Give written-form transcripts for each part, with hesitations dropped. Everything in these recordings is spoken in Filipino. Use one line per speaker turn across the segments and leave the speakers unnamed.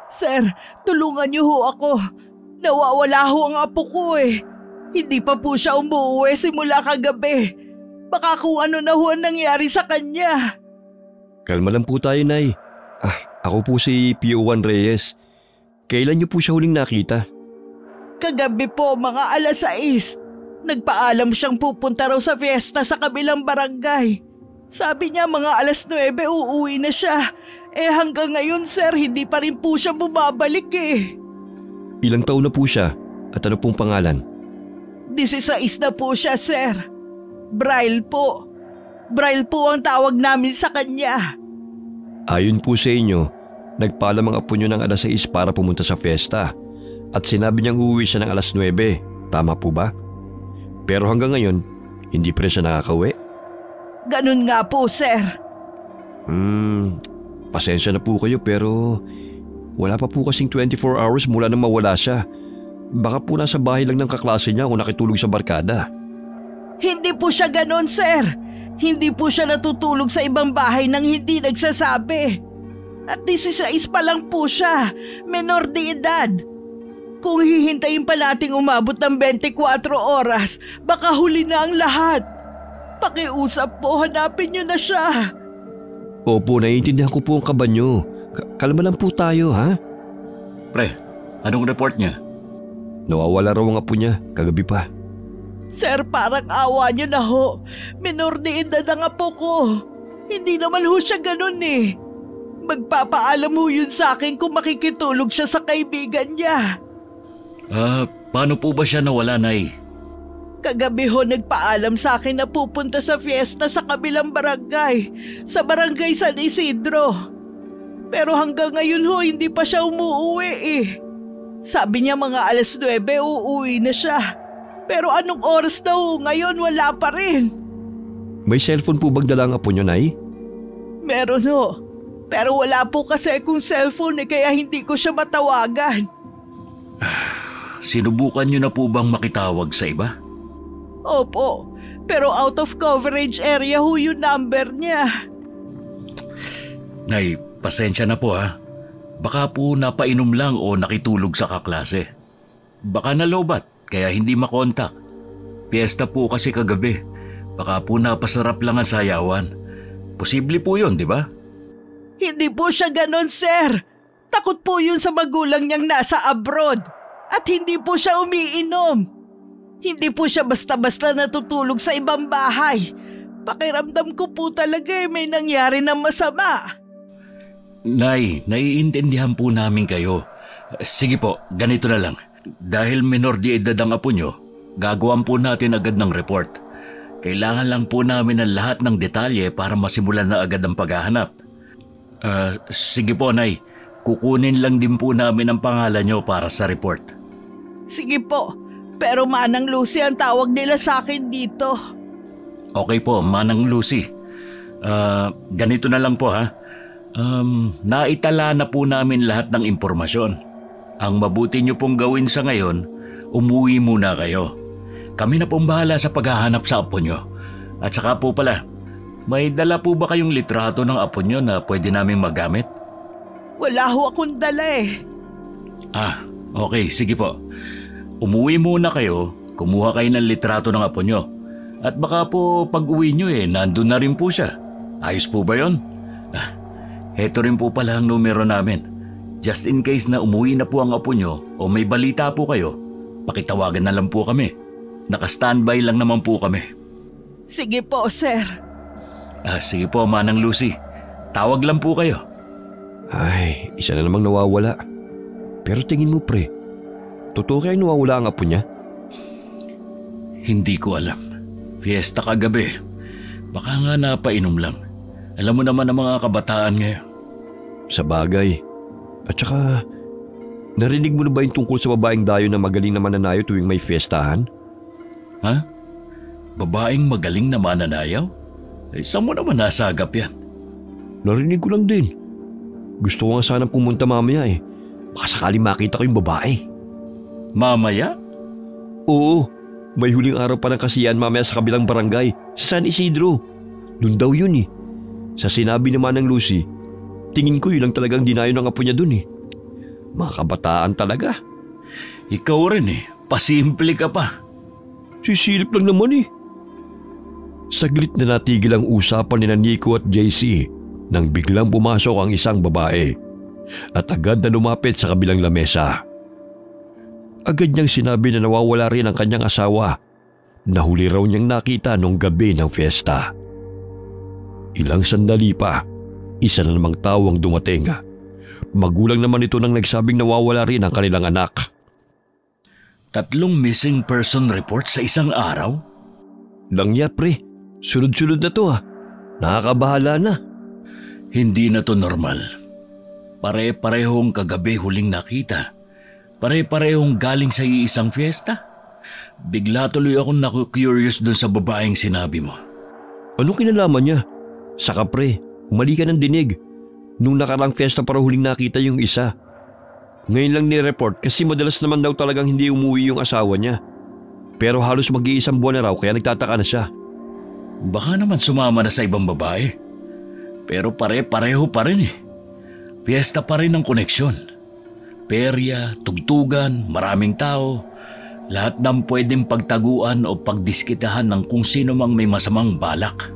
Sir, tulungan niyo ho ako. Nawawala ho ang apo ko eh. Hindi pa po siya umuwi simula kagabi. Baka kung ano na ho ang nangyari sa kanya.
Kalma lang po tayo, Nay. Ako po si PO1 Reyes. Kailan niyo po siya huling nakita?
Kagabi po, mga 6:00. Nagpaalam siyang pupunta raw sa fiesta sa kabilang barangay. Sabi niya mga 9:00 uuwi na siya. Hanggang ngayon sir, hindi pa rin po siya bumabalik eh.
Ilang taon na po siya at ano pong pangalan?
16 na po siya sir. Braille po. Braille po ang tawag namin sa kanya.
Ayon po sa inyo, nagpaalam ang apo niyo ng 6:00 para pumunta sa fiesta at sinabi niyang uuwi siya ng 9:00. Tama po ba? Pero hanggang ngayon, hindi pa rin siya nakakauwi?
Ganun nga po, sir.
Pasensya na po kayo pero wala pa po kasing 24 hours mula nang mawala siya. Baka po nasa bahay lang ng kaklase niya o nakitulog sa barkada.
Hindi po siya ganun, sir. Hindi po siya natutulog sa ibang bahay nang hindi nagsasabi. At 16 pa lang po siya, menor de edad. Kung hihintayin pa nating umabot ng 24 oras, baka huli na ang lahat. Pakiusap po, hanapin niyo na siya.
Opo, naiintindihan ko po ang kaba niyo. Kalma lang po tayo, ha?
Pre, anong report niya?
Nawawala raw ang apo niya, kagabi pa.
Sir, parang awa niyo na ho. Menor de edad ang apo ko. Hindi naman ho siya ganun eh. Magpapaalam ho yun sa akin kung makikitulog siya sa kaibigan niya.
Paano po ba siya nawala, Nay?
Kagabi ho nagpaalam sa akin na pupunta sa fiesta sa kabilang barangay, sa barangay San Isidro. Pero hanggang ngayon ho hindi pa siya umuuwi eh. Sabi niya mga 9:00 uuwi na siya. Pero anong oras na ho ngayon wala pa rin.
May cellphone po bang dala ang apo niyo, Nay?
Meron ho. Pero wala po kasi akong cellphone kaya hindi ko siya matawagan.
Sinubukan niyo na po bang makitawag sa iba?
Opo, pero out of coverage area ho yung number niya.
Nay, pasensya na po ha. Baka po napainom lang o nakitulog sa kaklase. Baka nalobat kaya hindi makontak. Piyesta po kasi kagabi. Baka po napasarap lang ang sayawan. Posible po yun, di ba?
Hindi po siya ganon, sir. Takot po yun sa magulang niyang nasa abroad. At hindi po siya umiinom. Hindi po siya basta-basta natutulog sa ibang bahay. Pakiramdam ko po talaga may nangyari na masama.
Nay, naiintindihan po namin kayo. Sige po, ganito na lang. Dahil menor de edad ang apo nyo, gagawan po natin agad ng report. Kailangan lang po namin ang lahat ng detalye para masimulan na agad ang paghahanap. Sige po, Nay. Kukunin lang din po namin ang pangalan nyo para sa report.
Sige po, pero Manang Lucy ang tawag nila sa akin dito.
Okay po, Manang Lucy. Ganito na lang po ha. Naitala na po namin lahat ng impormasyon. Ang mabuti nyo pong gawin sa ngayon, umuwi muna kayo. Kami na pong bahala sa paghahanap sa apo nyo. At saka po pala, may dala po ba kayong litrato ng apo nyo na pwede namin magamit?
Wala ho akong dala eh.
Okay, sige po. Umuwi muna kayo, kumuha kayo ng litrato ng apo nyo. At baka po pag uwi nyo nandun na rin po siya. Ayos po ba yun? Heto rin po pala ang numero namin. Just in case na umuwi na po ang apo nyo o may balita po kayo, pakitawagan na lang po kami. Naka-standby lang naman po kami.
Sige po, sir.
Sige po, Manang Lucy. Tawag lang po kayo.
Ay, isa na namang nawawala. Pero tingin mo, pre, totoo kaya nawawala ang apo niya?
Hindi ko alam. Fiesta kagabi. Baka nga napainom lang. Alam mo naman ang mga kabataan ngayon.
Sa bagay. At saka, narinig mo na ba yung tungkol sa babaeng dayo na magaling na mananayo tuwing may fiestahan?
Ha? Babaeng magaling na mananayaw? Saan mo naman nasagap yan?
Narinig ko lang din. Gusto ko nga sanang pumunta mamaya eh. Baka sakali makita ko yung babae.
Mamaya?
Oo, may huling araw pa ng kasiyahan mamaya sa kabilang barangay, sa San Isidro. Doon daw yun eh. Sa sinabi naman ng Lucy, tingin ko yun lang talagang dinayo ng apo niya dun eh. Mga kabataan talaga.
Ikaw rin pasimple ka pa.
Sisilip lang naman Saglit na natigil ang usapan ni Nico at JC nang biglang pumasok ang isang babae at agad na lumapit sa kabilang lamesa. Agad niyang sinabi na nawawala rin ang kanyang asawa. Nahuli raw niyang nakita nung gabi ng fiesta. Ilang sandali pa, isa na namang tao ang dumating. Magulang naman ito nang nagsabing nawawala rin ang kanilang anak.
3 missing person report sa isang araw?
Langya pre, sunod-sunod na to Nakakabahala na.
Hindi na to normal. Pare-parehong kagabi huling nakita. Pare-parehong galing sa iisang fiesta. Bigla tuloy akong naku-curious dun sa babaeng sinabi mo.
Anong kinalaman niya? Saka pre, mali ka ng dinig. Nung nakarang fiesta para huling nakita yung isa. Ngayon lang ni-report kasi madalas naman daw talagang hindi umuwi yung asawa niya. Pero halos mag-iisang buwan na raw kaya nagtataka na siya.
Baka naman sumama na sa ibang babae. Pero pare-pareho pa rin Fiesta pa rin ang koneksyon. Perya, tugtugan, maraming tao. Lahat ng pwedeng pagtaguan o pagdiskitahan ng kung sino mang may masamang balak.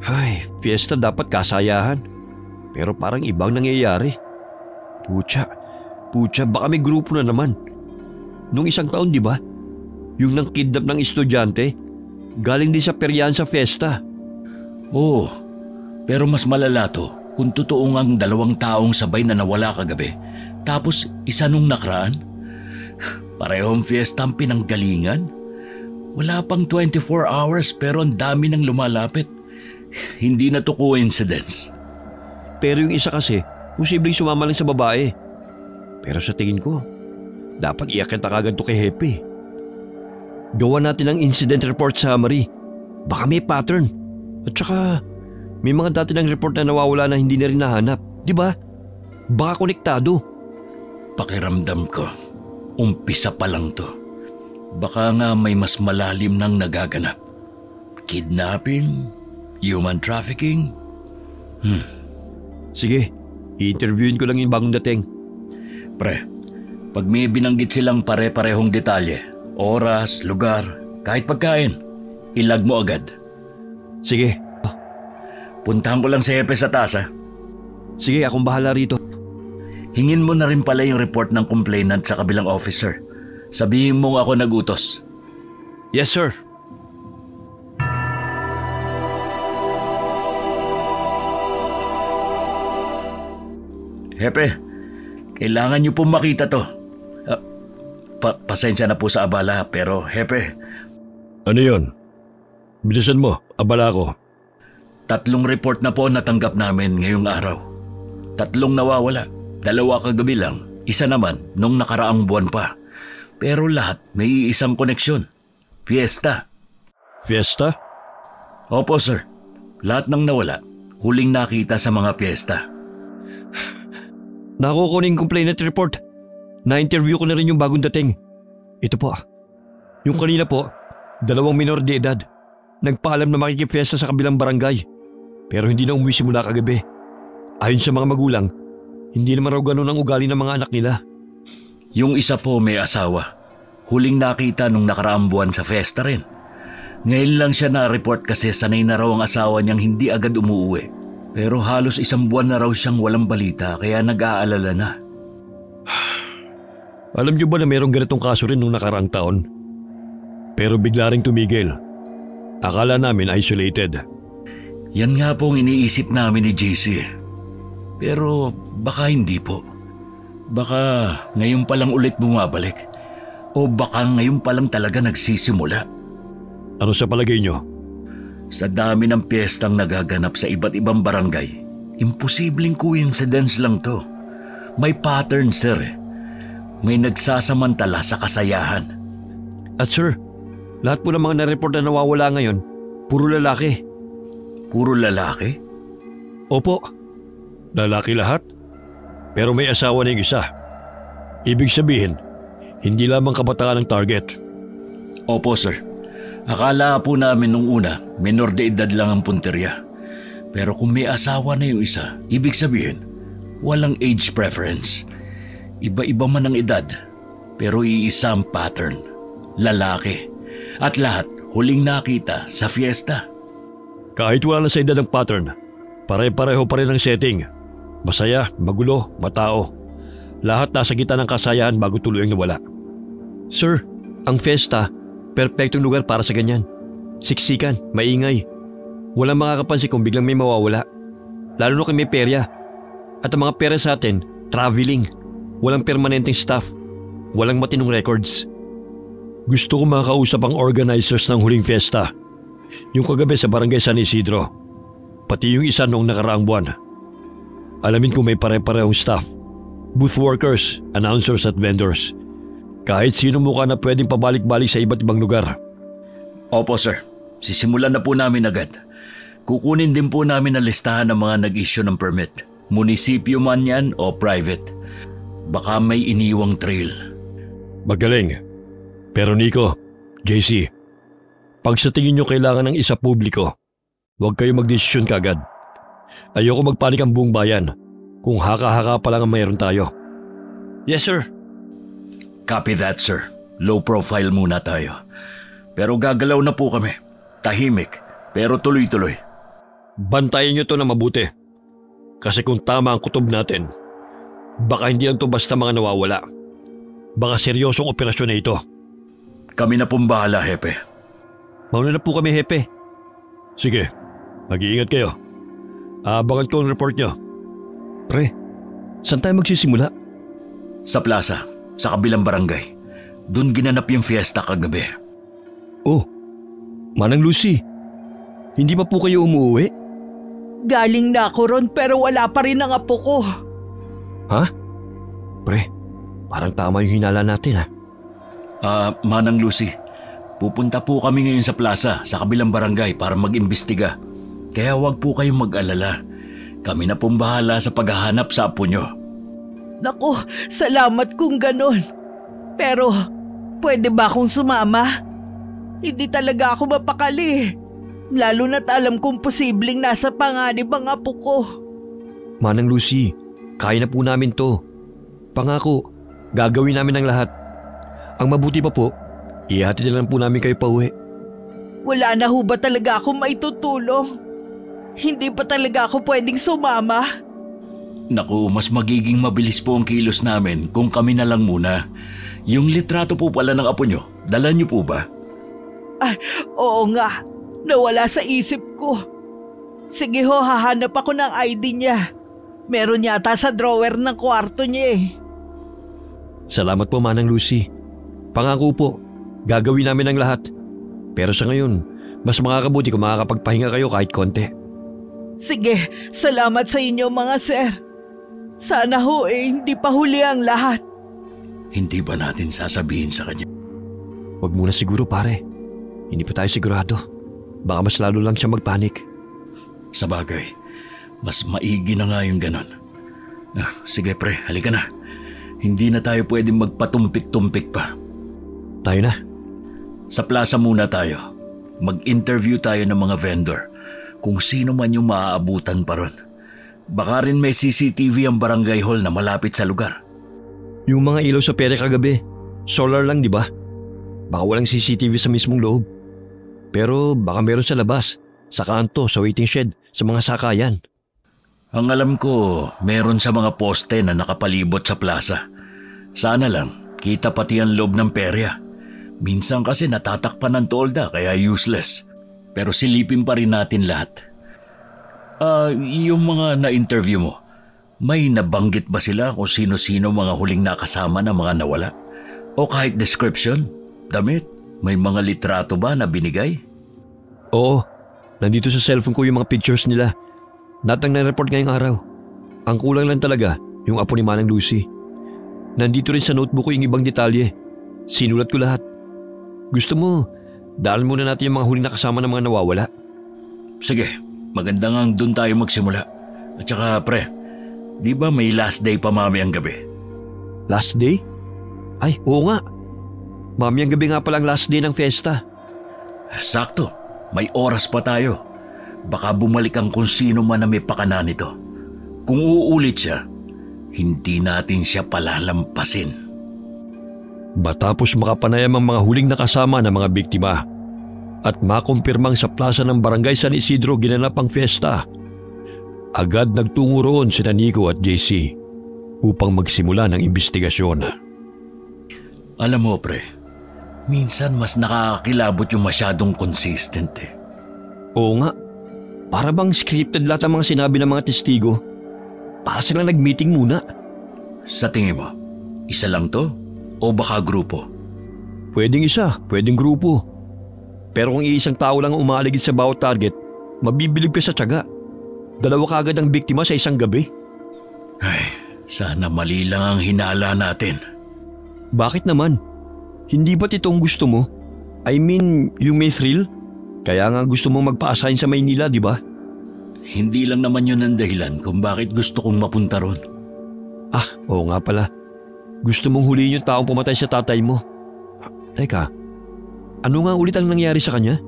Ay, fiesta dapat kasayahan. Pero parang ibang nangyayari. Pucha, baka may grupo na naman. Nung isang taon, di ba? Yung nang kidnap ng estudyante, galing din sa peryahan sa fiesta.
Oo, pero mas malala to kung totoo ngang 2 taong sabay na nawala kagabi. Tapos isa nung nakaraan. Parehong fiesta ang pinanggalingan. Wala pang 24 hours pero ang dami nang lumalapit. Hindi na to coincidence.
Pero yung isa kasi, posibleng sumama lang sa babae. Pero sa tingin ko, dapat iakit na kagad to kay Hepe. Gawa natin ang incident report summary. Baka may pattern. At saka, may mga dati ng report na nawawala na hindi na rin nahanap. Di ba? Baka konektado.
Pakiramdam ko, umpisa pa lang to. Baka nga may mas malalim nang nagaganap. Kidnapping? Human trafficking?
Sige, i-interviewin ko lang yung bagong dating.
Pre, pag may binanggit silang pare-parehong detalye, oras, lugar, kahit pagkain, ilag mo agad.
Sige.
Puntahan ko lang si Hepe sa taas
Sige, akong bahala rito.
Hingin mo na rin pala yung report ng complainant sa kabilang officer. Sabihin mong ako nagutos.
Yes, sir.
Hepe, kailangan niyo pong makita to. Pasensya na po sa abala pero Hepe.
Ano yun? Bilisan mo, abala ko.
3 report na po natanggap namin ngayong araw. 3 nawawala, 2 kagabi lang, 1 naman nung nakaraang buwan pa. Pero lahat may isang koneksyon. Fiesta.
Fiesta?
Opo sir, lahat ng nawala, huling nakita sa mga fiesta.
Nakukuha ng complainant report. Na-interview ko na rin yung bagong dating. Ito po. Yung kanina po, 2 minor de edad. Nagpaalam na makikifiesta sa kabilang barangay. Pero hindi na umuwi simula kagabi. Ayon sa mga magulang, hindi naman raw ganun ang ugali ng mga anak nila.
Yung isa po may asawa. Huling nakita nung nakaraang buwan sa fiesta rin. Ngayon lang siya na-report kasi sanay na raw ang asawa niyang hindi agad umuwi. Pero halos 1 buwan na raw siyang walang balita kaya nag-aalala na.
Alam niyo ba na mayroong ganitong kaso rin nung nakaraang taon? Pero bigla ring tumigil. Akala namin isolated.
Yan nga pong iniisip namin ni JC. Pero baka hindi po. Baka ngayon pa lang ulit bumabalik. O baka ngayon pa lang talaga nagsisimula.
Ano sa palagay niyo?
Sa dami ng piyestang nagaganap sa iba't ibang barangay, imposibleng coincidence lang to. May pattern, sir. May nagsasamantala sa kasayahan.
At sir, lahat po ng mga na-report na nawawala ngayon, puro lalaki.
Puro lalaki?
Opo, lalaki lahat. Pero may asawa na yung isa. Ibig sabihin, hindi lamang kabataan ang target.
Opo, sir. Akala po namin nung una, menor de edad lang ang punterya. Pero kung may asawa na yung isa, ibig sabihin, walang age preference. Iba-iba man ang edad, pero iisa ang pattern. Lalaki. At lahat huling nakita sa fiesta.
Kahit wala na sa edad ang pattern, pare-pareho pa rin ang setting. Masaya, magulo, matao. Lahat nasa gitna ng kasayahan bago tuluyang nawala. Sir, ang fiesta, perpektong lugar para sa ganyan. Siksikan, maingay. Walang makakapansin kung biglang may mawawala. Lalo na kung may perya. At ang mga pera sa atin, traveling. Walang permanenteng staff. Walang matinong records. Gusto ko makakausap ang organizers ng huling fiesta. Yung kagabi sa barangay San Isidro. Pati yung isa noong nakaraang buwan. Alamin kung may pare-parehong staff. Booth workers, announcers at vendors. Kahit sino mukha na pwedeng pabalik-balik sa iba't ibang lugar.
Opo sir, sisimulan na po namin agad. Kukunin din po namin ang listahan ng mga nag-issue ng permit. Munisipyo man yan o private. Baka may iniwang trail.
Magaling. Pero Nico, JC, pag sa tingin nyo kailangan ng isa publiko, huwag kayo magdesisyon kagad. Ayoko magpanik ang buong bayan kung haka-haka pa lang ang mayroon tayo. Yes sir.
Copy that sir. Low profile muna tayo. Pero gagalaw na po kami. Tahimik, pero tuloy-tuloy.
Bantayan nyo to na mabuti. Kasi kung tama ang kutob natin, baka hindi lang to basta mga nawawala. Baka seryosong operasyon na ito.
Kami na pong bahala, Hepe.
Mauna na po kami, Hepe. Sige, mag-iingat kayo. Abangan ko ang report nyo. Pre, saan tayo magsisimula?
Sa plaza, sa kabilang barangay. Doon ginanap yung fiesta kagabi.
Oh, Manang Lucy, hindi pa po kayo umuwi?
Galing na ako ron pero wala pa rin ang apo ko.
Ha? Pre, parang tama yung hinala natin ha.
Manang Lucy, pupunta po kami ngayon sa plaza sa kabilang barangay para mag-imbestiga. Kaya huwag po kayong mag-alala. Kami na pong bahala sa paghahanap sa apo nyo.
Naku, salamat kung ganon. Pero, pwede ba akong sumama? Hindi talaga ako mapakali. Lalo na't alam kong posibleng nasa panganib ang apo ko.
Manang Lucy, kaya na po namin to. Pangako, gagawin namin ang lahat. Ang mabuti pa po, ihatid na lang po namin kayo pauwi.
Wala na ho ba talaga akong maitutulong? Hindi pa talaga ako pwedeng sumama?
Naku, mas magiging mabilis po ang kilos namin kung kami na lang muna. Yung litrato po pala ng apo nyo, dala nyo po ba?
Ay, oo nga. Nawala sa isip ko. Sige ho, hahanap ako ng ID niya. Meron yata sa drawer ng kwarto niya eh.
Salamat po, Manang Lucy. Pangako po, gagawin namin ang lahat. Pero sa ngayon, mas makakabuti kung makakapagpahinga kayo kahit konti.
Sige, salamat sa inyo mga sir. Sana ho hindi pa huli ang lahat.
Hindi ba natin sasabihin sa kanya?
Huwag muna siguro pare. Hindi pa tayo sigurado. Baka mas lalo lang siya magpanik.
Sa bagay, mas maigi na nga yung ganon. Sige pre, halika na. Hindi na tayo pwedeng magpatumpik-tumpik pa.
Tayo na.
Sa plaza muna tayo. Mag-interview tayo ng mga vendor. Kung sino man yung maaabutan pa ron. Baka rin may CCTV ang barangay hall na malapit sa lugar.
Yung mga ilaw sa pere kagabi, solar lang di ba? Baka walang CCTV sa mismong loob. Pero baka meron sa labas, sa kanto, sa waiting shed, sa mga sakayan.
Ang alam ko, meron sa mga poste na nakapalibot sa plaza. Sana lang, kita pati ang loob ng perya. Minsan kasi natatakpan ng tolda kaya useless. Pero silipin pa rin natin lahat. Yung mga na-interview mo, may nabanggit ba sila kung sino-sino mga huling nakasama na mga nawala? O kahit description, damit, may mga litrato ba na binigay?
Oo, nandito sa cellphone ko yung mga pictures nila. Lahat ang na-report ngayong araw. Ang kulang lang talaga, yung apo ni Manang Lucy. Nandito rin sa notebook ko yung ibang detalye. Sinulat ko lahat. Gusto mo, daalan muna natin yung mga huling nakasama ng mga nawawala.
Sige, maganda nga doon tayo magsimula. At saka pre, di ba may last day pa mamayang gabi?
Last day? Ay, oo nga. Mamayang gabi nga palang last day ng fiesta.
Sakto, may oras pa tayo. Baka bumalik ang kung sino man na may pakana nito. Kung uulit siya, hindi natin siya palalampasin.
Matapos makapanayam ang mga huling nakasama ng mga biktima at makumpirmang sa plaza ng Barangay San Isidro ginanap ang fiesta, agad nagtungo roon sina Nico at JC upang magsimula ng imbestigasyon.
Alam mo, pre, minsan mas nakakakilabot yung masyadong consistent eh.
Oo nga, para bang scripted lahat ang mga sinabi ng mga testigo. Para silang nag-meeting muna.
Sa tingin mo, isa lang to o baka grupo?
Pwedeng isa, pwedeng grupo. Pero kung iisang tao lang ang umaligid sa bawat target, mabibilib ka sa tiyaga. Dalawa kaagad ang biktima sa isang gabi.
Ay, sana mali lang ang hinala natin.
Bakit naman? Hindi ba't itong gusto mo? I mean, yung may thrill? Kaya nga gusto mong magpa-assign sa Maynila, di ba?
Hindi lang naman yun ang dahilan kung bakit gusto kong mapunta ron.
Ah, oo nga pala. Gusto mong huliin yung taong pumatay sa tatay mo. Teka, ano nga ulit ang nangyari sa kanya?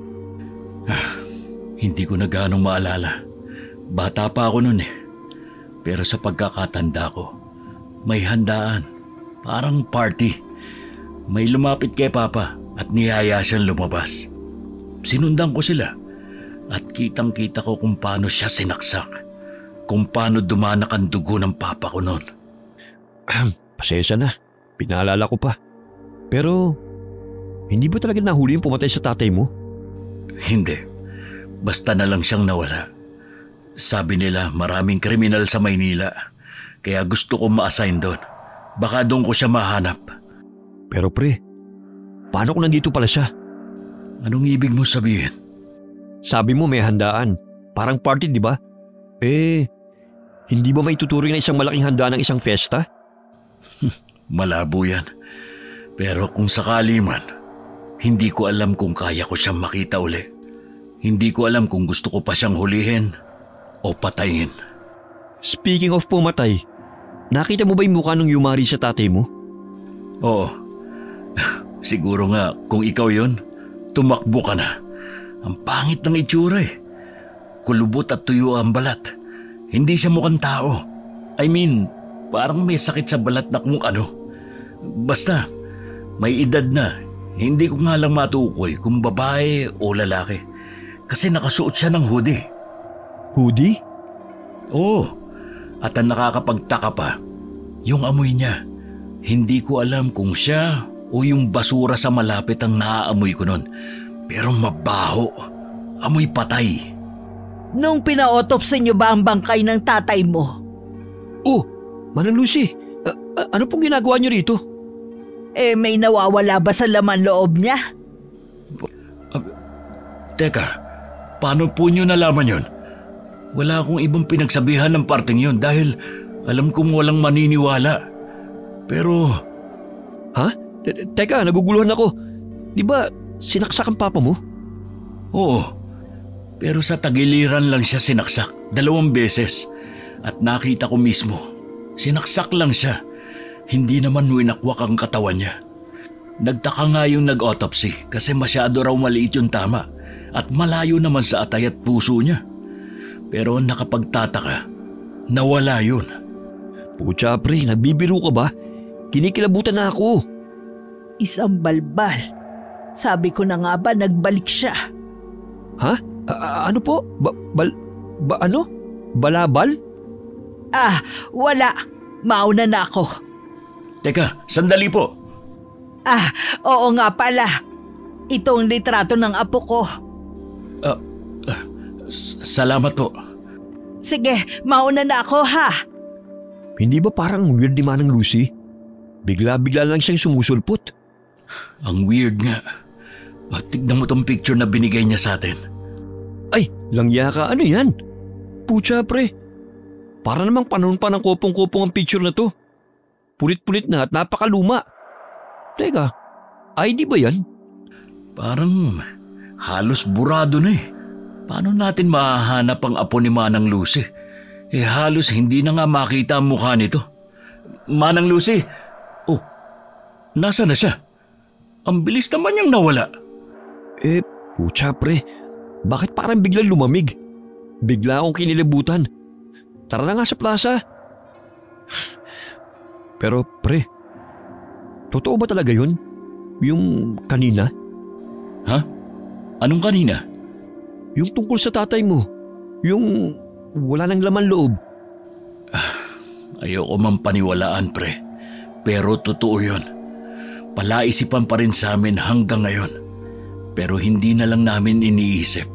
Hindi ko na ganong maalala. Bata pa ako nun eh. Pero sa pagkakatanda ko, may handaan. Parang party. May lumapit kay Papa at niyaya siyang lumabas. Sinundan ko sila at kitang-kita ko kung paano siya sinaksak. Kung paano dumanak ang dugo ng Papa ko noon.
Pasensya na, pinaalala ko pa. Pero, hindi ba talaga nahuli yung pumatay sa tatay mo?
Hindi. Basta na lang siyang nawala. Sabi nila maraming kriminal sa Maynila. Kaya gusto kong ma-assign doon. Baka doon ko siya mahanap.
Pero pre, paano kung nandito pala siya?
Anong ibig mo sabihin?
Sabi mo may handaan. Parang party, di ba? Hindi ba may tuturing na isang malaking handaan ng isang fiesta?
Malabo yan. Pero kung sakali man, hindi ko alam kung kaya ko siyang makita uli. Hindi ko alam kung gusto ko pa siyang hulihin o patayin.
Speaking of pumatay, nakita mo ba yung mukha ng yumari sa tatay mo?
Oo. Siguro nga kung ikaw yon, tumakbo ka na. Ang pangit ng itsura eh. Kulubot at tuyo ang balat. Hindi siya mukhang tao. I mean, parang may sakit sa balat na kung ano. Basta, may edad na. Hindi ko nga lang matukoy kung babae o lalaki. Kasi nakasuot siya ng hoodie.
Hoodie?
Oo. At ang nakakapagtaka pa, yung amoy niya. Hindi ko alam kung siya o yung basura sa malapit ang naaamoy ko nun. Pero mabaho. Amoy patay.
Nung pina-autopsy niyo ba ang bangkay ng tatay mo?
Oh, Manang Lucy, ano pong ginagawa niyo rito?
May nawawala ba sa laman loob niya?
Teka, paano po niyo nalaman yun? Wala akong ibang pinagsabihan ng parting yun dahil alam kong walang maniniwala. Pero...
Ha? Teka, naguguluhan ako. Di ba sinaksak ang papa mo?
Oo. Pero sa tagiliran lang siya sinaksak 2 beses. At nakita ko mismo, sinaksak lang siya. Hindi naman winakwak ang katawan niya. Nagtaka nga yung nag-autopsy kasi masyado raw maliit yung tama at malayo naman sa atay at puso niya. Pero nakapagtataka, nawala yun.
Pucha pre, nagbibiro ka ba? Kinikilabutan na ako.
Isang balbal. Sabi ko na nga ba nagbalik siya.
Ha? Ano po? Ano? Balabal?
Wala. Mauna na ako.
Teka, sandali po.
Oo nga pala. Itong litrato ng apo ko.
Salamat po.
Sige, mauna na ako ha.
Hindi ba parang weird ni Manang Lucy? Bigla-bigla lang siyang sumusulpot.
Ang weird nga. Tignan mo tong picture na binigay niya sa atin.
Ay, langya ka. Ano yan? Pucha pre. Para namang panahon pa ng kopong-kopong ang picture na to. Pulit-pulit na at napakaluma. Teka, ID ba yan?
Parang halos burado na eh. Paano natin mahahanap ang apo ni Manang Lucy? Halos hindi na nga makita ang mukha nito. Manang Lucy! Oh, nasa na siya? Ang bilis naman niyang nawala.
Pucha pre. Bakit parang biglang lumamig? Bigla akong kinilibutan. Tara na nga sa plaza. Pero pre, totoo ba talaga yun? Yung kanina?
Ha? Anong kanina?
Yung tungkol sa tatay mo. Yung wala nang laman loob.
Ayoko man paniwalaan, pre. Pero totoo yun. Palaisipan pa rin sa amin hanggang ngayon. Pero hindi na lang namin iniisip.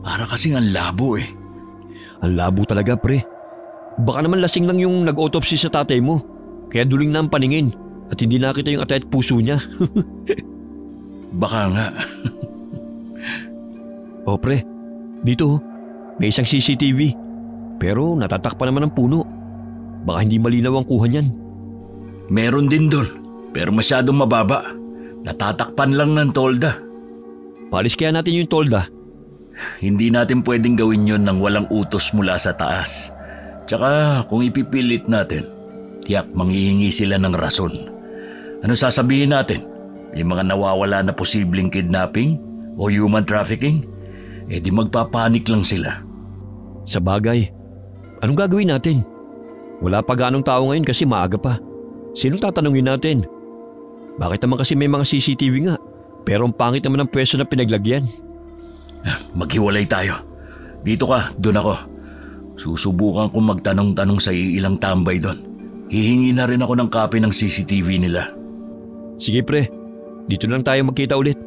Para kasing ang labo eh.
Ang labo talaga, pre. Baka naman lasing lang yung nag-autopsy sa tatay mo. Kaya duling na ang paningin at hindi nakita yung atay at puso niya.
Baka nga.
O pre, dito may isang CCTV. Pero natatakpan naman ng puno. Baka hindi malinaw ang kuha niyan.
Meron din doon, pero masyadong mababa. Natatakpan lang ng tolda.
Palis kaya natin yung tolda.
Hindi natin pwedeng gawin yun nang walang utos mula sa taas. Tsaka kung ipipilit natin, tiyak manghihingi sila ng rason. Ano sasabihin natin? May mga nawawala na posibleng kidnapping o human trafficking? Eh di magpapanik lang sila.
Sa bagay, anong gagawin natin? Wala pa ganong tao ngayon kasi maaga pa. Sinong tatanungin natin? Bakit naman kasi may mga CCTV nga, pero ang pangit naman ang pwesto na pinaglagyan?
Maghiwalay tayo. Dito ka, doon ako. Susubukan kong magtanong-tanong sa ilang tambay doon. Hihingi na rin ako ng copy ng CCTV nila.
Sige pre, dito lang tayo magkita ulit.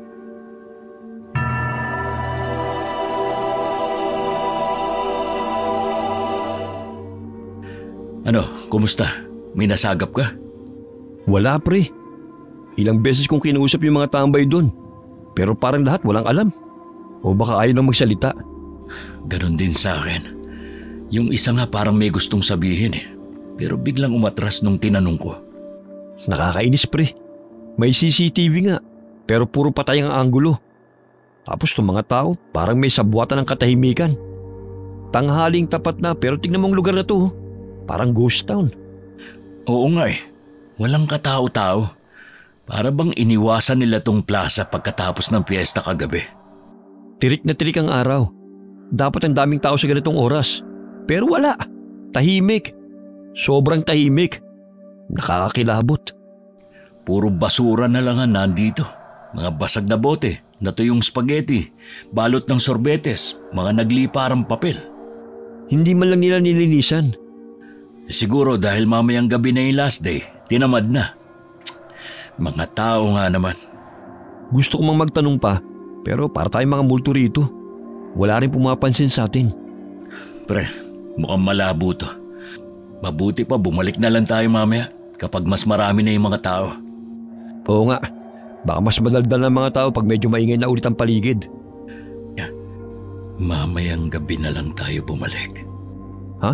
Ano, kumusta? May nasagap ka?
Wala pre. Ilang beses kong kinausap yung mga tambay doon. Pero parang lahat walang alam. O baka ayaw nang magsalita.
Ganon din sa akin. Yung isa nga parang may gustong sabihin eh. Pero biglang umatras nung tinanong ko.
Nakakainis pre. May CCTV nga. Pero puro patay ang anggulo. Tapos itong mga tao parang may sabwatan ng katahimikan. Tanghaling tapat na pero tignan mong lugar na to. Parang ghost town.
Oo nga eh. Walang katao-tao. Para bang iniwasan nila tong plaza pagkatapos ng piyesta kagabi.
Tirik na tirik ang araw. Dapat ang daming tao sa ganitong oras. Pero wala. Tahimik. Sobrang tahimik. Nakakakilabot.
Puro basura na lang ang nandito. Mga basag na bote, natuyong spaghetti, balot ng sorbetes, mga nagliparang papel.
Hindi man lang nila nilinisan.
Siguro dahil mamayang gabi na yung last day, tinamad na. Mga tao nga naman.
Gusto ko mang magtanong pa, pero para tayong mga multo rito. Wala rin pumapansin sa atin.
Pre, mukhang malabo to. Mabuti pa bumalik na lang tayo mamaya kapag mas marami na yung mga tao.
Oo nga, baka mas madaldal ng mga tao pag medyo maingay na ulit ang paligid.
Mamayang gabi na lang tayo bumalik.
Ha?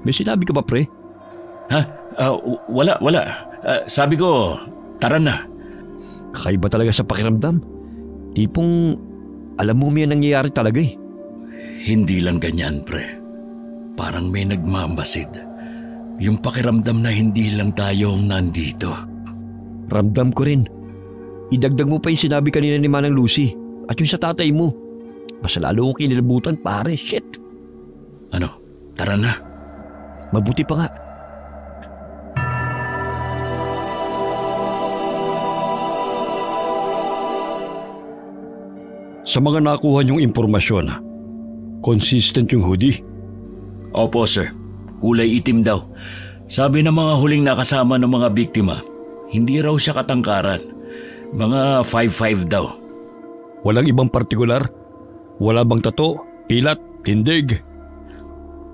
May sinabi ka ba pre?
Ha? Wala. Sabi ko, tara na.
Kakaiba talaga sa pakiramdam. Tipong alam mo may nangyayari talaga eh.
Hindi lang ganyan, pre. Parang may nagmamasid. Yung pakiramdam na hindi lang tayo ang nandito.
Ramdam ko rin. Idagdag mo pa yung sinabi kanina ni Manang Lucy at yung sa tatay mo. Mas lalo kong kinilabutan pare, shit.
Ano? Tara na.
Mabuti pa nga. Sa mga nakuha niyong impormasyon, consistent yung hoodie?
Opo, sir. Kulay itim daw. Sabi ng mga huling nakasama ng mga biktima, hindi raw siya katangkaran. Mga 5'5" daw.
Walang ibang partikular? Wala bang tato, pilat, tindig?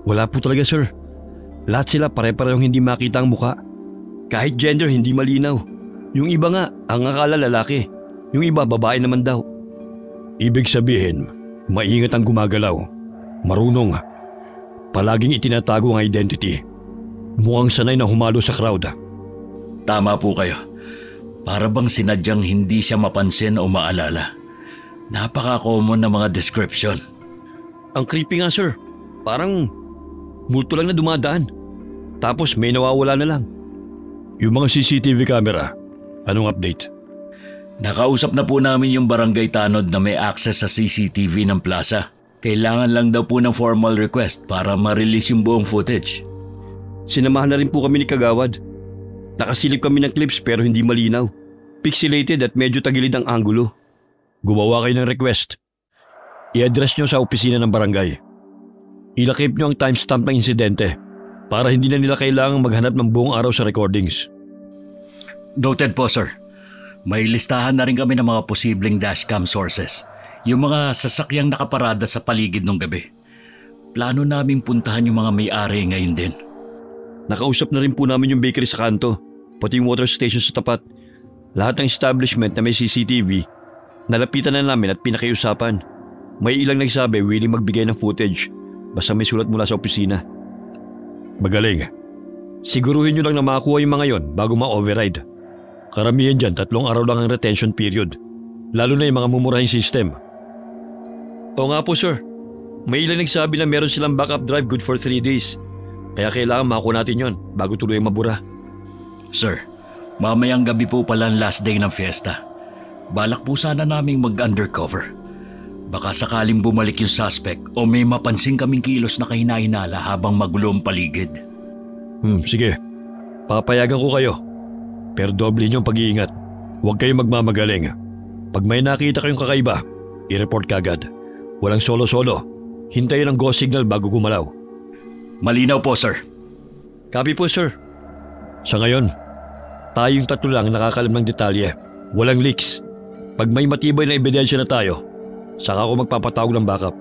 Wala po talaga, sir. Lahat sila pare-parehong hindi makita ang muka. Kahit gender, hindi malinaw. Yung iba nga, ang akala lalaki. Yung iba, babae naman daw. Ibig sabihin, maingat ang gumagalaw. Marunong. Palaging itinatago ang identity. Mukhang sanay na humalo sa crowd.
Tama po kayo. Para bang sinadyang hindi siya mapansin o maalala. Napaka-common na mga description.
Ang creepy nga, sir. Parang multo lang na dumadaan. Tapos may nawawala na lang. Yung mga CCTV camera, anong update?
Nakausap na po namin yung barangay tanod na may access sa CCTV ng plaza. Kailangan lang daw po ng formal request para ma-release yung buong footage.
Sinamahan na rin po kami ni Kagawad. Nakasilip kami ng clips pero hindi malinaw. Pixelated at medyo tagilid ang anggulo. Gumawa kayo ng request. I-address nyo sa opisina ng barangay. Ilakip nyo ang timestamp ng insidente para hindi na nila kailangang maghanap ng buong araw sa recordings.
Noted po, sir. May listahan na rin kami ng mga posibleng dashcam sources. Yung mga sasakyang nakaparada sa paligid ng gabi. Plano naming puntahan yung mga may-ari ngayon din.
Nakausap na rin po namin yung bakery sa kanto, pati yung water station sa tapat. Lahat ng establishment na may CCTV, nalapitan na namin at pinakiusapan. May ilang nagsabi willing magbigay ng footage basta may sulat mula sa opisina. Magaling. Siguruhin nyo lang na makakuha yung mga yon bago ma-override. Karamihan dyan 3 araw lang ang retention period. Lalo na yung mga mumurahing system. Oo nga po sir. May ilang nagsabi na meron silang backup drive good for 3 days. Kaya kailangan makuha natin yon bago tuloy mabura.
Sir, mamayang gabi po pala ang last day ng fiesta. Balak po sana naming mag-undercover. Baka sakaling bumalik yung suspect o may mapansin kaming kilos na kahina-hinala habang magulo ang paligid.
Sige. Papayagan ko kayo. Pero doble niyong pag-iingat. Huwag kayong magmamagaling. Pag may nakita kayong kakaiba, i-report kagad. Walang solo-solo. Hintayin ang go signal bago gumalaw.
Malinaw po, sir.
Copy po, sir. Sa ngayon, tayong 3 lang nakakalam ng detalye. Walang leaks. Pag may matibay na ebidensya na tayo, saka ako magpapatawag ng backup.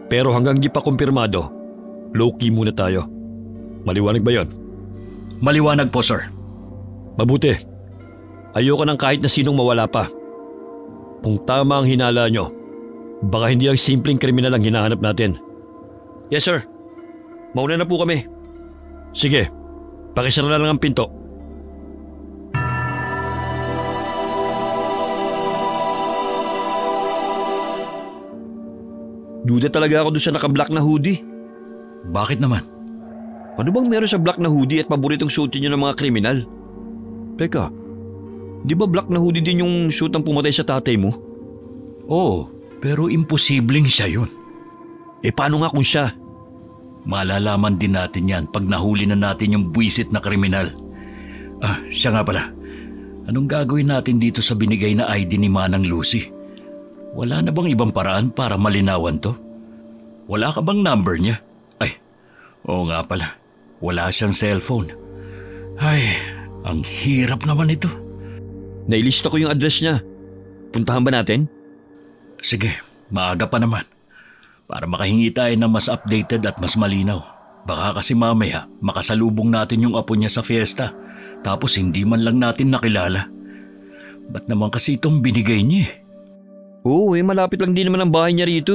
Pero hanggang di pa kumpirmado, low-key muna tayo. Maliwanag ba yon?
Maliwanag po, sir.
Mabuti. Ayoko ng kahit na sinong mawala pa. Kung tama ang hinala nyo, baka hindi lang simpleng kriminal ang hinahanap natin. Yes, sir. Mauna na po kami. Sige, pakisara na lang ang pinto. Duda talaga ako doon sa naka-black na hoodie.
Bakit naman?
Ano bang meron sa black na hoodie at paboritong suit niyo ng mga kriminal? Teka, di ba black na hoodie din yung suit ang pumatay sa tatay mo?
Oo, pero imposibleng siya yun.
Paano nga kung siya?
Malalaman din natin yan pag nahuli na natin yung buwisit na kriminal. Siya nga pala. Anong gagawin natin dito sa binigay na ID ni Manang Lucy? Wala na bang ibang paraan para malinawan to? Wala ka bang number niya? Oo nga pala. Wala siyang cellphone. Ang hirap naman ito.
Nailista ko yung address niya. Puntahan ba natin?
Sige, maaga pa naman. Para makahingi tayo ng mas updated at mas malinaw. Baka kasi mamaya makasalubong natin yung apo niya sa fiesta. Tapos hindi man lang natin nakilala. Ba't naman kasi itong binigay niya?
Oo, malapit lang din naman ang bahay niya rito .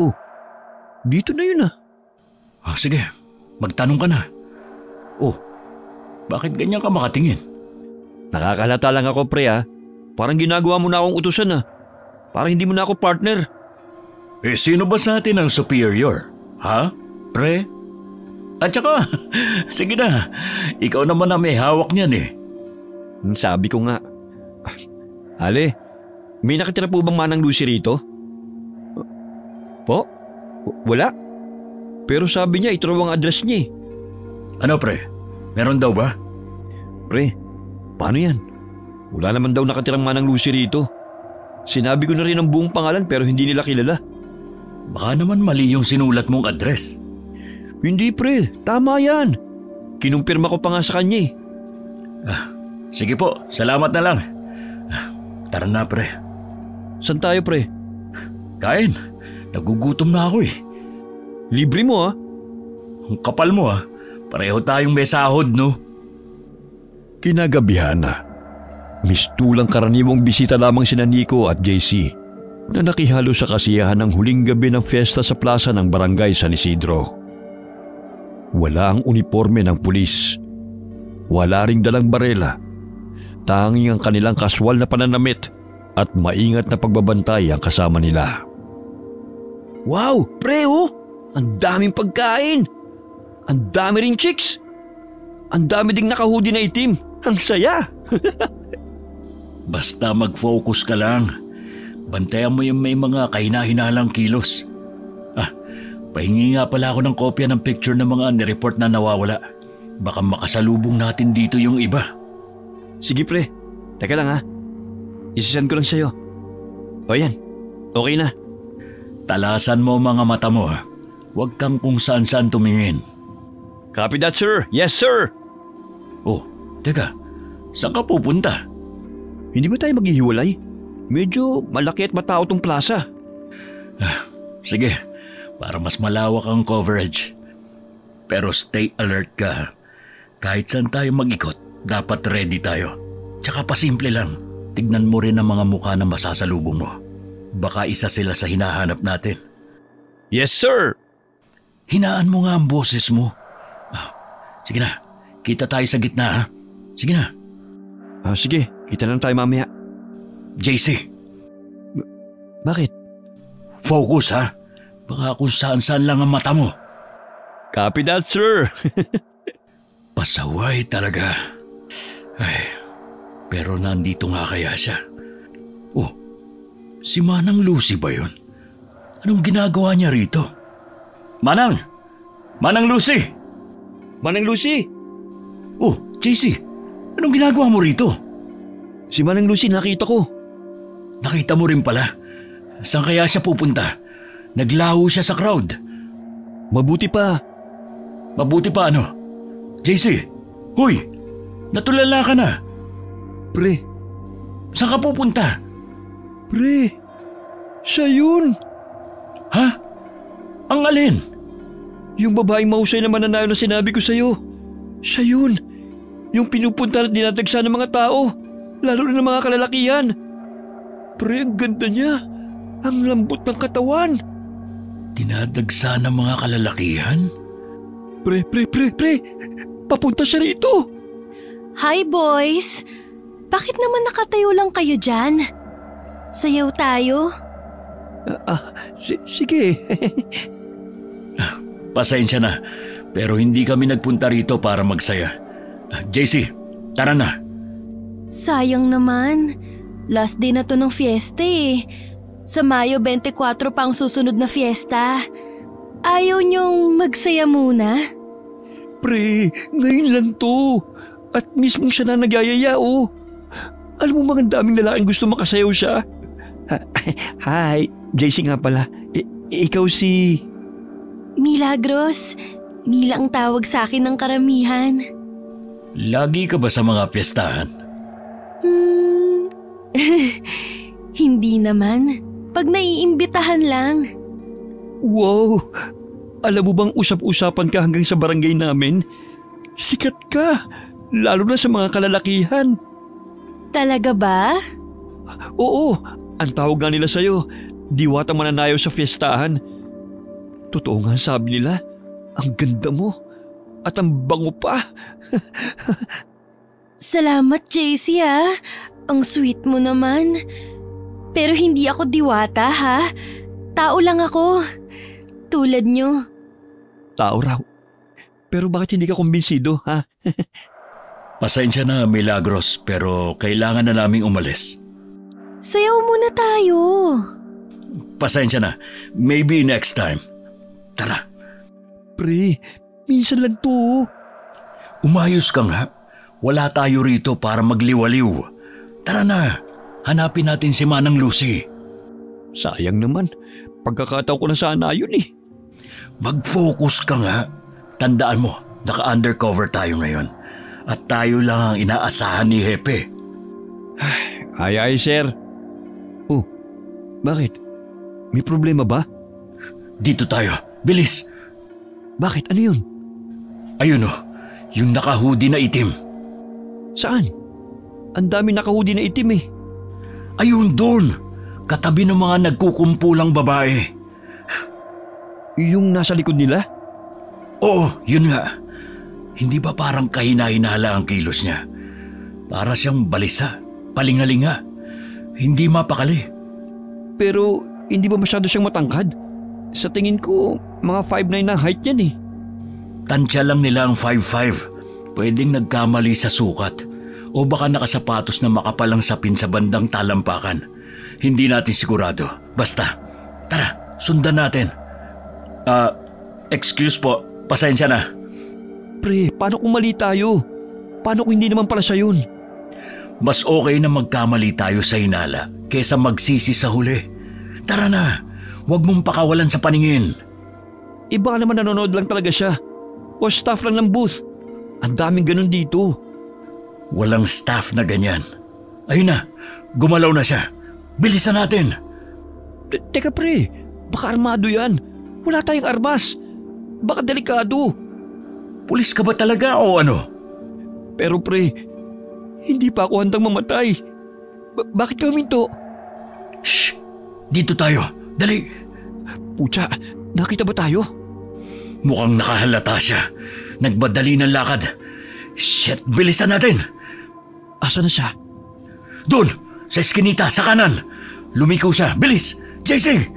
Oh, dito na yun .
Sige, magtanong ka na. Bakit ganyan ka makatingin?
Nakakalata lang ako pre . Parang ginagawa mo na akong utusan . Parang hindi mo na ako partner.
Sino ba sa atin ang superior? Ha? Pre? At saka, sige na, ikaw naman na may hawak niyan .
Sabi ko nga. Ale, may nakitira po bang Manang Lucy rito? Po? Wala. Pero sabi niya ito raw ang address niya .
Ano pre? Meron daw ba?
Pre, paano yan? Wala naman daw nakatirang Manang Lucy rito. Sinabi ko na rin ang buong pangalan pero hindi nila kilala.
Baka naman mali yung sinulat mong address.
Hindi pre, tama yan. Kinumpirma ko pa nga sa kanya .
Sige po, salamat na lang. Tara na pre.
Saan tayo pre?
Kain, nagugutom na ako .
Libre mo .
Ang kapal mo . Pareho tayong may sahod no.
Kinagabihan na. Mistulang karaniwang bisita lamang sina Nico at JC na nakihalo sa kasiyahan ng huling gabi ng fiesta sa plaza ng barangay San Isidro. Wala ang uniforme ng pulis. Wala ring dalang barela. Tanging ang kanilang kaswal na pananamit at maingat na pagbabantay ang kasama nila. Wow, pre Ang daming pagkain! Ang dami ring chicks! Ang dami ding naka-hoodie na itim! Ang saya!
Basta mag-focus ka lang. Bantayan mo yung may mga kahina-hinalang kilos. Pahingi nga pala ako ng kopya ng picture ng mga nireport na nawawala. baka makasalubong natin dito yung iba.
Sige pre, teka lang ha. Isisend ko lang sa'yo. O yan, okay na.
Talasan mo mga mata mo ha. Huwag kang kung saan-saan tumingin.
Copy that sir, yes sir.
Oh, teka, saan ka pupunta?
Hindi ba tayo maghihiwalay? Medyo malaki at matao tong plaza.
Sige, para mas malawak ang coverage. Pero stay alert ka. Kahit saan tayo mag-ikot, dapat ready tayo. Tsaka pasimple lang, tignan mo rin ang mga mukha na masasalubong mo. Baka isa sila sa hinahanap natin.
Yes sir.
Hinaan mo nga ang boses mo. Sige na, kita tayo sa gitna ha. Sige na.
Sige, kita lang tayo mamaya.
JC.
Bakit?
Focus ha. Baka kung saan-saan lang ang mata mo.
Copy that sir.
Pasaway talaga. Ay, pero nandito nga kaya siya. Oh, si Manang Lucy ba yun? Anong ginagawa niya rito? Manang! Manang Lucy!
Manang Lucy!
Oh, JC, anong ginagawa mo rito?
Si Manang Lucy nakita ko.
Nakita mo rin pala. Saan kaya siya pupunta? Naglaho siya sa crowd.
Mabuti pa.
Mabuti pa ano? JC, huy! Natulala ka na.
Pre.
Saan ka pupunta?
Pre, siya yun.
Ha? Ang alin?
Yung babaeng mahusay na mananayo na sinabi ko sa'yo. Siya yun. Yung pinupunta at dinatagsa ng mga tao. Lalo na ng mga kalalakihan. Pre, ang ganda niya. Ang lambot ng katawan.
Dinadagsa ng mga kalalakihan?
Pre. Papunta siya rito.
Hi boys! Bakit naman nakatayo lang kayo dyan? Sayaw tayo?
Sige.
Pasensya na, pero hindi kami nagpunta rito para magsaya. JC, tara na.
Sayang naman. Last day na to ng fiesta eh. Sa Mayo 24 pa ang susunod na fiesta. Ayaw niyong magsaya muna?
Pre, ngayon lang to. At mismong siya na nagyayaya oh. Alam mo mga daming lalaking gusto makasayaw siya. Hi, JC nga pala. Ikaw si...
Milagros. Mila ang tawag sa akin ng karamihan.
Lagi ka ba sa mga piyestahan?
Hindi naman. Pag naiimbitahan lang.
Wow! Alam mo bang usap-usapan ka hanggang sa barangay namin? Sikat ka, lalo na sa mga kalalakihan.
Talaga ba?
Oo, ang tawag nga nila sa'yo, diwata mananayaw sa fiestahan. Totoo nga sabi nila, ang ganda mo at ang bango pa.
Salamat, JC ha. Ang sweet mo naman. Pero hindi ako diwata ha. Tao lang ako. Tulad nyo.
Tao raw. Pero bakit hindi ka kumbinsido, ha?
Pasensya na, Milagros, pero kailangan na naming umalis.
Sayaw muna tayo.
Pasensya na, maybe next time. Tara.
Pre, minsan lang to.
Umayos ka nga. Wala tayo rito para magliwaliw. Tara na, hanapin natin si Manang Lucy.
Sayang naman, pagkakataon ko na sana yun eh.
Mag-focus ka nga. Tandaan mo, naka-undercover tayo ngayon. At tayo lang ang inaasahan ni Hepe.
Ay, sir. Oh, bakit? May problema ba?
Dito tayo, bilis.
Bakit? Ano yun?
Ayun oh, yung naka-hoodie na itim.
Saan? Ang dami naka-hoodie na itim eh.
Ayun doon, katabi ng mga nagkukumpulang babae.
Yung nasa likod nila?
Oo, yun nga. Hindi ba parang kahina-hinala ang kilos niya? Para siyang balisa, palingalinga. Hindi mapakali.
Pero hindi ba masyado siyang matangkad? Sa tingin ko, mga 5'9" na height yan eh.
Tansya lang nila ang 5'5". Pwedeng nagkamali sa sukat. O baka nakasapatos na makapalang sapin sa bandang talampakan. Hindi natin sigurado. Basta, tara, sundan natin. Excuse po, pasensya na.
Pre, paano kung mali tayo? Paano kung hindi naman pala siya yun?
Mas okay na magkamali tayo sa hinala kesa magsisi sa huli. Tara na, huwag mong pakawalan sa paningin.
Iba naman nanonood lang talaga siya. O staff lang ng booth. Ang daming ganun dito.
Walang staff na ganyan. Ayun na, gumalaw na siya. Bilisan natin.
Teka pre, baka armado yan. Wala tayong armas. Baka delikado.
Pulis ka ba talaga o ano?
Pero pre, hindi pa ako handang mamatay. Bakit ka huminto?
Shh! Dito tayo. Dali!
Pucha, nakita ba tayo?
Mukhang nakahalata siya. Nagbadali ng lakad. Shit, bilisan natin!
Asa na siya?
Doon! Sa eskinita, sa kanan! Lumikaw siya. Bilis! JC!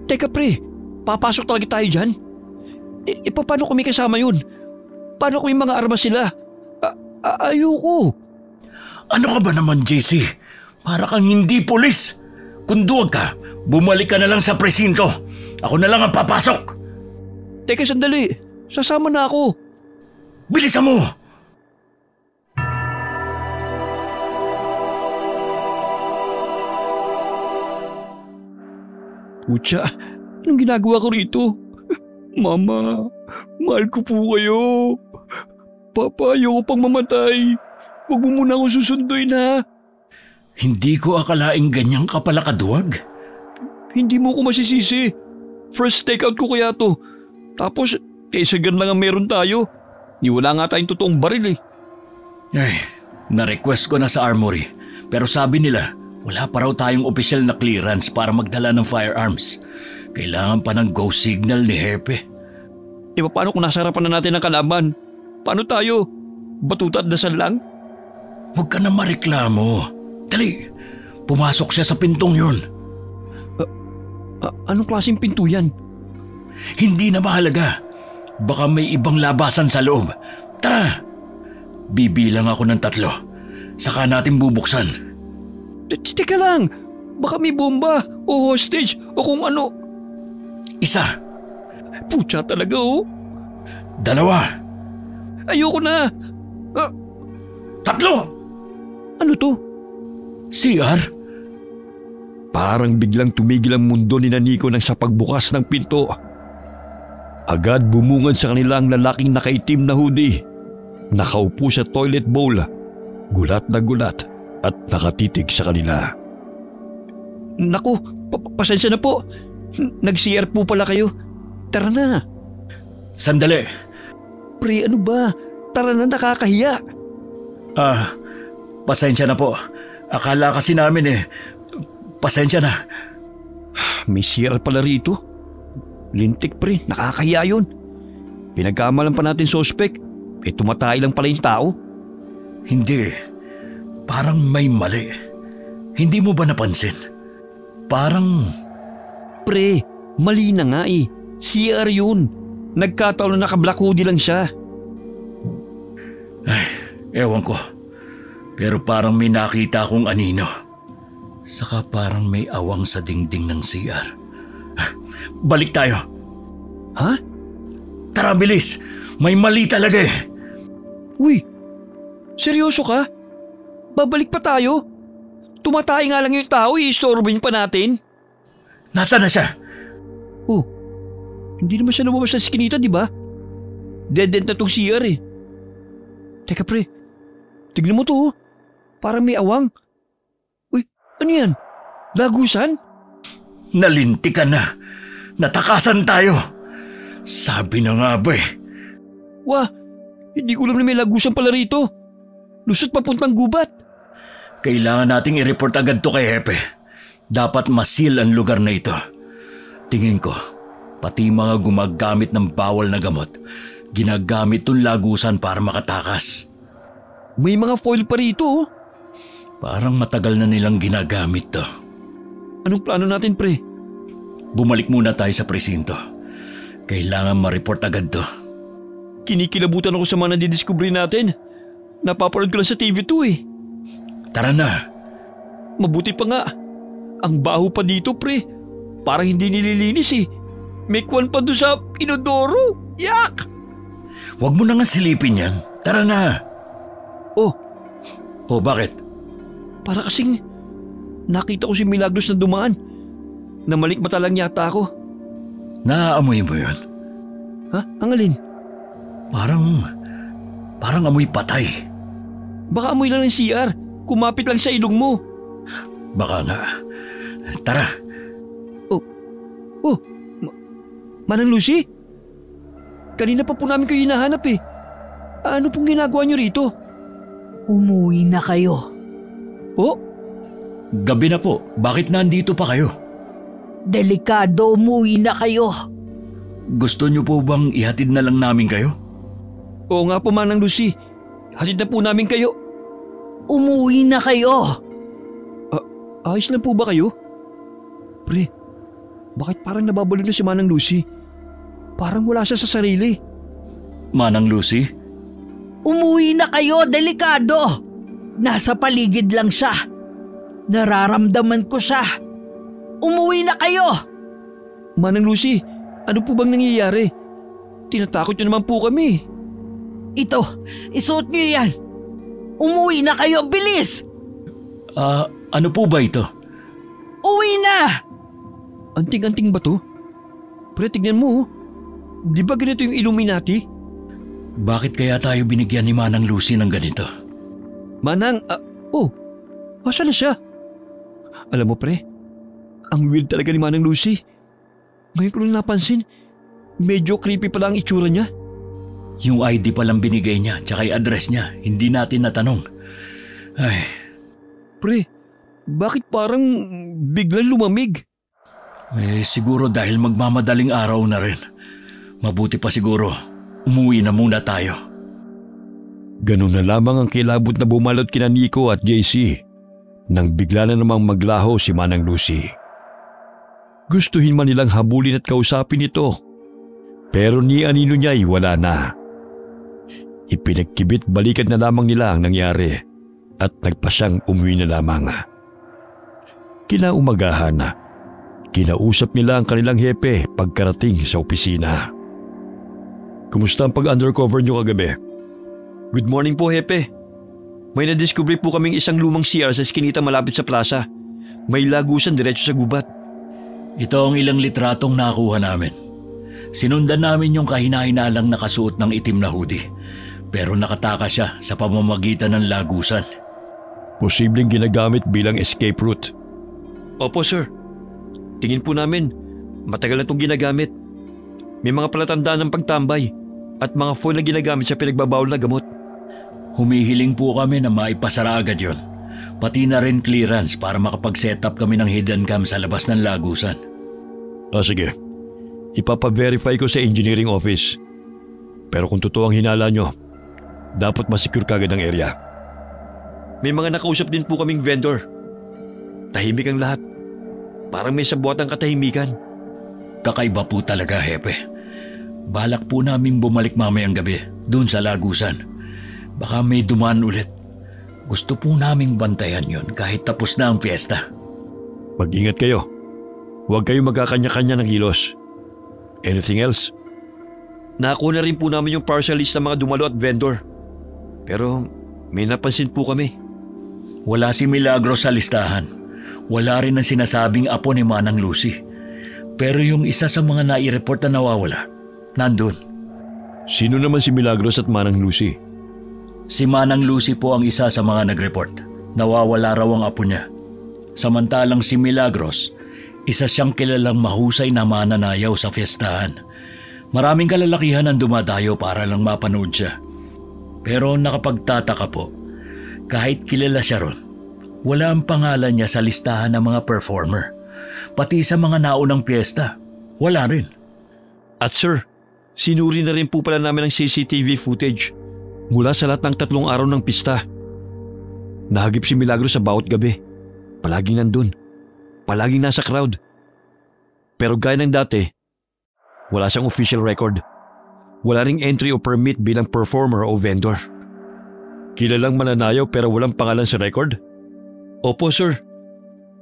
Teka pre, papasok talaga tayo dyan? Paano kung may kasama yun? Paano kung may mga armas sila? Ayoko.
Ano ka ba naman, JC? Para kang hindi pulis. Kung duwag ka, bumalik ka na lang sa presinto. Ako na lang ang papasok.
Teka sandali, sasama na ako.
Bilisan mo!
Pucha, anong ginagawa ko rito? Mama, mahal ko po kayo. Papa, ayoko pang mamatay. Huwag mo muna akong susunduin ha.
Hindi ko akalaing ganyang kapala kaduwag.
Hindi mo ko masisisi. First takeout ko kaya to. Tapos, kaysa gan lang ang meron tayo. Wala nga tayong totoong baril eh.
Ay, na-request ko na sa armory. Pero sabi nila, wala pa raw tayong opisyal na clearance para magdala ng firearms. Kailangan pa ng go signal ni Hepe.
Paano kung nasa harapan na natin ng kalaban? Paano tayo? Batuta at dasal lang?
Huwag ka na mareklamo. Dali, pumasok siya sa pintong yun.
Anong klaseng pinto yan?
Hindi na mahalaga. Baka may ibang labasan sa loob. Tara! Bibilang ako ng 3. Saka natin bubuksan.
Teka lang! Baka may bomba o hostage o kung ano.
1.
Pucha talaga oh.
2.
Ayoko na.
3.
Ano to?
CR?
Parang biglang tumigil ang mundo ni Nico nang sa pagbukas ng pinto. Agad bumungad sa kanila ang lalaking nakaitim na hoodie. Nakaupo sa toilet bowl, gulat na gulat at nakatitig sa kanila. Naku, pasensya na po. Nag-CR po pala kayo. Tara na.
Sandali.
Pre, ano ba? Tara na, nakakahiya.
Pasensya na po. Akala kasi namin pasensya na.
May CR pala rito. Lintik pre, nakakahiya yun. Pinagkamalan pa natin suspect. Tumatay lang pala yung tao.
Hindi. Parang may mali. Hindi mo ba napansin? Parang...
Pre, mali na nga eh. CR yun. Nagkataon na naka-black hoodie lang siya.
Ay, ewan ko. Pero parang may nakita akong anino. Saka parang may awang sa dingding ng CR. Balik tayo.
Ha?
Tara, bilis. May mali talaga eh.
Uy, seryoso ka? Babalik pa tayo? Tumatay nga lang yung tao, i-storbin pa natin.
Nasaan na siya?
Oh, hindi naman siya lumabas sa skinita, di ba? Dead-end na tong CR eh. Teka pre, tignan mo to oh. Parang may awang. Uy, ano yan? Lagusan?
Nalintikan na. Natakasan tayo. Sabi na nga ba eh.
Wah, hindi ko alam na may lagusan pala rito. Lusot papuntang gubat.
Kailangan nating i-report agad to kay Hepe. Dapat masil ang lugar na ito. Tingin ko, pati mga gumagamit ng bawal na gamot, ginagamit tong lagusan para makatakas.
May mga foil pa rito oh.
Parang matagal na nilang ginagamit to.
Anong plano natin pre?
Bumalik muna tayo sa presinto. Kailangan ma-report agad to.
Kinikilabutan ako sa mga nadidiscovery natin. Napapanood ko lang sa TV2 eh.
Tara na.
Mabuti pa nga. Ang baho pa dito pre. Parang hindi nililinis eh. May kwan pa doon sa inodoro. Yak!
Huwag mo na nga silipin yan. Tara na.
Oh,
O bakit?
para kasing nakita ko si Milagros na dumaan. Namalikmata lang yata ako.
Naaamoy mo yun?
Ha? Ang alin?
Parang amoy patay.
Baka amoy lang ng CR. Kumapit lang sa ilong mo.
Baka nga. Tara.
Oh, Manang Lucy? Kanina pa po namin kayo hinahanap eh. Ano pong ginagawa niyo rito?
Umuwi na kayo.
Oh,
Gabi na po. Bakit nandito pa kayo?
Delikado, umuwi na kayo.
Gusto niyo po bang ihatid na lang namin kayo?
oo nga po Manang Lucy. Hatid na po namin kayo.
Umuwi na kayo.
Ayos lang po ba kayo? Pre, bakit parang nababalo na si Manang Lucy? Parang wala siya sa sarili.
Manang Lucy?
Umuwi na kayo, delikado. Nasa paligid lang siya. Nararamdaman ko siya. Umuwi na kayo.
Manang Lucy, ano po bang nangyayari? Tinatakot niyo naman po kami.
Ito, isuot niyo yan. Umuwi na kayo, bilis!
Ano po ba ito?
Uwi na!
Anting-anting ba to? Pre, tignan mo. Di ba ganito yung Illuminati?
Bakit kaya tayo binigyan ni Manang Lucy ng ganito?
Manang, asan na siya? Alam mo pre, ang weird talaga ni Manang Lucy. Ngayon ko lang napansin, medyo creepy pala ang itsura niya.
Yung ID palang binigay niya, tsaka yung address niya, hindi natin natanong. Ay,
Pre, bakit parang biglang lumamig?
siguro dahil magmamadaling araw na rin. Mabuti pa siguro, umuwi na muna tayo.
Ganun na lamang ang kilabot na bumalot kina Nico at JC nang bigla na namang maglaho si Manang Lucy. Gustuhin man nilang habulin at kausapin ito, pero ni anino niya'y wala na. Ipinagkibit balikan na lamang nila ang nangyari at nagpasyang umuwi na lamang. Kinaumagahan na, kinausap nila ang kanilang hepe pagkarating sa opisina. Kumusta ang pag-undercover niyo kagabi? Good morning po, hepe. May nadiskubre po kaming isang lumang CR sa eskinita malapit sa plaza. May lagusan diretso sa gubat.
Ito ang ilang litratong nakuha namin. Sinundan namin yung kahina-hinalang nakasuot ng itim na hoodie. Pero nakatakas siya sa pamamagitan ng lagusan.
Posibleng ginagamit bilang escape route. Opo, sir. Tingin po namin, matagal na itong ginagamit. May mga palatandaan ng pagtambay at mga foil na ginagamit sa pinagbabawal na gamot.
Humihiling po kami na maipasara agad yon. Pati na rin clearance para makapag-set up kami ng hidden cam sa labas ng lagusan.
Sige. Ipapa-verify ko sa engineering office. Pero kung totoo ang hinala nyo, dapat masecure kagad ang area. May mga nakausap din po kaming vendor. Tahimik ang lahat. Parang may sabuatang katahimikan.
Kakaiba po talaga, hepe. Balak po namin bumalik mamayang gabi dun sa lagusan. Baka may dumaan ulit. Gusto po naming bantayan yon kahit tapos na ang piyesta.
Mag-ingat kayo. Huwag kayong magkakanya-kanya ng kilos. Anything else? Nakakuha na rin po namin yung partial list ng mga dumalo at vendor. Pero may napansin po kami.
Wala si Milagros sa listahan. Wala rin ang sinasabing apo ni Manang Lucy. Pero yung isa sa mga nai-report na nawawala, nandun.
Sino naman si Milagros at Manang Lucy?
Si Manang Lucy po ang isa sa mga nag-report. Nawawala raw ang apo niya. Samantalang si Milagros, isa siyang kilalang mahusay na mananayaw sa fiestahan. Maraming kalalakihan ang dumadayo para lang mapanood siya. Pero nakapagtataka po, kahit kilala siya ron, wala ang pangalan niya sa listahan ng mga performer. Pati sa mga naunang piyesta, wala rin.
At sir, sinuri na rin po pala namin ang CCTV footage mula sa lahat ng 3 araw ng pista. Nahagip si Milagros sa bawat gabi. Palaging nandun. Palaging nasa crowd. Pero gaya ng dati, wala siyang official record. Wala ring entry o permit bilang performer o vendor. Kilalang mananayaw pero walang pangalan sa record? Opo sir.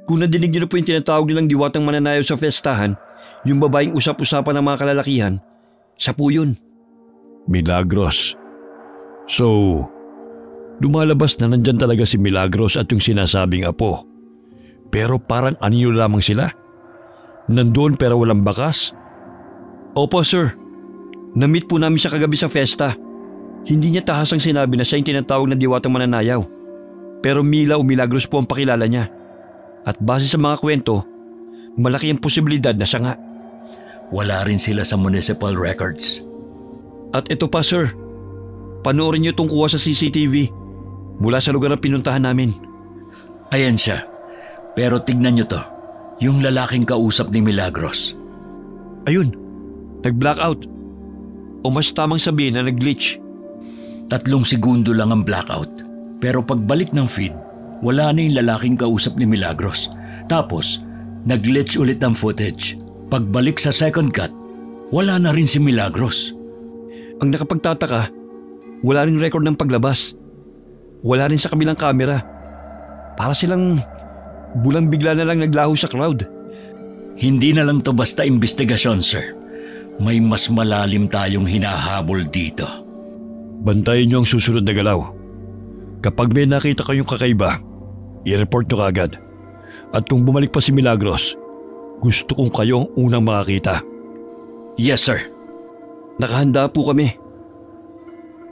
Kung nadinig niyo na po yung tinatawag nilang diwatang mananayaw sa festahan, yung babaeng usap-usapan ng mga kalalakihan, siya po yun. Milagros. So, lumalabas na nandyan talaga si Milagros at yung sinasabing apo. Pero parang anino lamang sila. Nandoon pero walang bakas. Opo sir, na-meet po namin siya kagabi sa fiesta. Hindi niya tahasang sinabi na siya yung tinatawag na diwatang mananayaw. Pero Mila o Milagros po ang pakilala niya. At base sa mga kwento, malaki ang posibilidad na siya nga.
Wala rin sila sa municipal records.
At ito pa sir, panoorin niyo itong kuha sa CCTV mula sa lugar na pinuntahan namin.
Ayan siya. Pero tignan niyo to, yung lalaking kausap ni Milagros.
Ayun, nag-blackout. O mas tamang sabihin na nag-glitch.
3 segundo lang ang blackout. Pero pagbalik ng feed, wala na yung lalaking kausap ni Milagros. Tapos, nag-glitch ulit ang footage. Pagbalik sa second cut, wala na rin si Milagros.
Ang nakapagtataka, wala rin record ng paglabas. Wala rin sa kabilang kamera. Para silang bulang bigla na lang naglaho sa crowd.
Hindi na lang to basta investigasyon, sir. May mas malalim tayong hinahabol dito.
Bantayan niyo ang susunod na galaw. Kapag may nakita kayong kakaiba, i-report niyo kaagad. At kung bumalik pa si Milagros, gusto kong kayo ang unang makakita.
Yes, sir.
Nakahanda po kami.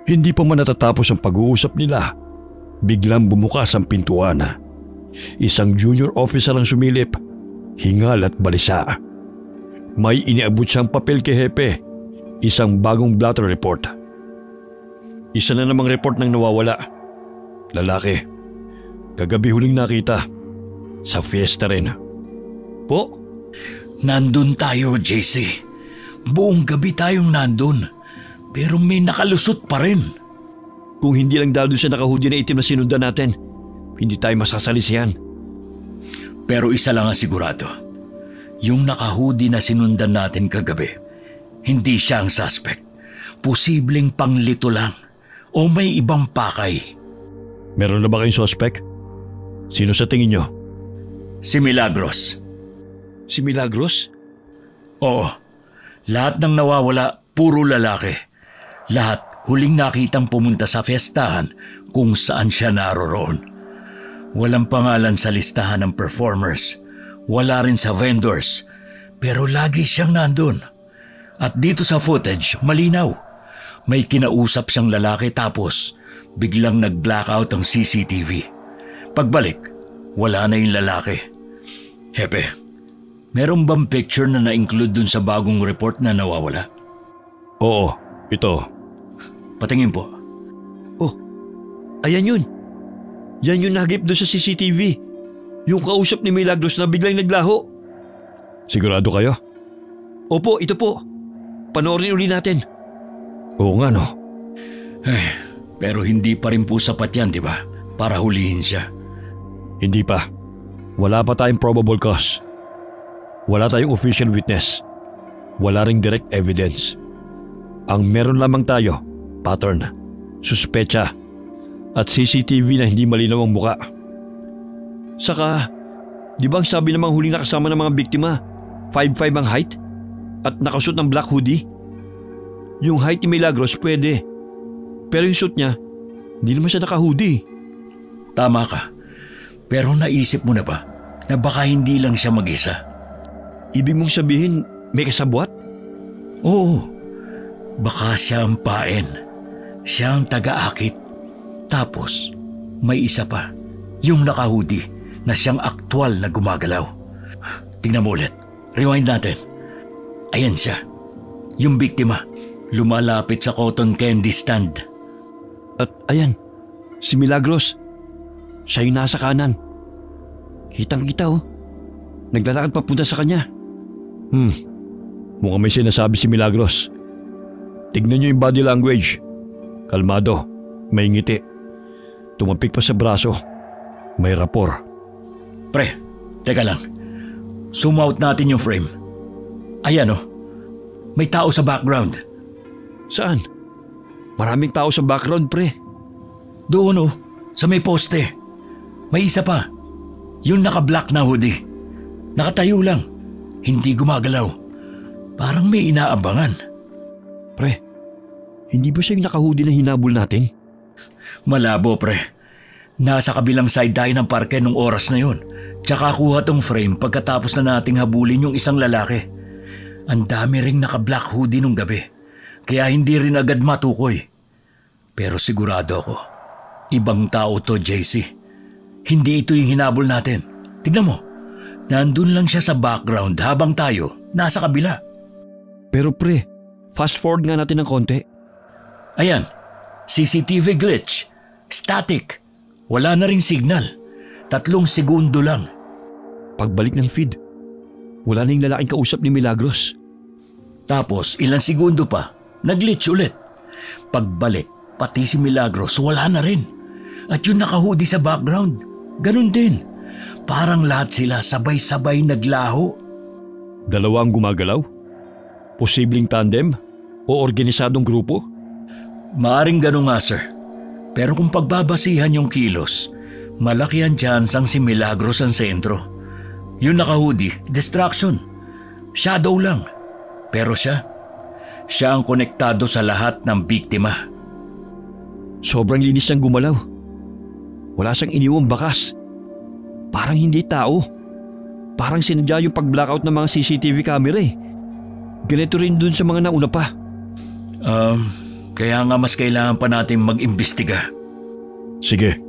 Hindi pa man natatapos ang pag-uusap nila, biglang bumukas ang pintuan. Isang junior officer ang sumilip, hingal at balisa. May iniabot siyang papel kay Hepe, isang bagong blotter report. Isa na namang report ng nawawala. Lalaki. Kagabi huling nakita. Sa fiesta rin. Po?
Nandun tayo, JC. Buong gabi tayong nandun. Pero may nakalusot pa rin.
Kung hindi lang dahil doon sa nakahudi na itim na sinundan natin, hindi tayo masasalisihan.
Pero isa lang ang sigurado. Yung nakahudi na sinundan natin kagabi, hindi siya ang suspect. Posibleng panglito lang o may ibang pakay.
Meron na ba kayong suspect? Sino sa tingin nyo?
Si Milagros.
Si Milagros?
Oo. Lahat ng nawawala, puro lalaki. Lahat huling nakitang pumunta sa fiestahan kung saan siya naroroon. Walang pangalan sa listahan ng performers. Wala rin sa vendors. Pero lagi siyang nandun. At dito sa footage, malinaw. May kinausap siyang lalaki tapos biglang nag-blackout ang CCTV. Pagbalik, wala na yung lalaki. Hepe, meron bang picture na na-include dun sa bagong report na nawawala?
Oo, ito.
Patingin po.
Oh, ayan yun. Yan yung nagip doon sa CCTV. Yung kausap ni Milagros na biglang naglaho. Sigurado kayo? Opo, ito po. Panoorin uli natin. Oo nga no.
Pero hindi pa rin po sapat yan, di ba? Para hulihin siya.
Hindi pa. Wala pa tayong probable cause. Wala tayong official witness. Wala ring direct evidence. Ang meron lamang tayo, pattern, suspecha, at CCTV na hindi malinaw ang muka. Saka, di ba ang sabi namang huling nakasama ng mga biktima, 5'5" ang height at nakasuot ng black hoodie? Yung height ni Milagros pwede, pero yung suit niya, hindi naman siya naka-hoodie.
Tama ka, pero naisip mo na ba na baka hindi lang siya mag-isa?
Ibig mong sabihin may kasabwat?
Oo, baka siya ang paen, siya ang taga-akit. Tapos, may isa pa, yung naka-hoodie na siyang aktwal na gumagalaw. Tingnan mo ulit, rewind natin. Ayan siya, yung biktima, lumalapit sa cotton candy stand.
At ayan, si Milagros. Siya yung nasa kanan. Kitang-kita oh. Naglalakad papunta sa kanya. Mukhang may sinasabi si Milagros. Tignan niyo yung body language. Kalmado, may ngiti. Tumapik pa sa braso. May rapor.
Pre, teka lang. Zoom out natin yung frame. Ayan oh, may tao sa background.
Saan? Maraming tao sa background, pre.
Doon oh, sa may poste. May isa pa. Yung naka-black na hoodie. Nakatayo lang. Hindi gumagalaw. Parang may inaabangan.
Pre, Hindi ba siya yung naka-hoodie na hinabol natin?
Malabo, pre. Nasa kabilang side tayo ng parke nung oras na yun. Tsaka kuha tong frame pagkatapos na nating habulin yung isang lalaki. Ang dami ring naka-black hoodie nung gabi. Kaya hindi rin agad matukoy. Pero sigurado ako, ibang tao to, JC. Hindi ito yung hinabol natin. Tignan mo, nandun lang siya sa background habang tayo nasa kabila.
Pero pre, fast forward nga natin ng konti.
Ayan, CCTV glitch, static, wala na ring signal. 3 segundo lang.
Pagbalik ng feed, wala na yung lalaking kausap ni Milagros.
Tapos ilang segundo pa, nag-glitch ulit. Pagbalik, pati si Milagros wala na rin. At yung naka-hoodie sa background, ganun din. Parang lahat sila sabay-sabay naglaho.
Dalawa ang gumagalaw? Posibleng tandem o organisadong grupo?
Maaring ganun nga, sir. Pero kung pagbabasihan yung kilos, malaki ang tsansang si Milagros ang sentro. Yung naka-hoodie, distraction. Shadow lang. Pero siya ang konektado sa lahat ng biktima.
Sobrang linis niyang gumalaw. Wala siyang iniwang bakas. Parang hindi tao. Parang sinadya yung pag-blackout ng mga CCTV camera eh. Ganito rin dun sa mga nauna pa.
Kaya nga mas kailangan pa natin mag-imbestiga.
Sige,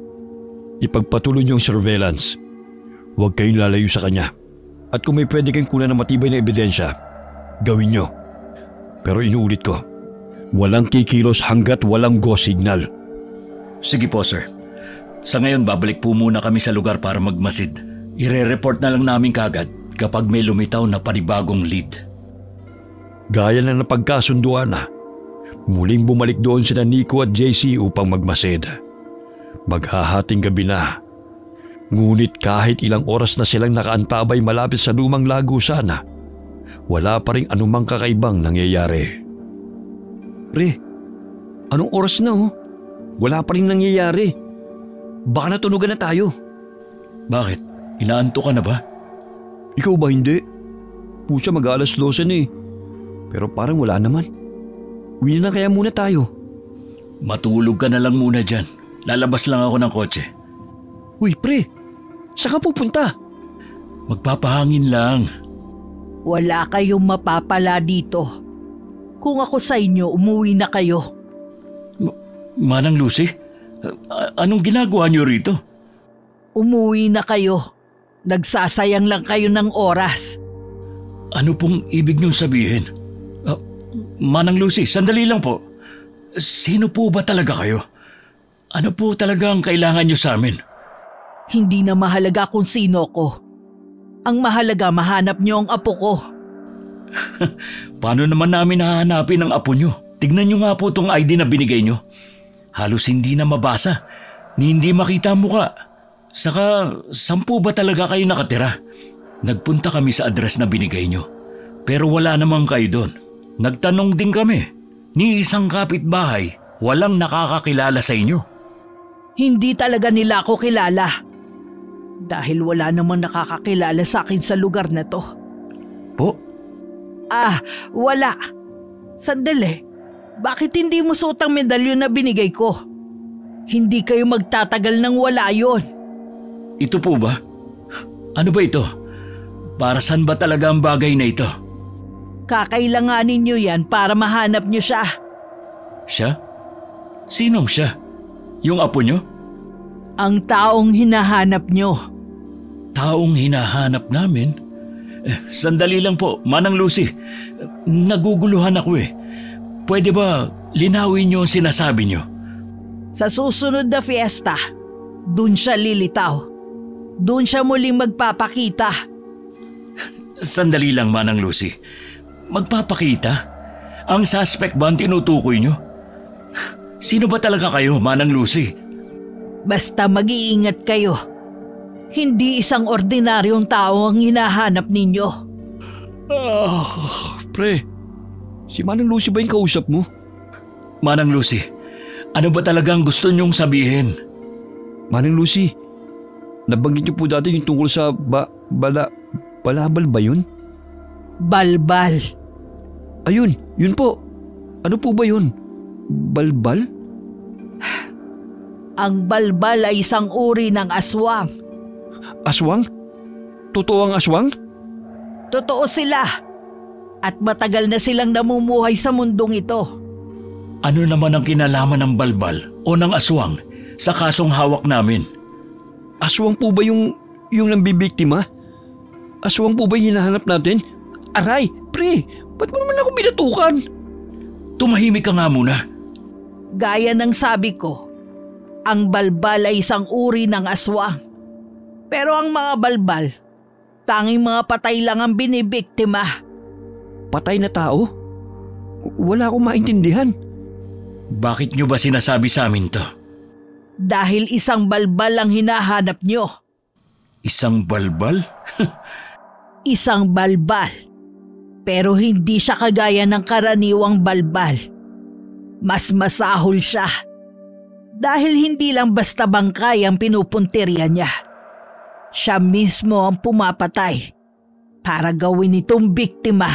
ipagpatuloy niyo ang surveillance. Huwag kayong lalayo sa kanya. At kung may pwede kayong kunan ng matibay na ebidensya, gawin niyo. Pero inuulit ko, walang kikilos hanggat walang go signal.
Sige po, sir. Sa ngayon, babalik po muna kami sa lugar para magmasid. Ire-report na lang namin kagad kapag may lumitaw na panibagong lead.
Gaya na napagkasunduan na, muling bumalik doon sina Nico at JC upang magmasid. Maghahating gabi na. Ngunit kahit ilang oras na silang nakaantabay malapit sa lumang lagusan, wala pa rin anumang kakaibang nangyayari. Pre, anong oras na oh? Wala pa rin nangyayari. Baka natunugan na tayo.
Bakit? Inaanto ka na ba?
Ikaw ba hindi? Pusa mag-alas 12 na eh. Pero parang wala naman. Uwi na kaya muna tayo.
Matulog ka na lang muna dyan. Lalabas lang ako ng kotse.
Uy pre, saan ka pupunta?
Magpapahangin lang.
Wala kayong mapapala dito. Kung ako sa inyo, umuwi na kayo.
Manang Lucy, anong ginagawa niyo rito?
Umuwi na kayo. Nagsasayang lang kayo ng oras.
Ano pong ibig niyong sabihin? Manang Lucy, sandali lang po. Sino po ba talaga kayo? Ano po talaga ang kailangan niyo sa amin?
Hindi na mahalaga kung sino ko. Ang mahalaga, mahanap niyo ang apo ko.
Paano naman namin hahanapin ang apo niyo? Tignan niyo nga po itong ID na binigay niyo. Halos hindi na mabasa, ni hindi makita ang mukha. Saka, saan po ba talaga kayo nakatira? Nagpunta kami sa address na binigay niyo. Pero wala namang kayo doon. Nagtanong din kami. Ni isang kapitbahay, walang nakakakilala sa inyo.
Hindi talaga nila ako kilala. Dahil wala namang nakakakilala sa akin sa lugar na to.
Po?
Wala. Sandali. Bakit hindi mo suot ang medalyon na binigay ko? Hindi kayo magtatagal nang wala yon.
Ito po ba? Ano ba ito? Para saan ba talaga ang bagay na ito?
Kakailanganin niyo yan para mahanap niyo siya.
Siya? Sinong siya? Yung apo niyo?
Ang taong hinahanap niyo.
Taong hinahanap namin? Sandali lang po, Manang Lucy. Naguguluhan ako eh. Pwede ba linawin niyo ang sinasabi niyo?
Sa susunod na fiesta, dun siya lilitaw. Dun siya muling magpapakita.
Sandali lang, Manang Lucy. Magpapakita? Ang suspect ba ang tinutukoy niyo? Sino ba talaga kayo, Manang Lucy?
Basta mag-iingat kayo. Hindi isang ordinaryong tao ang hinahanap ninyo.
Pre, si Manang Lucy ba yung kausap mo?
Manang Lucy, ano ba talagang gusto niyong sabihin?
Manang Lucy, nabanggit niyo po dati yung tungkol sa balabal ba yun?
Balbal.
Ayun, yun po. Ano po ba yun? Balbal?
Ang balbal ay isang uri ng aswang.
Aswang? Totoo ang aswang?
Totoo sila. At matagal na silang namumuhay sa mundong ito.
Ano naman ang kinalaman ng balbal o ng aswang sa kasong hawak namin?
Aswang po ba yung nambibiktima? Aswang po ba yung hinahanap natin? Aray, pre, ba't mo naman ako binatukan?
Tumahimik ka nga muna.
Gaya ng sabi ko, ang balbal ay isang uri ng aswang. Pero ang mga balbal, tanging mga patay lang ang binibiktima.
Patay na tao? Wala akong maintindihan.
Bakit nyo ba sinasabi sa amin to?
Dahil isang balbal ang hinahanap nyo.
Isang balbal?
Isang balbal. Pero hindi siya kagaya ng karaniwang balbal. Mas masahol siya. Dahil hindi lang basta bangkay ang pinupuntirya niya. Siya mismo ang pumapatay para gawin itong biktima.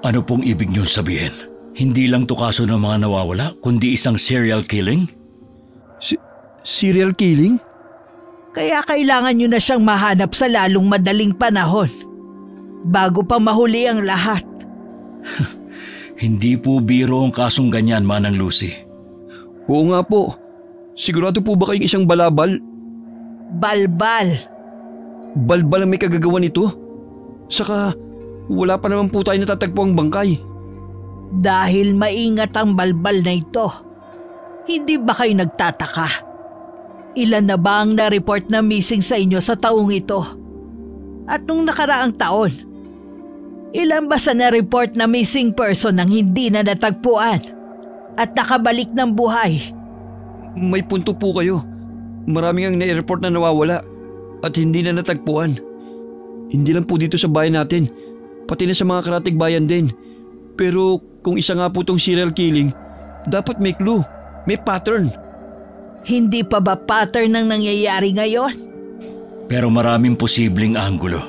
Ano pong ibig niyong sabihin? Hindi lang to kaso ng mga nawawala, kundi isang serial killing?
Serial killing?
Kaya kailangan nyo na siyang mahanap sa lalong madaling panahon. Bago pa mahuli ang lahat.
Hindi po biro ang kasong ganyan, Manang Lucy.
Oo nga po. Sigurado po ba kayong isang balabal?
Balbal.
Balbal ang may kagagawa nito? Saka wala pa naman po tayo natatagpo ang bangkay.
Dahil maingat ang balbal na ito. Hindi ba kayo nagtataka? Ilan na ba ang na-report na missing sa inyo sa taong ito? At nung nakaraang taon, ilan ba sa na-report na missing person ang hindi na natagpuan at nakabalik ng buhay?
May punto po kayo. Maraming ang na-report na nawawala at hindi na natagpuan. Hindi lang po dito sa bayan natin, pati na sa mga karatig bayan din. Pero kung isa nga po tong serial killing, dapat may clue, may pattern.
Hindi pa ba pattern ang nangyayari ngayon?
Pero maraming posibleng anggulo.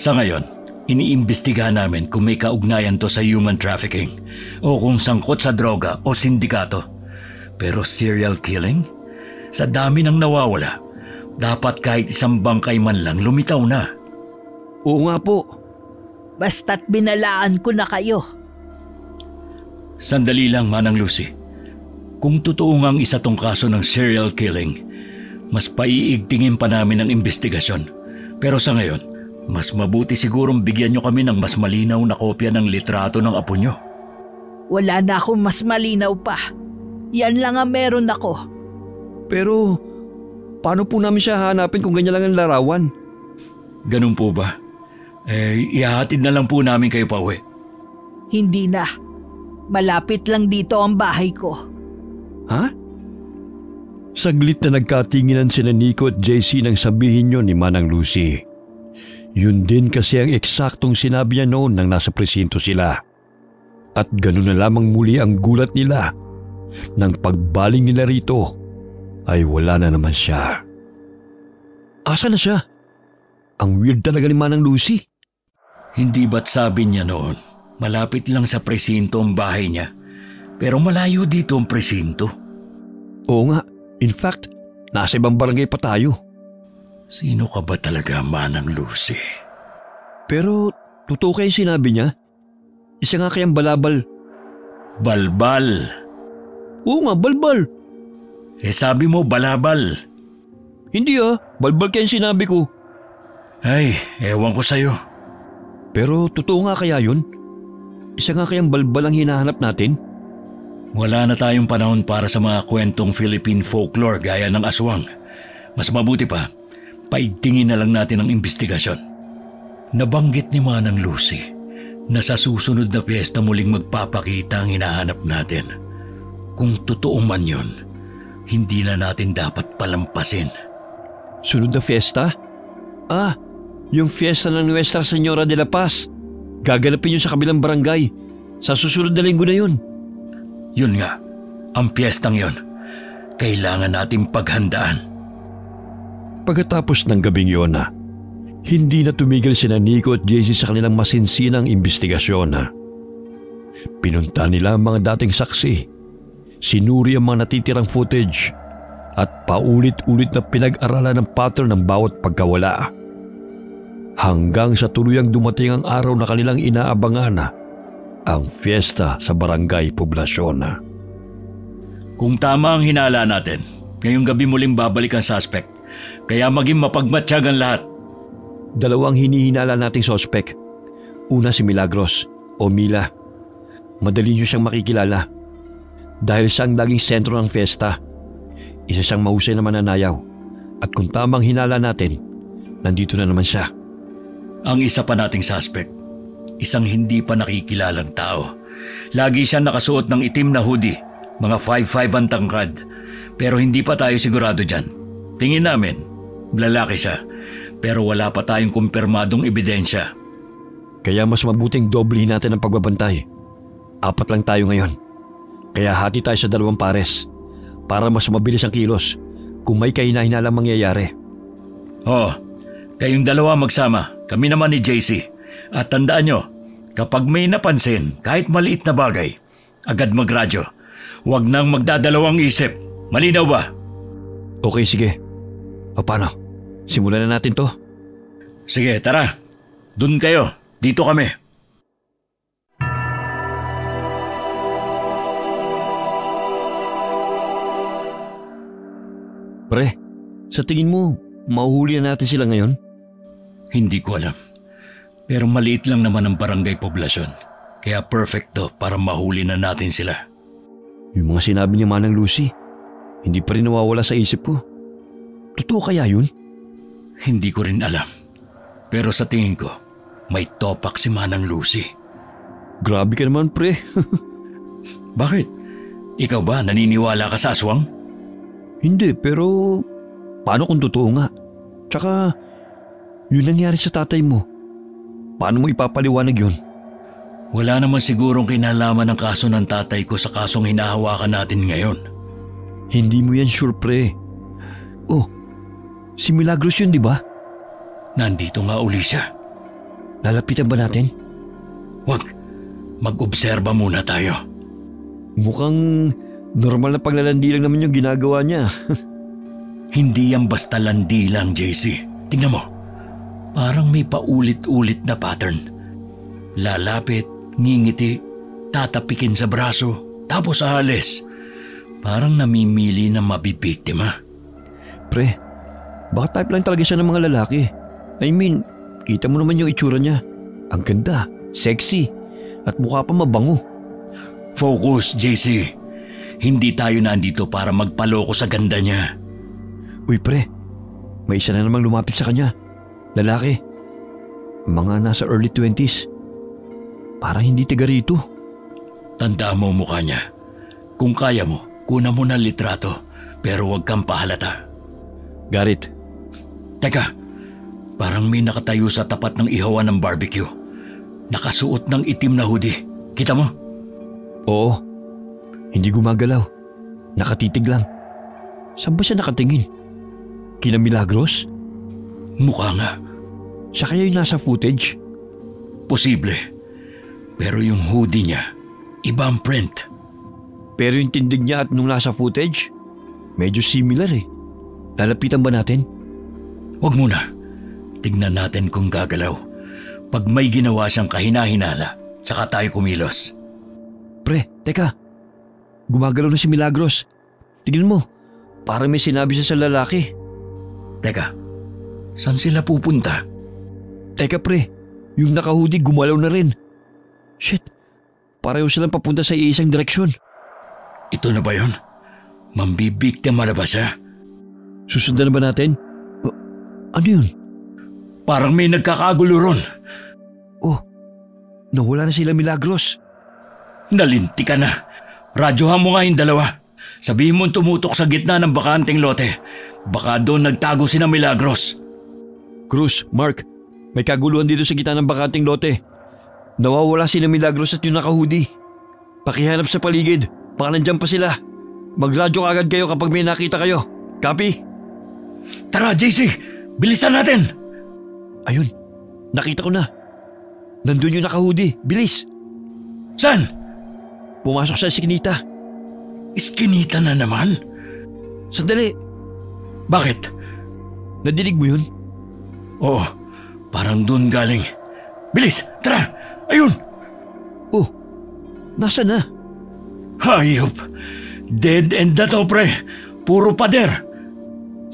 Sa ngayon, iniimbestigahan namin kung may kaugnayan to sa human trafficking o kung sangkot sa droga o sindikato. Pero serial killing? Sa dami ng nawawala, dapat kahit isang bangkay man lang lumitaw na.
Oo nga po.
Basta't binalaan ko na kayo.
Sandali lang, Manang Lucy. Kung totoo ngang isa tong kaso ng serial killing, mas paiigtingin pa namin ang investigasyon. Pero sa ngayon, mas mabuti sigurong bigyan nyo kami ng mas malinaw na kopya ng litrato ng apo nyo.
Wala na akong mas malinaw pa. Yan lang ang meron ako.
Pero paano po namin siya hanapin kung ganyan lang ang larawan?
Ganun po ba? Ihahatid na lang po namin kayo pa uwi.
Hindi na. Malapit lang dito ang bahay ko.
Ha? Saglit na nagkatinginan sina Nico at JC nang sabihin yun ni Manang Lucy. Yun din kasi ang eksaktong sinabi niya noon nang nasa presinto sila. At ganun na lamang muli ang gulat nila. Nang pagbaling nila rito, ay wala na naman siya. Asa na siya? Ang weird talaga ni Manang Lucy.
Hindi ba't sabi niya noon, malapit lang sa presinto ang bahay niya, pero malayo dito ang presinto?
Oo nga, in fact, nasa ibang barangay pa tayo.
Sino ka ba talaga, Manang Lucy?
Pero totoo kayong sinabi niya? Isa nga kayang balabal.
Balbal.
Oo nga, balbal.
Sabi mo balabal.
Hindi balbal kayong sinabi ko.
Ay, ewan ko sa'yo.
Pero totoo nga kaya yun? Isa nga kayang balbal ang hinahanap natin?
Wala na tayong panahon para sa mga kwentong Philippine folklore gaya ng aswang. Mas mabuti pa, paigtingin na lang natin ang investigasyon. Nabanggit ni Manang Lucy na sa susunod na piyesta muling magpapakita ang hinahanap natin. Kung totoo man yun, hindi na natin dapat palampasin.
Sunod na fiesta? Yung fiesta ng Nuestra Señora de la Paz. Gaganapin yun sa kabilang barangay. Sa susunod na linggo na yun.
Yun nga, ang piyestang yun. Kailangan nating paghandaan.
Pagkatapos ng gabing yun hindi na tumigil sina Nico at JC sa kanilang masinsinang investigasyon. Pinunta nila ang mga dating saksi sinuri ang mga natitirang footage at paulit-ulit na pinag-aralan ng pattern ng bawat pagkawala. Hanggang sa tuluyang dumating ang araw na kanilang inaabangan, ang fiesta sa barangay Poblasyon.
Kung tama ang hinala natin, ngayong gabi muling babalik ang suspect. Kaya maging mapagmatyagan lahat.
Dalawang hinihinala nating sospek. Una si Milagros o Mila. Madali niyo siyang makikilala dahil siyang laging sentro ng fiesta. Isa siyang mahusay na mananayaw. At kung tamang hinala natin, nandito na naman siya.
Ang isa pa nating suspect, isang hindi pa nakikilalang tao. Lagi siyang nakasuot ng itim na hoodie, mga 5'5" ang tangkad. Pero hindi pa tayo sigurado dyan. Tingin namin, lalaki siya, pero wala pa tayong kumpirmadong ebidensya.
Kaya mas mabuting doblehin natin ang pagbabantay. 4 lang tayo ngayon. Kaya hati tayo sa 2 pares para mas mabilis ang kilos kung may kahina-hinalang mangyayari.
Kayong 2 magsama, kami naman ni JC. At tandaan nyo, kapag may napansin kahit maliit na bagay, agad magradyo. Huwag nang magdadalawang isip. Malinaw ba?
Okay, sige. Paano? Simulan na natin to?
Sige, tara. Dun kayo. Dito kami.
Pre, sa tingin mo, mahuhuli na natin sila ngayon?
Hindi ko alam. Pero maliit lang naman ang barangay Poblasyon. Kaya perfect to para mahuli na natin sila.
Yung mga sinabi ni Manang Lucy, hindi pa rin nawawala sa isip ko. Totoo kaya yun?
Hindi ko rin alam. Pero sa tingin ko, may topak si Manang Lucy.
Grabe ka naman, pre.
Bakit? Ikaw ba naniniwala ka sa aswang?
Hindi, pero paano kung totoo nga? Tsaka, yun nangyari sa tatay mo. Paano mo ipapaliwanag yun?
Wala naman sigurong kinalaman ng kaso ng tatay ko sa kasong hinahawakan natin ngayon.
Hindi mo yan sure, pre. Oh, si Milagros yun, di ba?
Nandito nga uli siya.
Lalapitan ba natin?
Wag. Mag-obserba muna tayo.
Mukhang normal na paglalandi lang naman yung ginagawa niya.
Hindi yan basta landi lang, JC. Tingnan mo. Parang may paulit-ulit na pattern. Lalapit, ngingiti, tatapikin sa braso, tapos aalis. Parang namimili na mabibiktima.
Pre, baka type lang talaga siya ng mga lalaki. I mean, kita mo naman yung itsura niya. Ang ganda, sexy, at mukha pa mabango.
Focus, JC. Hindi tayo nandito para magpaloko sa ganda niya.
Uy pre, may isa na namang lumapit sa kanya. Lalaki. Mga nasa early 20s. Parang hindi tiga rito.
Tandaan mo mukha niya. Kung kaya mo, kunan mo ng litrato, pero huwag kang pahalata.
Garit.
Teka, parang may nakatayo sa tapat ng ihawan ng barbecue. Nakasuot ng itim na hoodie. Kita mo?
Oo. Hindi gumagalaw. Nakatitig lang. Saan ba siya nakatingin? Kina Milagros?
Mukha nga.
Siya kaya yung nasa footage?
Posible. Pero yung hoodie niya, iba ang print.
Pero yung tindig niya at nung nasa footage, medyo similar eh. Lalapitan ba natin?
Huwag muna. Tignan natin kung gagalaw. Pag may ginawa siyang kahina-hinala, tsaka tayo kumilos.
Pre, teka. Gumagalaw na si Milagros. Tignan mo, parang may sinabi siya sa lalaki.
Teka, saan sila pupunta?
Teka pre, yung naka-hoodie gumalaw na rin. Shit, pareho silang papunta sa iisang direksyon.
Ito na ba yun? Mambibiktima na ba siya?
Susundan na ba natin? Ano yun?
Parang may nagkakagulo ron.
Oh, nawala na sila Milagros.
Nalinti ka na. Radyohan mo nga yung 2. Sabihin mo tumutok sa gitna ng bakanting lote. Baka doon nagtago si na Milagros.
Cruz, Mark, may kaguluhan dito sa gitna ng bakanting lote. Nawawala si na Milagros at yung naka-hoodie. Pakihanap sa paligid. Baka nandyan pa sila. Magradyo agad kayo kapag may nakita kayo. Copy?
Tara, JC! Bilisan natin!
Ayun, nakita ko na. Nandun yung naka-hoodie. Bilis!
Saan?
Pumasok sa siknita.
Iskinita na naman?
Sandali,
Bakit?
nadinig mo yun?
Oo, parang doon galing. Bilis, tara! Ayun!
Oh, nasa na?
Hayop! Dead end na to, pre! Puro pader!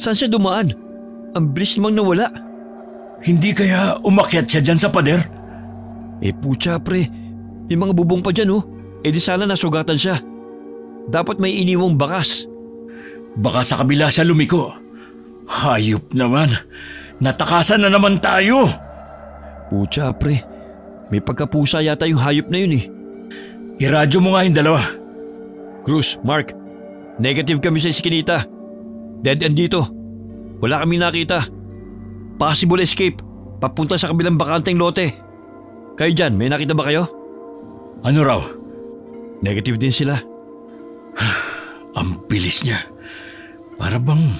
Saan siya dumaan? Ang bilis namang nawala.
Hindi kaya umakyat siya dyan sa pader?
Putya pre, yung mga bubong pa dyan di sana nasugatan siya. Dapat may iniwang bakas.
Baka sa kabila siya lumiko. Hayop naman! Natakasan na naman tayo!
Putya pre, may pagkapusa yata yung hayop na yun
Iradyo mo nga yung dalawa.
Cruz, Mark, negative kami sa iskinita. Dead end dito. Wala kami nakita. Possible escape, papunta sa kabilang bakanteng lote. Kayo dyan, may nakita ba kayo?
Ano raw?
Negative din sila.
Ang bilis niya. Para bang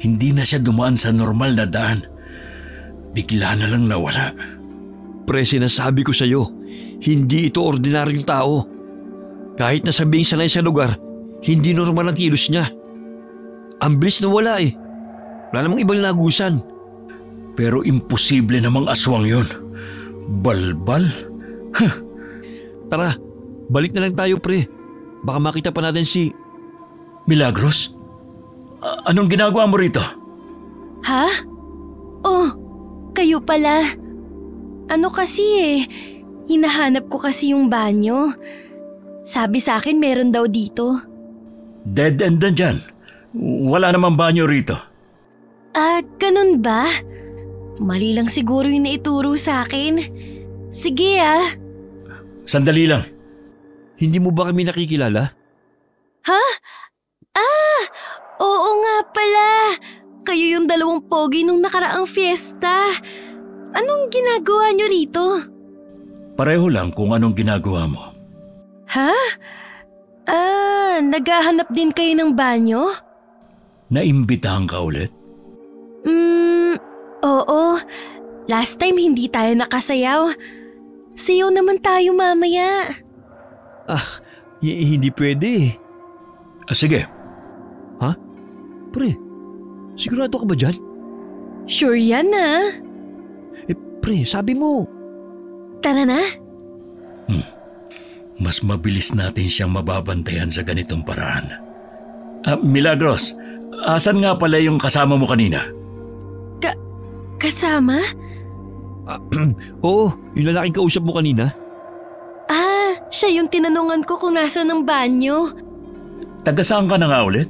hindi na siya dumaan sa normal na daan. Bigla na lang nawala.
Pre, sinasabi ko sa'yo, hindi ito ordinaryong tao. Kahit na sabing sanay sa lugar, hindi normal ang kilos niya. Ang bilis na wala Wala namang ibang lagusan.
Pero imposible namang aswang yun. Balbal?
Tara, balik na lang tayo pre. Baka makita pa natin si...
Milagros? Anong ginagawa mo rito?
Ha? Oh, kayo pala. Ano kasi hinahanap ko kasi yung banyo. Sabi sa akin meron daw dito.
Dead end na dyan. Wala namang banyo rito.
Ganun ba? Mali lang siguro yung naituro sa akin. Sige
Sandali lang.
Hindi mo ba kami nakikilala?
Ha? Oo nga pala. Kayo yung dalawang pogi nung nakaraang fiesta. Anong ginagawa nyo rito?
Pareho lang kung anong ginagawa mo.
Ha? Naghahanap din kayo ng banyo?
Naimbitahan ka ulit?
Oo. Last time hindi tayo nakasayaw. Sayaw naman tayo mamaya.
Hindi pwede
Sige.
Ha? Pre, sigurado ka ba dyan?
Sure yan
Pre, sabi mo.
Tara na.
Mas mabilis natin siyang mababantayan sa ganitong paraan. Milagros, asan nga pala yung kasama mo kanina?
Kasama?
Oo, yung lalaking kausap mo kanina.
Siya yung tinanungan ko kung nasa ng banyo.
Taga saan ka na nga ulit?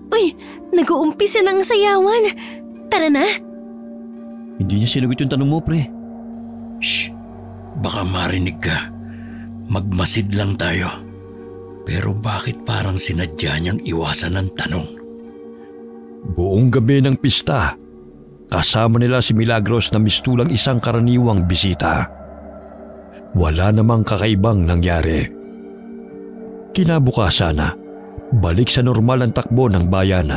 Uy, nag-uumpisa ng sayawan. Tara na.
Hindi niya sinagot yung tanong mo, pre.
Shh, baka marinig ka. Magmasid lang tayo. Pero bakit parang sinadya niyang iwasan ng tanong?
Buong gabi ng pista, kasama nila si Milagros na mistulang isang karaniwang bisita. Wala namang kakaibang nangyari. Kinabukasan na, balik sa normal ang takbo ng bayan.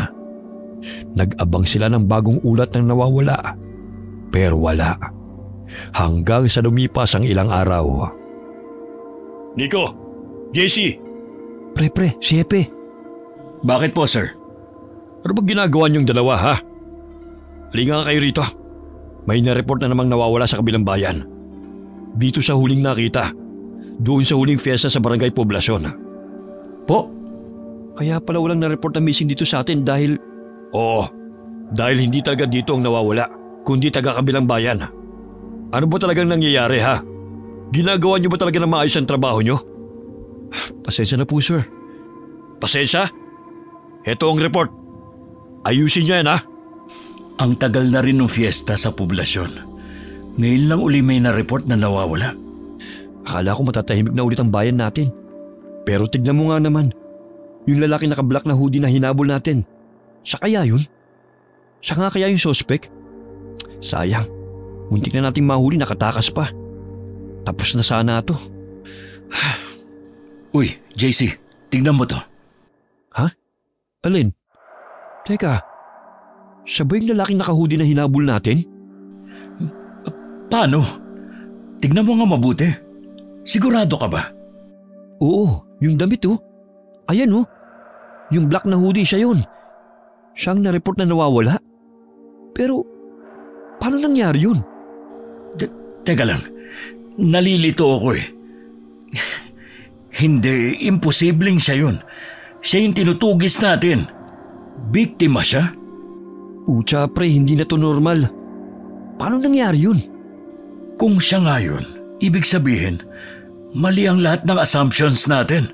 Nag-abang sila ng bagong ulat ng nawawala. Pero wala. Hanggang sa lumipas ang ilang araw.
Nico! JC!
Pre, si Hepe.
Bakit po, sir?
Ano ba ginagawa niyong dalawa, ha? Halika nga kayo rito. May na-report na namang nawawala sa kabilang bayan. Dito sa huling nakita. Doon sa huling fiesta sa Barangay Poblasyon.
Po?
Kaya pala walang na-report na missing dito sa atin dahil... Oo, dahil hindi talaga dito ang nawawala, kundi taga kabilang bayan. Ano ba talagang nangyayari, ha? Ginagawa niyo ba talaga na maayos ang trabaho niyo? Pasensya na po, sir. Pasensya? Ito ang report. Ayusin niyo yan, ha?
Ang tagal na rin ng fiesta sa poblasyon. Ngayon lang uli may na-report na nawawala.
Akala ko matatahimik na ulit ang bayan natin. Pero tignan mo nga naman. Yung lalaki naka-black na hoodie na hinabol natin. Siya kaya yun? Siya nga kaya yung suspect? Sayang. Muntik na nating mahuli, nakatakas pa. Tapos na sana ito.
Uy, JC, tignan mo to.
Ha? Alin? Teka, siya ba yung lalaking naka-hoodie na hinabol natin?
Paano? Tignan mo nga mabuti. Sigurado ka ba?
Oo, Yung damit oh. Ayan oh. Yung black na hoodie, siya yun. Siyang na-report na nawawala. Pero, paano nangyari yun?
Teka lang, nalilito ako eh. Hindi, imposibleng siya yun. Siya yung tinutugis natin. Biktima siya?
Pucha pre, hindi na to normal. Paano nangyari yun?
Kung siya nga yun, ibig sabihin, mali ang lahat ng assumptions natin.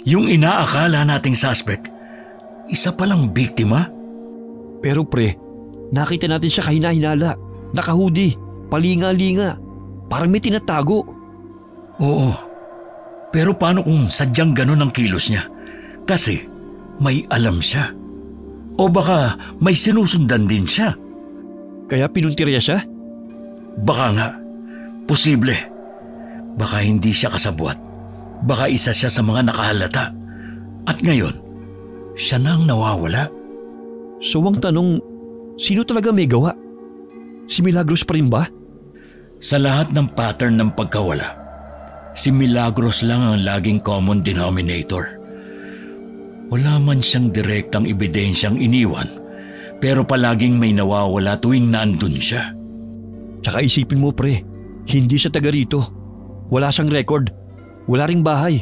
Yung inaakala nating suspect, isa palang biktima?
Pero pre, nakita natin siya kahina-hinala, naka-hoodie, palinga-linga, parang may tinatago.
Oo, pero paano kung sadyang ganun ang kilos niya? Kasi may alam siya. O baka may sinusundan din siya.
Kaya pinuntirya siya?
Baka nga, posible. Baka hindi siya kasabwat. Baka isa siya sa mga nakahalata. At ngayon, siya na ang nawawala.
So ang tanong, sino talaga may gawa? Si Milagros pa rin ba?
Sa lahat ng pattern ng pagkawala, si Milagros lang ang laging common denominator. Wala man siyang direktang ebidensyang iniwan, pero palaging may nawawala tuwing nandun siya.
Tsaka isipin mo pre, hindi siya taga rito. Wala siyang record, wala ring bahay,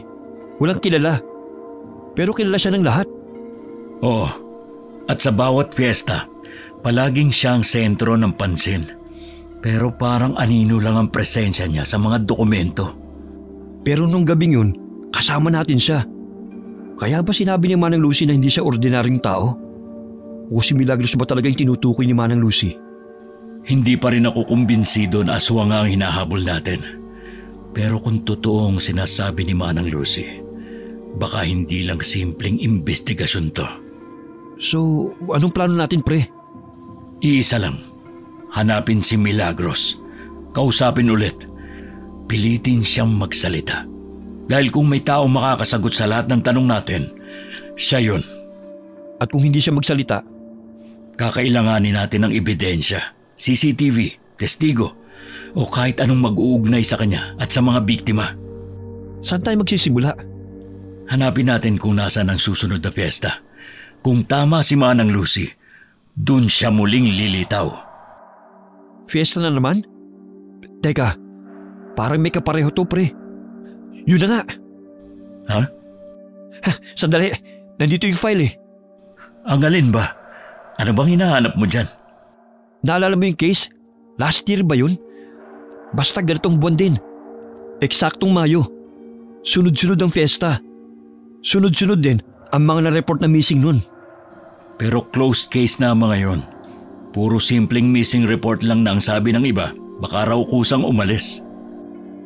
walang kilala. Pero kilala siya ng lahat.
Oo, at sa bawat fiesta, palaging siyang sentro ng pansin. Pero parang anino lang ang presensya niya sa mga dokumento.
Pero nung gabing yun, kasama natin siya. Kaya ba sinabi ni Manang Lucy na hindi siya ordinaryong tao? O si Milagros ba talaga yung tinutukoy ni Manang Lucy?
Hindi pa rin ako kumbinsido na aswang ang hinahabol natin. Pero kung totoong sinasabi ni Manang Lucy, baka hindi lang simpleng investigasyon to.
So, anong plano natin pre?
Iisa lang. Hanapin si Milagros. Kausapin ulit. Pilitin siyang magsalita. Dahil kung may tao makakasagot sa lahat ng tanong natin, siya yun.
At kung hindi siya magsalita?
Kakailanganin natin ng ebidensya, CCTV, testigo, o kahit anong mag-uugnay sa kanya at sa mga biktima.
Saan tayo magsisimula?
Hanapin natin kung nasaan ang susunod na fiesta. Kung tama si Manang Lucy, dun siya muling lilitaw.
Fiesta na naman? Teka, parang may kapareho to pre. Yun na nga.
Ha?
Sandali, nandito yung file eh.
Ang alin ba? Ano bang hinahanap mo dyan?
Naalala mo yung case? Last year ba yun? Basta ganitong buwan din. Eksaktong Mayo. Sunod-sunod ang fiesta. Sunod-sunod din ang mga na-report na missing nun.
Pero closed case na mga yon. Puro simpleng missing report lang na ang sabi ng iba, baka raw kusang umalis.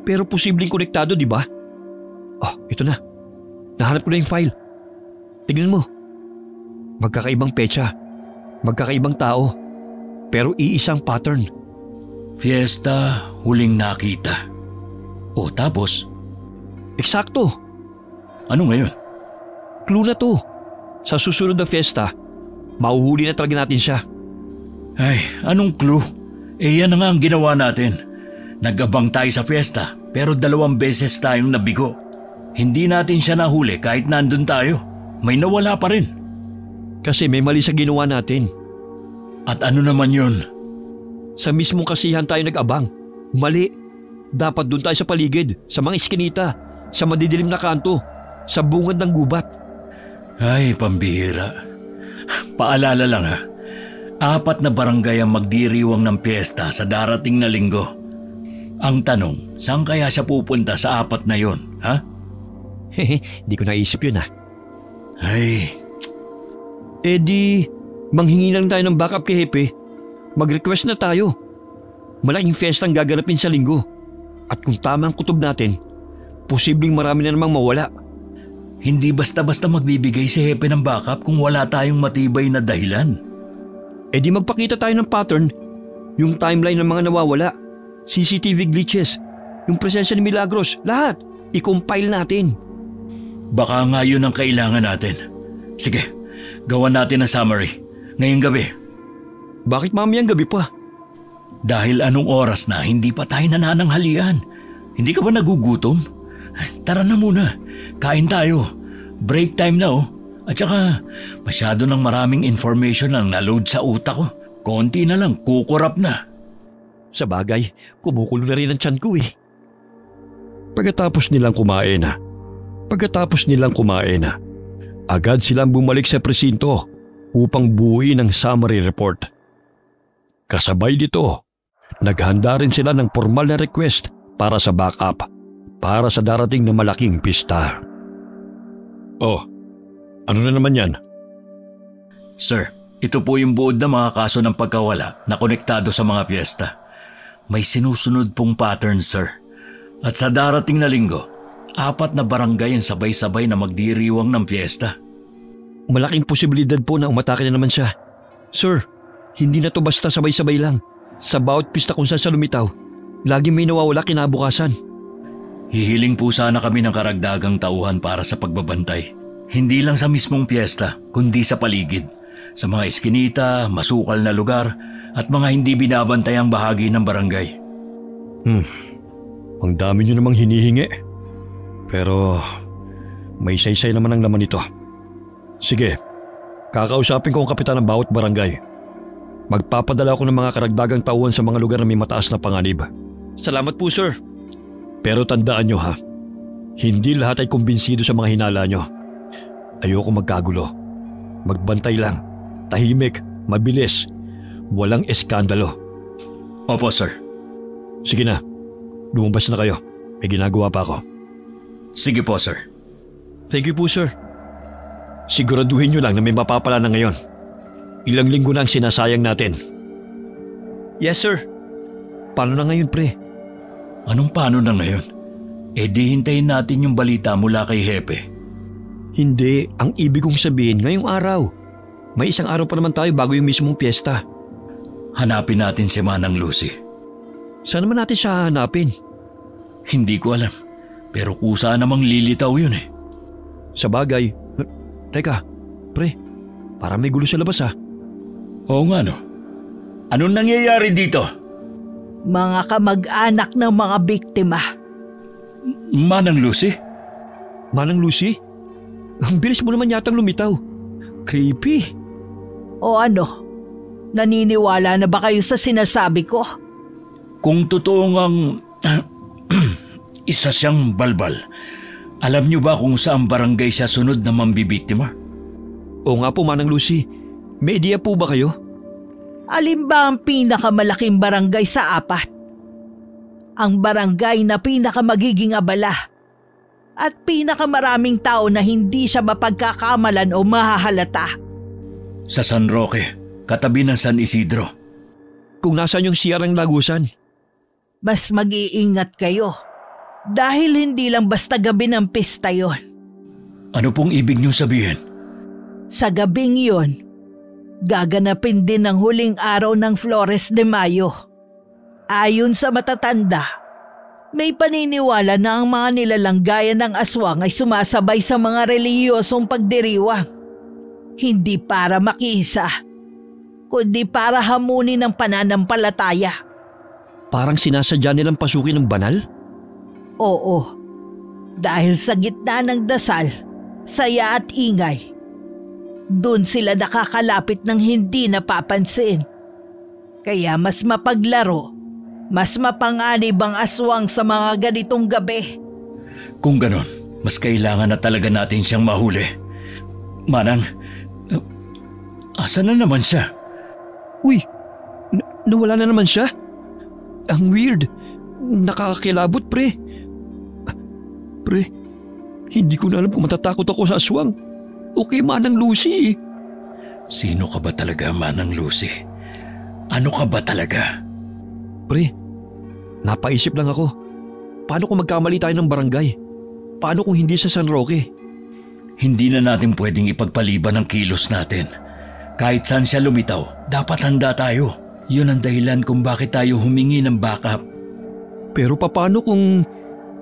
Pero posibleng konektado, di ba? Oh, ito na. Nahanap ko na yung file. Tignan mo. Magkakaibang petsa. Magkakaibang tao. Pero iisang pattern.
Fiesta, huling nakita. O tapos?
Eksakto.
Ano ngayon?
Clue na to. Sa susunod na fiesta, mauhuli na talaga natin siya.
Ay, anong clue? Yan na nga ang ginawa natin. Nag-abang tayo sa fiesta, pero 2 beses tayong nabigo. Hindi natin siya nahuli kahit nandun tayo. May nawala pa rin.
Kasi may mali sa ginawa natin.
At ano naman yun?
Sa mismong kasihan tayo nag-abang. Mali. Dapat dun tayo sa paligid, sa mga iskinita, sa madidilim na kanto, sa bungad ng gubat.
Ay, pambihira. Paalala lang ha. 4 na barangay ang magdiriwang ng piyesta sa darating na linggo. Ang tanong, saan kaya siya pupunta sa 4 na yon, ha?
Hehe, di ko naisip yun ha.
Ay.
Di, manghingi lang tayo ng backup kay Hepe. Mag-request na tayo. Malaking fiesta ang gaganapin sa linggo. At kung tama ang kutob natin, posibleng marami na namang mawala.
Hindi basta-basta magbibigay si Hepe ng backup kung wala tayong matibay na dahilan.
Di magpakita tayo ng pattern, yung timeline ng mga nawawala, CCTV glitches, yung presensya ni Milagros, lahat, i-compile natin.
Baka nga yun ang kailangan natin. Sige, gawan natin ang summary, ngayong gabi.
Bakit mamayang gabi pa?
Dahil anong oras na hindi pa tayo nanananghalian. Hindi ka ba nagugutom? Tara na muna. Kain tayo. Break time na oh. At saka masyado ng maraming information ang naload sa utak ko. Konti na lang, kukurap na.
Sa bagay, kumukulo na rin ang tiyan ko eh. Pagkatapos nilang kumain na, agad silang bumalik sa presinto upang buuin ang summary report. Kasabay dito, naghanda rin sila ng formal na request para sa backup para sa darating na malaking pista. Oh, ano na naman yan?
Sir, ito po yung buod na mga kaso ng pagkawala na konektado sa mga piyesta. May sinusunod pong pattern, sir. At sa darating na linggo, 4 na barangay ang sabay-sabay na magdiriwang ng piyesta.
Malaking posibilidad po na umatake na naman siya. Sir, hindi na to basta sabay-sabay lang. Sa bawat pista kung saan siya lumitaw, lagi may nawawala kinabukasan.
Hihiling po sana kami ng karagdagang tauhan para sa pagbabantay. Hindi lang sa mismong piyesta, kundi sa paligid. Sa mga eskinita, masukal na lugar, at mga hindi binabantayang bahagi ng barangay.
Ang dami niyo namang hinihingi. Pero may saysay naman ang laman nito. Sige, kakausapin ko ang kapitan ng bawat barangay. Magpapadala ako ng mga karagdagang tauhan sa mga lugar na may mataas na panganib. Salamat po, sir. Pero tandaan nyo ha, hindi lahat ay kumbinsido sa mga hinala nyo. Ayoko magkagulo. Magbantay lang, tahimik, mabilis, walang eskandalo.
Opo, sir.
Sige na, lumabas na kayo. May ginagawa pa ako.
Sige po, sir.
Thank you po, sir. Siguraduhin nyo lang na may mapapala na ngayon. Ilang linggo na ang sinasayang natin. Yes, sir. Paano na ngayon, pre?
Anong paano na ngayon? Di hintayin natin yung balita mula kay Hepe.
Hindi, ang ibig kong sabihin ngayong araw. May isang araw pa naman tayo bago yung mismong piyesta.
Hanapin natin si Manang Lucy.
Saan naman natin siya hanapin?
Hindi ko alam. Pero kusa namang lilitaw yun eh.
Sa bagay. Teka, pre, para may gulo sa labas ha.
Oo nga no. Anong nangyayari dito?
Mga kamag-anak ng mga biktima.
Manang Lucy?
Manang Lucy? Ang bilis mo naman yatang lumitaw. Creepy.
O ano? Naniniwala na ba kayo sa sinasabi ko?
Kung totoo ngang isa siyang balbal, alam niyo ba kung saan barangay siya sunod na mambibiktima?
Oo nga po, Manang Lucy. May idea po ba kayo?
Alin ba ang pinakamalaking barangay sa 4? Ang barangay na pinakamagiging abala at pinakamaraming tao na hindi siya mapagkakamalan o mahahalata.
Sa San Roque, katabi ng San Isidro.
Kung nasaan yung siyarang lagusan?
Mas mag-iingat kayo dahil hindi lang basta gabi ng pista yon.
Ano pong ibig niyo sabihin?
Sa gabing yon, gaganapin din ang huling araw ng Flores de Mayo. Ayon sa matatanda, may paniniwala na ang mga nilalang gaya ng aswang ay sumasabay sa mga relihiyosong pagdiriwang. Hindi para makiisa, kundi para hamunin ang pananampalataya.
Parang sinasadya nilang pasukin ng banal?
Oo, dahil sa gitna ng dasal, saya at ingay, doon sila nakakalapit ng hindi napapansin. Kaya mas mapaglaro, mas mapanganib ang aswang sa mga ganitong gabi.
Kung ganon, mas kailangan na talaga natin siyang mahuli. Manang, asan na naman siya?
Uy, nawala na naman siya? Ang weird. Nakakakilabot, pre. Pre, hindi ko na alam kung matatakot ako sa aswang. Okay, Manang Lucy.
Sino ka ba talaga, Manang Lucy? Ano ka ba talaga?
Pre, napaisip lang ako. Paano kung magkamali tayo ng barangay? Paano kung hindi sa San Roque?
Hindi na natin pwedeng ipagpaliban ang kilos natin. Kahit saan siya lumitaw, dapat handa tayo. Yun ang dahilan kung bakit tayo humingi ng backup.
Pero paano kung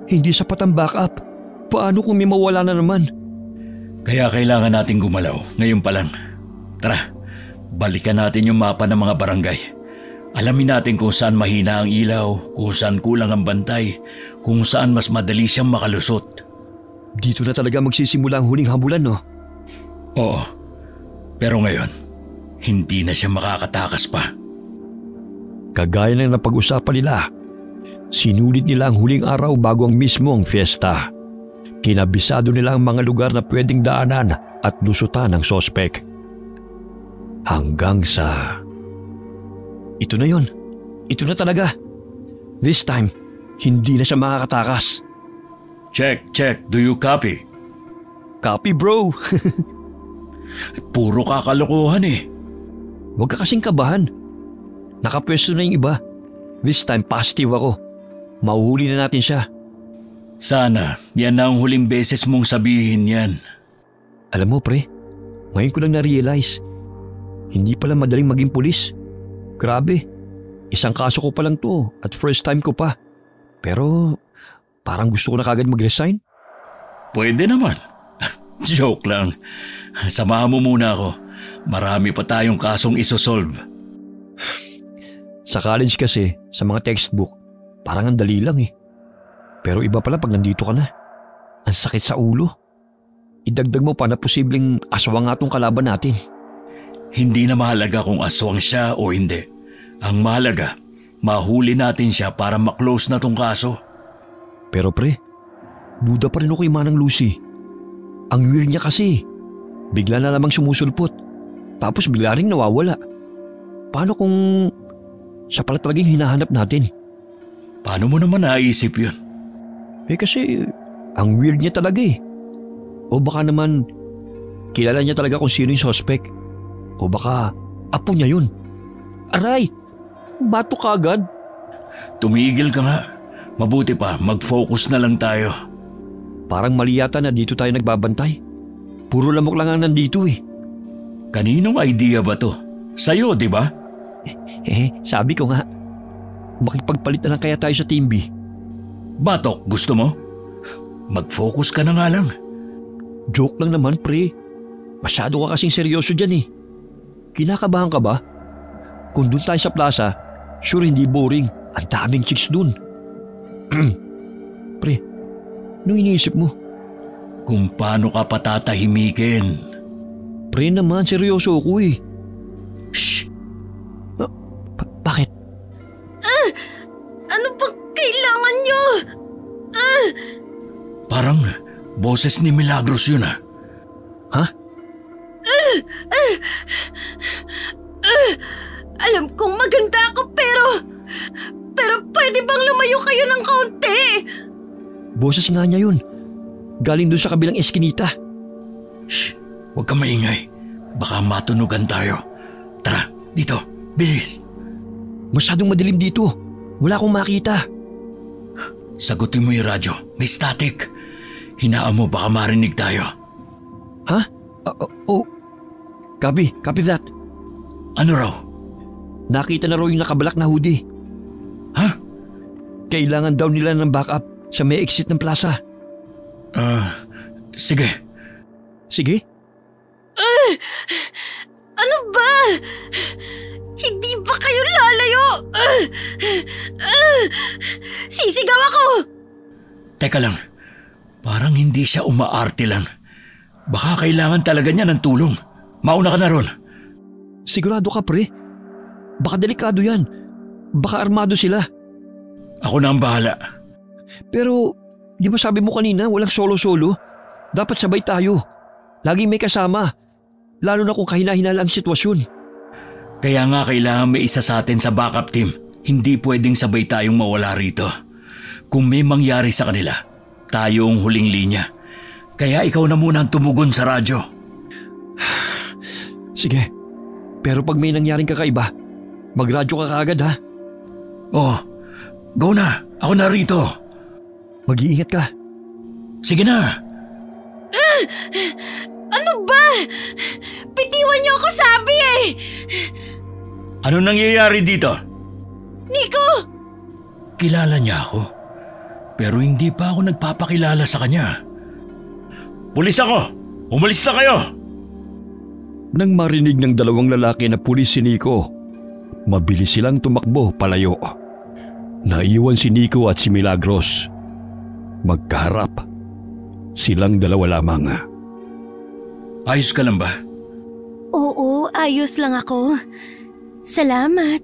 hindi sapat ang backup? Paano kung may mawala na naman?
Kaya kailangan natin gumalaw ngayon pa lang. Tara, balikan natin yung mapa ng mga barangay. Alamin natin kung saan mahina ang ilaw, kung saan kulang ang bantay, kung saan mas madali siyang makalusot.
Dito na talaga magsisimula ang huling habulan, no?
Oo, pero ngayon, hindi na siya makakatakas pa.
Kagaya ng napag-usapan nila, sinulit nila ang huling araw bago ang mismo ang fiesta. Kinabisado nila ang mga lugar na pwedeng daanan at lusutan ng sospek. Hanggang sa... Ito na yon. Ito na talaga. This time, hindi na siya makakatakas.
Check. Do you copy?
Copy, bro.
Puro kakalokohan eh.
Huwag ka kasing kabahan. Nakapwesto na yung iba. This time, positive ako. Mauhuli na natin siya.
Sana, yan na ang huling beses mong sabihin yan.
Alam mo, pre, ngayon ko lang na-realize, hindi pala madaling maging pulis. Grabe, isang kaso ko pa lang to at first time ko pa. Pero parang gusto ko na kagad mag-resign.
Pwede naman. Joke lang. Samahan mo muna ako. Marami pa tayong kasong isosolve.
Sa college kasi, sa mga textbook, parang ang dali lang eh. Pero iba pala pag nandito ka na. Ang sakit sa ulo. Idagdag mo pa na posibleng aswang nga tong kalaban natin.
Hindi na mahalaga kung aswang siya o hindi. Ang mahalaga, mahuli natin siya para maklose na tong kaso.
Pero pre, duda pa rin ako kay Manang Lucy. Ang weird niya kasi. Bigla na lamang sumusulpot. Tapos bigla rin nawawala. Paano kung siya pala talagang hinahanap natin?
Paano mo naman naisip yun?
Kasi ang weird niya talaga eh. O baka naman kilala niya talaga kung sino yung suspect. O baka apo niya yun. Aray! Bato ka agad?
Tumigil ka nga. Mabuti pa, mag-focus na lang tayo.
Parang mali yata na dito tayo nagbabantay. Puro lamok lang ang nandito eh.
Kaninong idea ba to? Sa'yo, di ba?
Sabi ko nga. Makipagpalit na lang kaya tayo sa Team B.
Batok, gusto mo? Mag-focus ka na nga lang.
Joke lang naman, pre. Masyado ka kasing seryoso dyan eh. Kinakabahan ka ba? Kung dun tayo sa plaza, sure hindi boring. Ang daming chicks dun. Pre, anong iniisip mo?
Kung paano ka patatahimikin.
Pre naman, seryoso ako eh.
Shh!
Bakit?
Ano bang kailangan nyo?
Parang boses ni Milagros yun ah.
Ha?
Alam kong maganda ako pero pwede bang lumayo kayo ng kaunti?
Boses nga niya yun. Galing doon sa kabilang eskinita.
Shh! Huwag kang maingay. Baka matunugan tayo. Tara, dito. Bilis.
Masyadong madilim dito. Wala akong makita.
Sagutin mo yung radyo. May static. Hinaan mo baka marinig tayo.
Ha? Copy that.
Ano raw?
Nakita na raw yung nakabalak na hoodie.
Ha?
Kailangan daw nila ng backup sa may exit ng plaza.
Sige.
Sige?
Ano ba? Hindi ba kayo lalayo? Sisigaw ako!
Teka lang. Parang hindi siya umaarte lang. Baka kailangan talaga niya ng tulong. Mauna ka na ron.
Sigurado ka, pre? Baka delikado yan. Baka armado sila.
Ako na ang bahala.
Pero, di ba sabi mo kanina walang solo-solo? Dapat sabay tayo. Laging may kasama. Lalo na kung kahina-hinala ang sitwasyon.
Kaya nga kailangan may isa sa atin sa backup team. Hindi pwedeng sabay tayong mawala rito. Kung may mangyari sa kanila, tayo ang huling linya. Kaya ikaw na muna ang tumugon sa radyo.
Sige. Pero pag may nangyaring kakaiba, magradyo ka kaagad ha.
Oh, go na. Ako na rito.
Mag-iingat ka.
Sige na.
Ano ba? Bitiwan niyo ako sabi eh!
Ano nangyayari dito?
Nico!
Kilala niya ako. Pero hindi pa ako nagpapakilala sa kanya. Pulis ako! Umalis na kayo!
Nang marinig ng dalawang lalaki na pulis si Nico, Mabilis silang tumakbo palayo. Naiwan si Nico at si Milagros. Magkaharap. Silang dalawa lamang.
Ayos ka lang ba?
Oo, ayos lang ako. Salamat.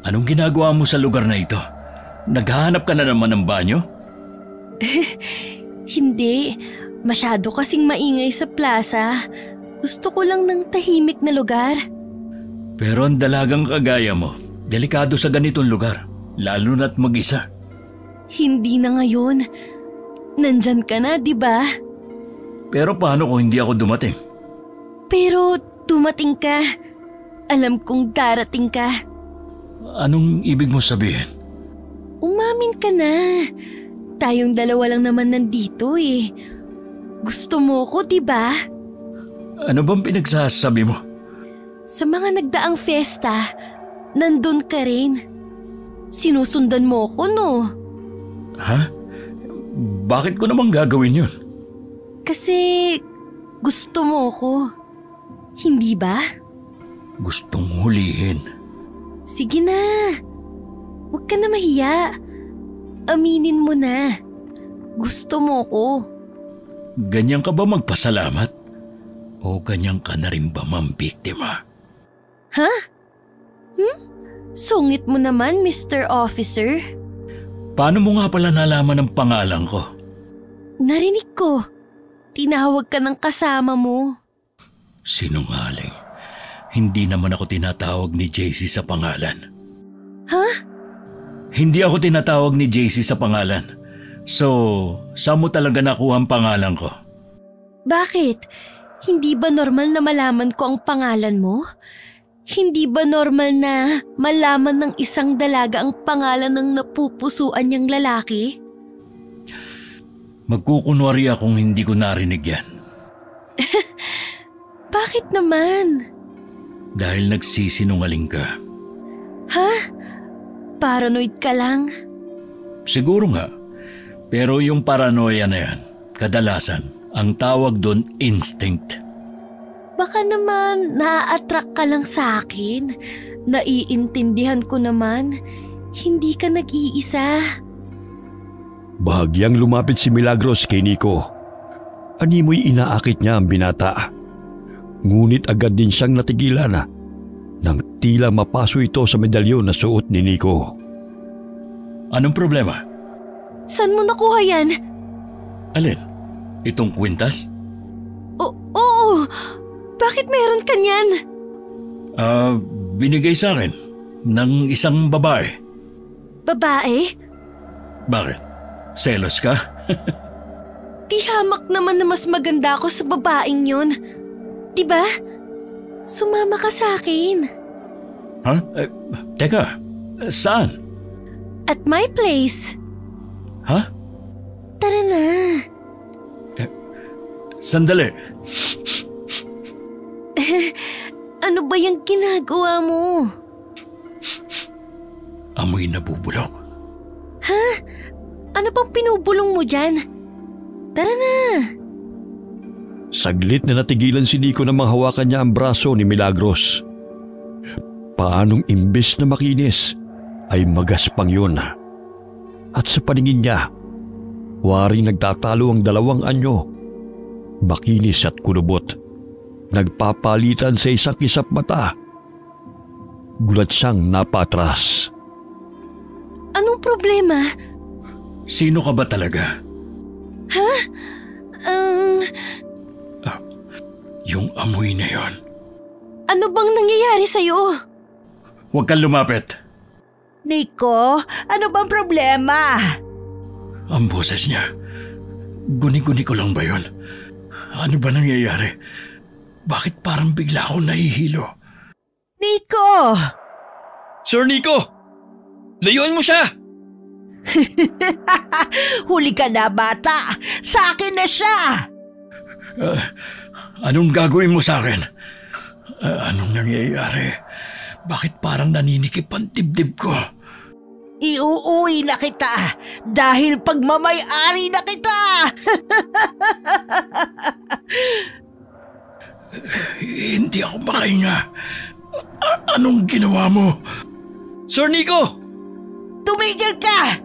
Anong ginagawa mo sa lugar na ito? Naghahanap ka na naman ng banyo?
Hindi. Masyado kasing maingay sa plaza. Gusto ko lang ng tahimik na lugar.
Pero ang dalagang kagaya mo, delikado sa ganitong lugar, lalo na't mag-isa.
Hindi na ngayon. Nandyan ka na, di ba?
Pero paano kung hindi ako dumating?
Pero dumating ka. Alam kong darating ka.
Anong ibig mo sabihin?
Umamin ka na. Tayong dalawa lang naman nandito eh. Gusto mo ko, di ba?
Ano bang pinagsasabi mo?
Sa mga nagdaang fiesta, nandun ka rin. Sinusundan mo ko, no?
Ha? Bakit ko naman gagawin yun?
Kasi gusto mo ko. Hindi ba?
Gustong hulihin.
Sige na. Huwag ka na mahiya. Aminin mo na. Gusto mo ko.
Ganyan ka ba magpasalamat? O ganyan ka na rin ba mambiktima?
Ha? Sungit mo naman, Mr. Officer.
Paano mo nga pala nalaman ang pangalan ko?
Narinig ko. Tinawag ka ng kasama mo.
Sinungaling. Hindi naman ako tinatawag ni JC sa pangalan.
Ha?
Hindi ako tinatawag ni JC sa pangalan. So, saan mo talaga nakuha ang pangalan ko?
Bakit? Hindi ba normal na malaman ko ang pangalan mo? Hindi ba normal na malaman ng isang dalaga ang pangalan ng napupusuan niyang lalaki?
Magkukunwari akong hindi ko narinig yan.
Bakit naman?
Dahil nagsisinungaling ka.
Ha? Paranoid ka lang?
Siguro nga. Pero yung paranoia na yan, kadalasan, ang tawag doon instinct.
Baka naman na-attract ka lang sa akin. Naiintindihan ko naman. Hindi ka nag-iisa.
Bahagyang lumapit si Milagros kay Nico. Animoy inaakit niya ang binata. Ngunit agad din siyang natigilan nang tila mapaso ito sa medalyon na suot ni Nico.
Anong problema?
Saan mo nakuha yan?
Alin? Itong kwintas?
Oo! Bakit meron ka niyan?
Binigay sa akin ng isang babae.
Babae?
Bakit? Selos ka?
Di hamak naman na mas maganda ako sa babaeng yun. Diba? Sumama ka sa akin.
Ha? Teka, saan?
At my place.
Ha?
Tara na.
Sandali.
Ano ba yung ginagawa mo?
Amoy nabubulok.
Ha? Ano bang pinubulong mo dyan? Tara na.
Saglit na natigilan si Nico na manghawakan niya ang braso ni Milagros. Paanong imbes na makinis ay magaspang yun. At sa paningin niya, waring nagtatalo ang dalawang anyo. Makinis at kulubot. Nagpapalitan sa isang kisap mata. Gulat siyang napatras.
Anong problema?
Sino ka ba talaga?
Ha?
Yung amoy na yon.
Ano bang nangyayari sa'yo?
Huwag kang lumapit.
Nico, ano bang problema?
Ang boses niya. Guni-guni ko lang ba yon? Ano ba nangyayari? Bakit parang bigla akong nahihilo?
Nico!
Sir Nico! Layuan mo siya!
Huli ka na, bata! Sa akin na siya!
Anong gagawin mo sa akin? Anong nangyayari? Bakit parang naninikip ang dibdib ko?
Iuuwi na kita dahil pagmamay-ari na kita!
Hindi ako makahinga. Anong ginawa mo?
Sir Nico!
Tumigil ka!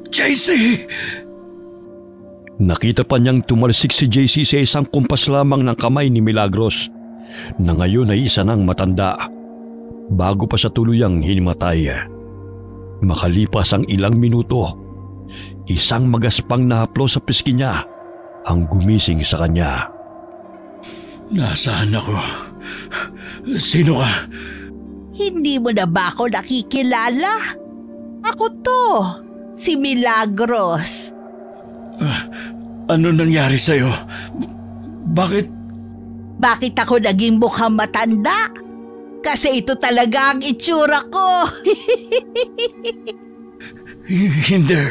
JC!
Nakita pa niyang tumalsik si JC sa isang kumpas lamang ng kamay ni Milagros na ngayon ay isa ng matanda bago pa siya tuluyang hinimatay. Makalipas ang ilang minuto, isang magaspang na haplo sa pisngi niya ang gumising sa kanya.
Nasaan ako? Sino ka?
Hindi mo na ba ako nakikilala? Ako to, si Milagros.
Ano nangyari sa'yo? Bakit?
Bakit ako naging mukhang matanda? Kasi ito talaga ang itsura ko.
Hindi.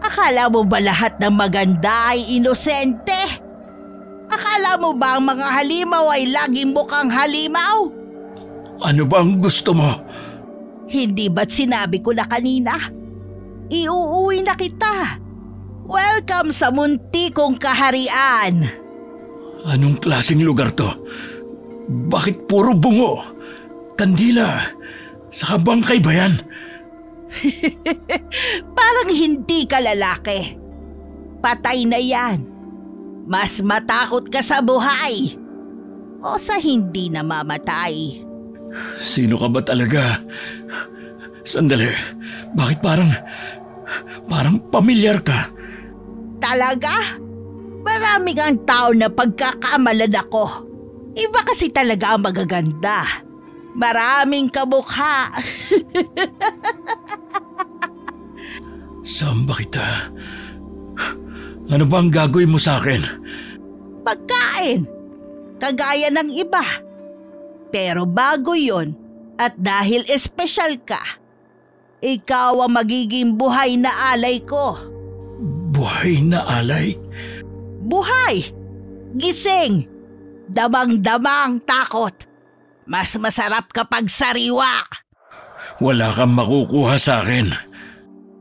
Akala mo ba lahat ng maganda ay inosente? Akala mo ba ang mga halimaw ay laging mukhang halimaw?
Ano ba ang gusto mo?
Hindi ba't sinabi ko na kanina? Iuuwi na kita. Welcome sa muntikong kaharian.
Anong klaseng lugar to? Bakit puro bungo? Kandila? Saka bangkay ba yan?
Parang hindi ka lalaki. Patay na yan. Mas matakot ka sa buhay o sa hindi namamatay.
Sino ka ba talaga? Sandali, bakit parang pamilyar ka?
Talaga? Maraming ang tao na pagkakamalan ako. Iba kasi talaga ang magaganda. Maraming kamukha.
Saan ba kita? Ano ba ang gagawin mo sa akin?
Pagkain. Kagaya ng iba. Pero bago yon, at dahil espesyal ka, ikaw ang magiging buhay na alay ko.
Buhay na alay?
Buhay! Gising! Damang-damang takot. Mas masarap kapag sariwa.
Wala kang makukuha sa akin.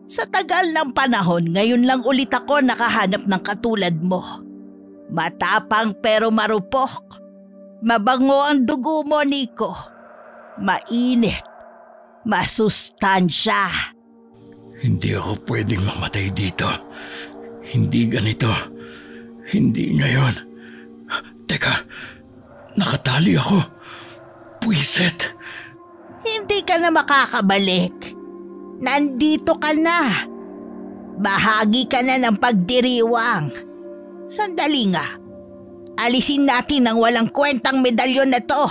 Sa tagal ng panahon, ngayon lang ulit ako nakahanap ng katulad mo. Matapang pero marupok. Mabango ang dugo mo, Nico. Mainit. Masustansya.
Hindi ako pwedeng mamatay dito. Hindi ganito. Hindi ngayon. Teka, nakatali ako. Puwiset.
Hindi ka na makakabalik. Nandito ka na. Bahagi ka na ng pagdiriwang. Sandali nga. Alisin natin ang walang kwentang medalyon na to.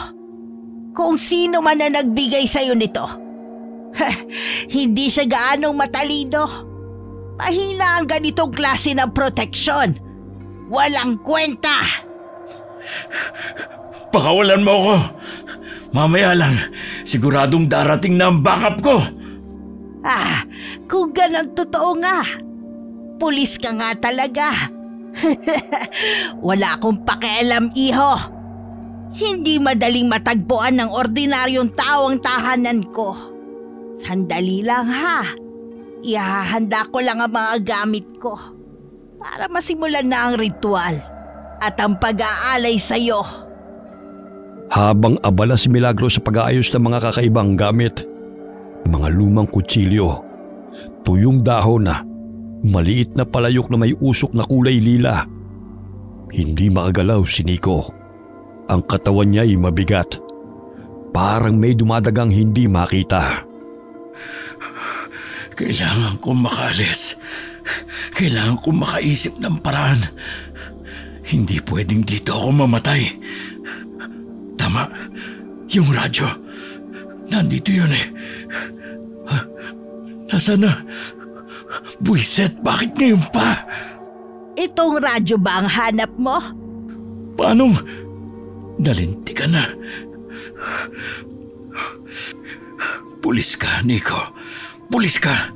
Kung sino man na nagbigay sa'yo nito. Hindi siya gaanong matalino. Mahina ang ganitong klase ng proteksyon. Walang kwenta.
Pakawalan mo ako. Mamaya lang, siguradong darating na ang backup ko.
Kung ganon totoo nga. Pulis ka nga talaga. Wala akong pakialam, iho. Hindi madaling matagpuan ng ordinaryong tao ang tahanan ko. Sandali lang ha. Ihahanda ko lang ang mga gamit ko para masimulan na ang ritual at ang pag-aalay sa'yo.
Habang abala si Milagros sa pag-aayos ng mga kakaibang gamit, mga lumang kutsilyo, tuyong dahon na, maliit na palayok na may usok na kulay lila. Hindi makagalaw si Nico. Ang katawan niya ay mabigat. Parang may dumadagang hindi makita.
Kailangan kong makaalis. Kailangan kong makaisip ng paraan. Hindi pwedeng dito ako mamatay. Tama. Yung radyo. Nandito yun eh. Nasaan na? Buiset, bakit ngayon pa?
Itong radyo ba ang hanap mo?
Paanong nalinti ka na? Pulis ka, Nico. Pulis ka.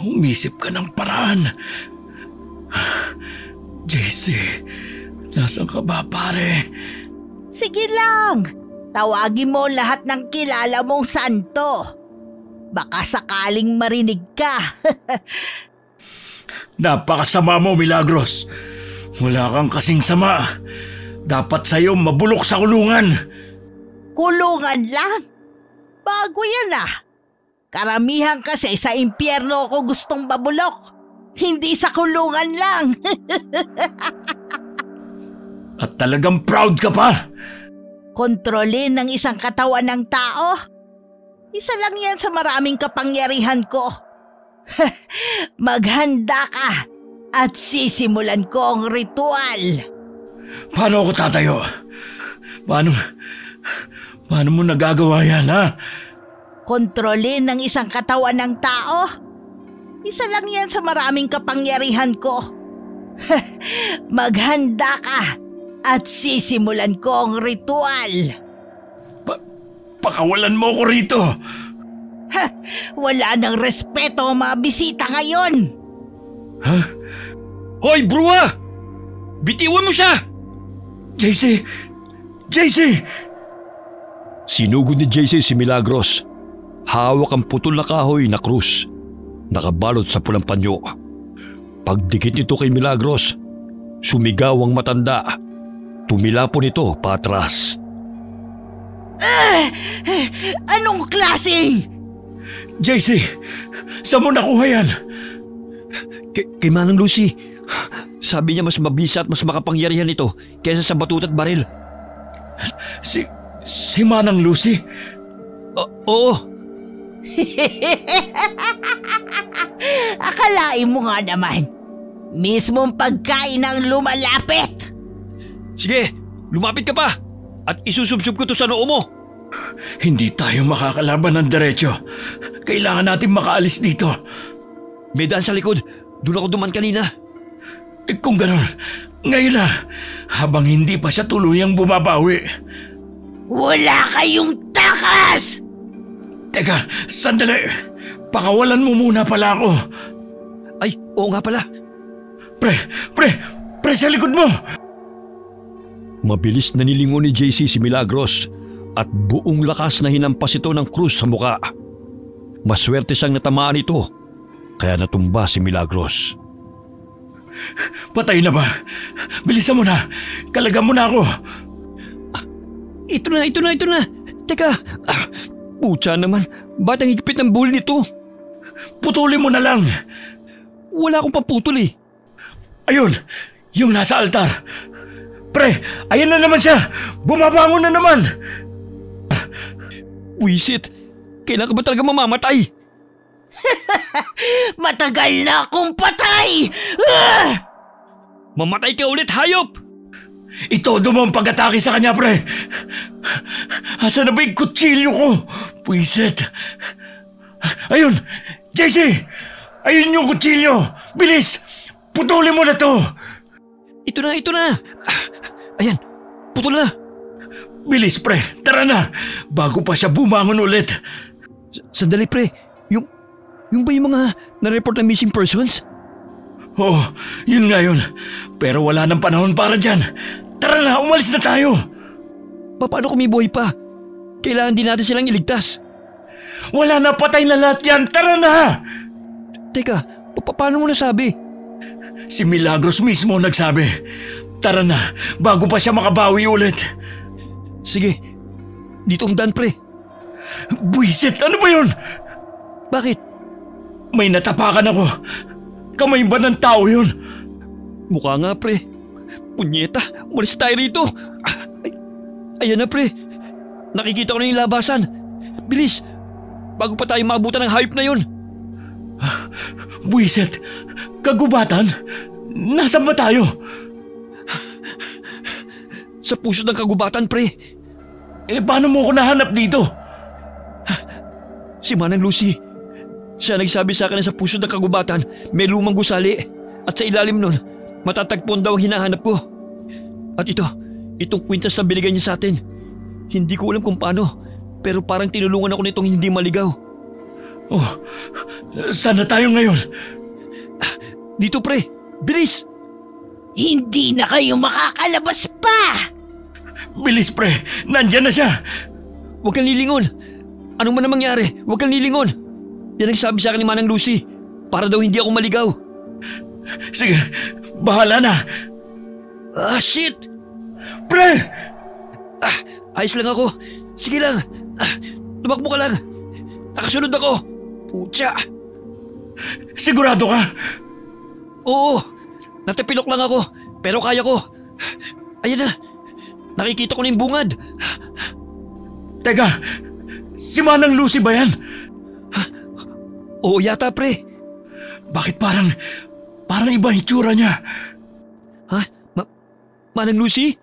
Umisip ka ng paraan. JC, nasaan ka ba, pare?
Sige lang. Tawagin mo lahat ng kilala mong santo. Baka sakaling marinig ka.
Napakasama mo, Milagros. Wala kang kasing sama. Dapat sa'yo mabulok sa kulungan.
Kulungan lang? Bago yan ah. Karamihan kasi sa impyerno ako gustong mabulok. Hindi sa kulungan lang.
At talagang proud ka pa.
Kontrolin ng isang katawan ng tao? Isa lang yan sa maraming kapangyarihan ko. Maghanda ka at sisimulan ko ang ritual.
Paano ako tatayo? Paano mo nagagawa yan, ha?
Kontrolin ng isang katawan ng tao? Isa lang yan sa maraming kapangyarihan ko. Maghanda ka at sisimulan ko ang ritual.
Pakawalan mo ko rito.
Wala nang respeto ang mga bisita ngayon.
Ha?
Hoy, Brua! Bitiwan mo siya!
JC! JC!
Sinugod ni JC si Milagros. Hawak ang putol na kahoy na krus. Nakabalot sa pulang panyo. Pagdikit nito kay Milagros, sumigaw ang matanda. Tumilapon ito patras.
Anong klaseng?
JC! Saan mo nakuha yan?
Kay Manang Lucy. Sabi niya mas mabisa at mas makapangyarihan ito kaysa sa batut at baril.
Si Manang Lucy?
Oo.
Akalain mo nga naman, mismong pagkain ang lumalapit.
Sige, lumapit ka pa at isusubsub ko to sa noo mo.
Hindi tayo makakalaban ng diretso. Kailangan natin makaalis dito.
May daan sa likod. Doon ako duman kanina.
Kung gano'n, ngayon na, habang hindi pa siya tuluyang bumabawi.
Wala kayong takas!
Teka, sandali. Pakawalan mo muna pala ako.
Ay, oo nga pala.
Pre, sa likod mo!
Mabilis na nilingon ni JC si Milagros at buong lakas na hinampas ito ng krus sa muka. Maswerte siyang natamaan ito, kaya natumba si Milagros.
Patay na ba? Bilisan mo na. Kalagan mo na ako.
Ito na. Teka, putya naman. Ba't ang higpit ng buhol nito?
Putulin mo na lang.
Wala akong paputol eh.
Ayun, yung nasa altar. Pre, ayan na naman siya. Bumabangon na naman.
Wisit, kailan ka ba talaga mamamatay?
Matagal na akong patay!
Mamatay ka ulit, hayop!
Itodo mo ang pag-atake sa kanya, pre. Asa na ba yung kutsilyo ko? Puiset. Ayun, JC! Ayun yung kutsilyo! Bilis! Putulin mo na to!
Ito na! Ayan, putol na!
Bilis, pre! Tara na! Bago pa siya bumangon ulit!
Sandali, pre. Yung ba yung mga na-report na missing persons?
Oo, yun nga yun. Pero wala nang panahon para dyan. Tara na, umalis na tayo!
Paano kung may buhay pa? Kailangan din natin silang iligtas.
Wala na, patay na lahat yan! Tara na!
Teka, paano mo nasabi?
Si Milagros mismo nagsabi. Tara na, bago pa siya makabawi ulit.
Sige, dito ang daan, pre.
Buisit, ano ba yun?
Bakit?
May natapakan ako. Kamay ba ng tao yun?
Mukha nga, pre. Punyeta, umalis tayo rito. Ayan na, pre. Nakikita ko na yung labasan. Bilis, bago pa tayo maabutan ng hayop na yun.
Buisit, kagubatan? Nasaan ba tayo?
Sa puso ng kagubatan, pre.
Paano mo ko nahanap dito?
Si Manang Lucy. Siya nagsabi sa akin na sa puso ng kagubatan may lumang gusali at sa ilalim nun matatagpon daw ang hinahanap ko. At itong kwintas na binigay niya sa atin. Hindi ko alam kung paano, pero parang tinulungan ako nitong hindi maligaw.
Oh, saan na tayo ngayon?
Dito, pre. Bilis!
Hindi na kayo makakalabas pa!
Bilis, pre. Nandyan na siya.
Huwag kang lilingon. Anong man na mangyari, huwag kang lilingon. Yan ang sabi sa akin ni Manang Lucy, para daw hindi ako maligaw.
Sige, bahala na.
Shit!
Pre!
Ayos lang ako. Sige lang. Tumakbo ka lang. Nakasunod ako. Putya.
Sigurado ka?
Oo. Natapilok lang ako. Pero kaya ko. Ayan na. Nakikita ko na yung bungad.
Teka, si Manang Lucy ba yan?
Oo yata, pre.
Bakit parang iba itsura niya?
Ha? Manang Lucy?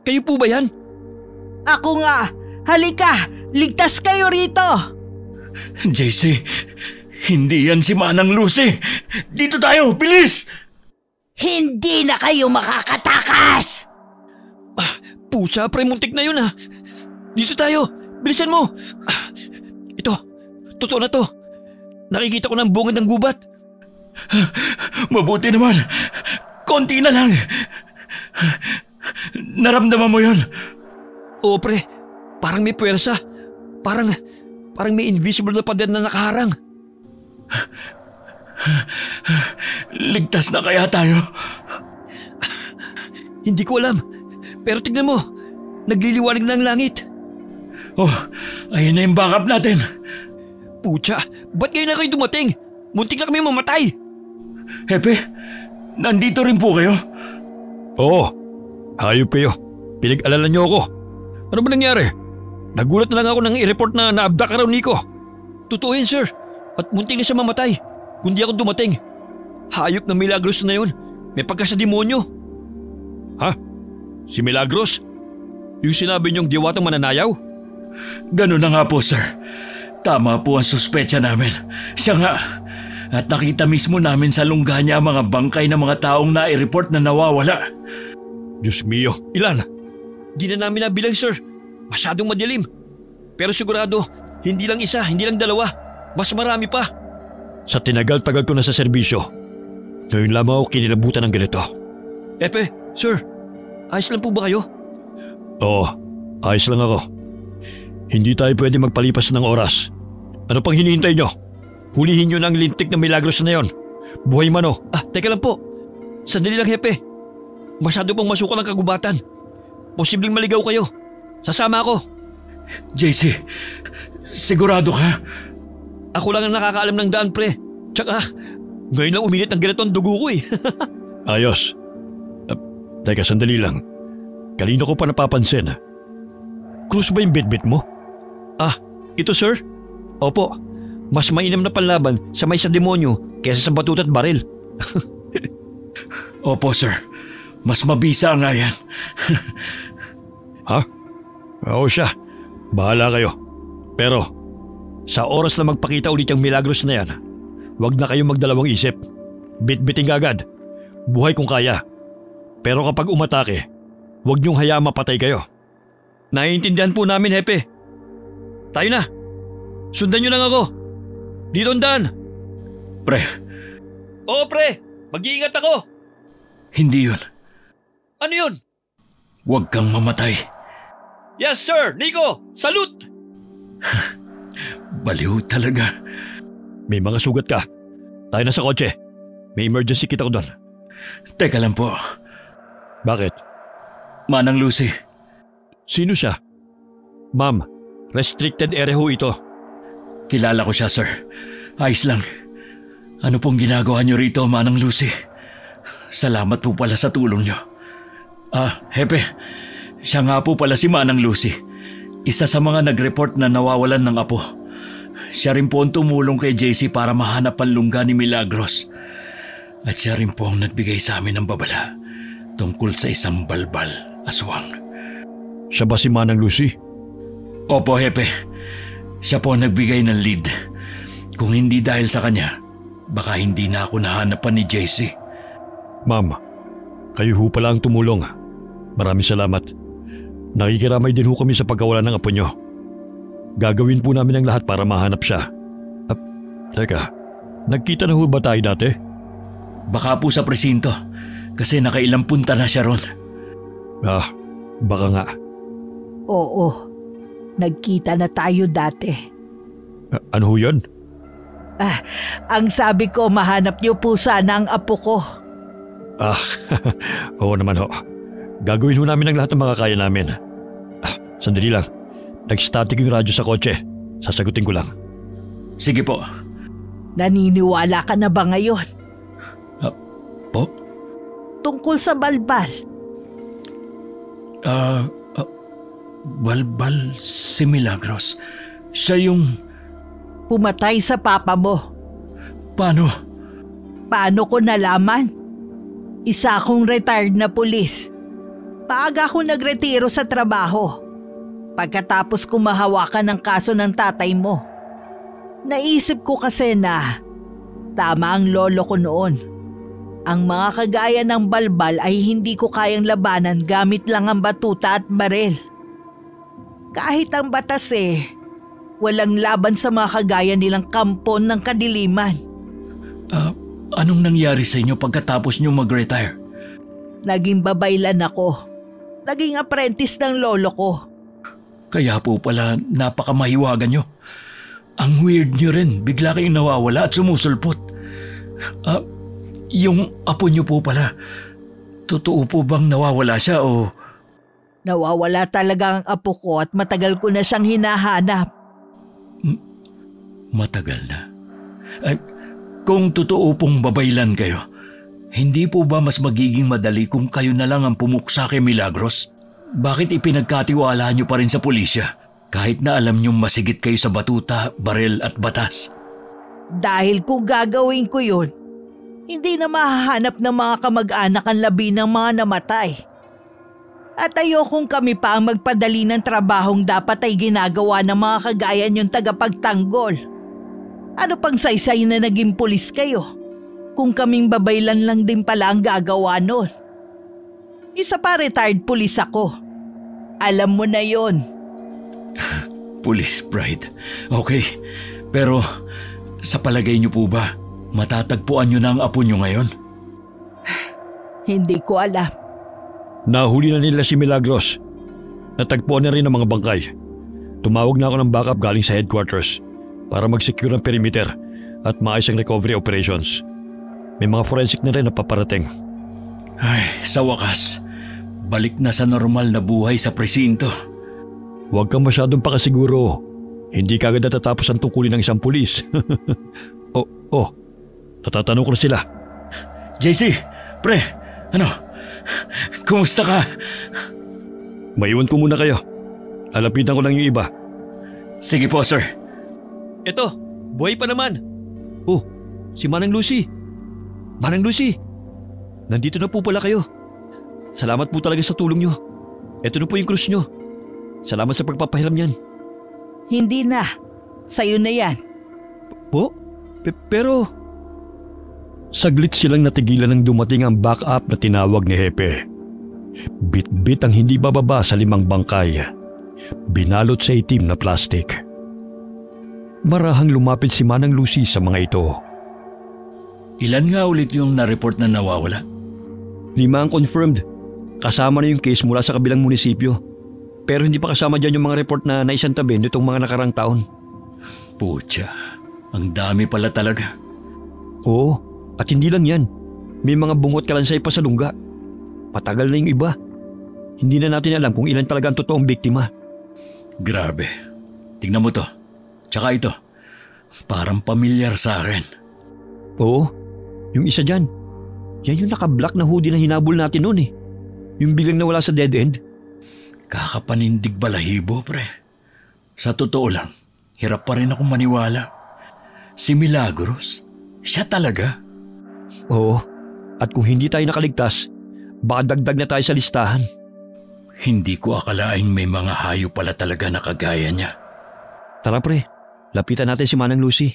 Kayo po ba yan?
Ako nga! Halika! Ligtas kayo rito!
JC, hindi yan si Manang Lucy. Dito tayo, bilis!
Hindi na kayo makakatakas!
Pucha, pre, muntik na yun Dito tayo. Bilisan mo. Ito, totoo na to. Nakikita ko ng bungad ng gubat.
Mabuti naman. Konti na lang. Naramdaman mo yun?
Oo, pre. Parang may puwersa. Parang may invisible na pader na nakaharang.
Ligtas na kaya tayo?
Hindi ko alam. Pero tignan mo. Nagliliwanag na ang langit.
Oh, ayun na yung backup natin.
Pucha, ba't ngayon na kayo dumating? Muntik na kami mamatay.
Hepe, nandito rin po kayo?
Oo, hayop kayo. Pinag-alala niyo ako. Ano ba nangyari? Nagulat na lang ako nang i-report na naabdak ka raw, Nico. Totoo yun, sir. At muntik na siya mamatay. Kundi ako dumating. Hayop na Milagros na yun. May pagka sa demonyo. Ha? Si Milagros? Yung sinabi niyong diwatang mananayaw?
Ganun na nga po, sir. Tama po ang suspecha namin. Siya nga. At nakita mismo namin sa lungga niya ang mga bangkay ng mga taong nai-report na nawawala.
Diyos mio, ilan? Di na namin nabilang, sir. Masyadong madilim. Pero sigurado, hindi lang isa, hindi lang dalawa. Mas marami pa. Sa tinagal-tagal ko na sa serbisyo, ngayon lamang ako kinilabutan ng ganito. Epe, sir, ayos lang po ba kayo? Oo, ayos lang ako. Hindi tayo pwede magpalipas ng oras. Ano pang hinihintay nyo? Hulihin nyo na ang lintik na Milagros na yon. Buhay man o. Teka lang po. Sandali lang, Hepe. Masyado pang masukan ang kagubatan. Posibleng maligaw kayo. Sasama ako.
JC, sigurado ka?
Ako lang ang nakakaalam ng daan, pre. Tsaka, ngayon lang uminit ang ganito ang dugo ko eh. Ayos. Teka, sandali lang. Kanino ko pa napapansin. Krus ba yung bitbit mo? Ito sir? Opo. Mas mainam na panlaban sa may sa demonyo kaysa sa batut at baril.
Opo, sir. Mas mabisa nga yan.
Ha? Oo siya. Bahala kayo. Pero, sa oras na magpakita ulit yung Milagros na yan, huwag na kayong magdalawang isip. Bitbiting agad. Buhay kung kaya. Pero kapag umatake, huwag niyong hayaan mapatay kayo. Naiintindihan po namin, Hepe. Tayo na. Sundan niyo lang ako. Dito ang daan.
Pre.
Oo, pre. Mag-iingat ako.
Hindi yun.
Ano yun?
Huwag kang mamatay.
Yes, sir. Nico, salute!
Baliw talaga.
May mga sugat ka. Tayo na sa kotse. May emergency kita ko doon.
Teka lang po.
Bakit?
Manang Lucy.
Sino siya? Ma'am, restricted area ho ito.
Kilala ko siya, sir. Ayos lang. Ano pong ginagawa niyo rito, Manang Lucy? Salamat po pala sa tulong niyo. Hepe, siya nga po pala si Manang Lucy. Isa sa mga nag-report na nawawalan ng apo. Siya rin po ang tumulong kay JC para mahanap ang lungga ni Milagros. At siya rin po ang nagbigay sa amin ng babala tungkol sa isang balbal aswang.
Siya ba si Manang Lucy?
Opo, Hepe. Siya po ang nagbigay ng lead. Kung hindi dahil sa kanya, baka hindi na ako nahanapan ni JC.
Ma'am, kayo ho pala ang tumulong. Maraming salamat. Nakikiramay din ho kami sa pagkawala ng apo nyo. Gagawin po namin ang lahat para mahanap siya. Teka, nagkita na ho ba tayo dati?
Baka po sa presinto, kasi nakailang punta na siya ron.
Baka nga.
Oo, nagkita na tayo dati.
Ano ho yun?
Ang sabi ko, mahanap niyo po sana ang apo ko.
Oo naman ho. Gagawin ho namin ang lahat ng makakaya namin. Sandali lang. Nag-static yung radyo sa kotse. Sasagutin ko lang.
Sige po.
Naniniwala ka na ba ngayon?
Po?
Tungkol sa balbal.
Balbal si Milagros. Siya yung...
Pumatay sa papa mo.
Paano?
Paano ko nalaman? Isa akong retired na pulis. Maaga akong nagretiro sa trabaho. Pagkatapos ko mahawakan ng kaso ng tatay mo. Naisip ko kasi na tama ang lolo ko noon. Ang mga kagaya ng balbal ay hindi ko kayang labanan gamit lang ang batuta at barel. Kahit ang batas walang laban sa mga kagaya nilang kampon ng kadiliman.
Anong nangyari sa inyo pagkatapos nyo mag-retire?
Naging babaylan ako. Naging apprentice ng lolo ko.
Kaya po pala napakamahiwagan nyo. Ang weird nyo rin, bigla kayong nawawala at sumusulpot. Yung apo nyo po pala, totoo po bang nawawala siya o...
Nawawala talaga ang apo ko at matagal ko na siyang hinahanap.
Matagal na? Kung totoo pong babaylan kayo, hindi po ba mas magiging madali kung kayo na lang ang pumuksa kay Milagros? Bakit ipinagkatiwala nyo pa rin sa pulisya kahit na alam nyong masigit kayo sa batuta, barel at batas?
Dahil kung gagawin ko yun, hindi na mahahanap ng mga kamag-anak ang labi ng mga namatay. At ayokong kami pa ang magpadali ng trabahong dapat ay ginagawa ng mga kagaya niyong tagapagtanggol. Ano pang saysay na naging pulis kayo? Kung kaming babaylan lang din pala ang gagawa nun. Isa pa retired pulis ako. Alam mo na yon.
Police bride. Okay. Pero sa palagay niyo po ba, matatagpuan niyo na ang apo niyo ngayon?
Hindi ko alam.
Nahuli na nila si Milagros. Natagpuan na rin ang mga bangkay. Tumawag na ako ng backup galing sa headquarters para mag-secure ang perimeter at maayos ang recovery operations. May mga forensic na rin na paparating.
Ay, sa wakas, balik na sa normal na buhay sa presinto.
Huwag kang masyadong pakasiguro. Hindi kagad natatapos ang tungkulin ng isang pulis. Natatanong ko na sila.
JC, pre, kumusta ka?
Maiwan ko muna kayo. Lalapitan ko lang yung iba.
Sige po, sir.
Eto, buhay pa naman. Oh, si Manang Lucy. Manang Lucy, nandito na po pala kayo. Salamat po talaga sa tulong nyo. Eto na po yung krus nyo. Salamat sa pagpapahiram niyan.
Hindi na. Sa'yo na yan.
Po? Pero... Saglit silang natigilan nang dumating ang backup na tinawag ni Hepe. Bit-bit ang hindi bababa sa 5 bangkay. Binalot sa itim na plastik. Marahang lumapit si Manang Lucy sa mga ito.
Ilan nga ulit yung na-report na nawawala?
5 ang confirmed. Kasama na yung case mula sa kabilang munisipyo. Pero hindi pa kasama dyan yung mga report na naisantabi nitong mga nakarang taon.
Putya, ang dami pala talaga.
Oo. At hindi lang yan, may mga bungot kalansay pa sa lungga. Matagal na yung iba. Hindi na natin alam kung ilan talaga ang totoong biktima.
Grabe. Tingnan mo to. Tsaka ito. Parang pamilyar sa akin.
Oo, yung isa dyan. Yan yung naka-black na hoodie na hinabol natin noon eh. Yung biglang nawala sa dead end.
Kakapanindig balahibo, pre. Sa totoo lang, hirap pa rin akong maniwala. Si Milagros, siya talaga.
Oo, at kung hindi tayo nakaligtas, baka dagdag na tayo sa listahan.
Hindi ko akalaing may mga hayop pala talaga na kagaya niya.
Tara pre, lapitan natin si Manang Lucy.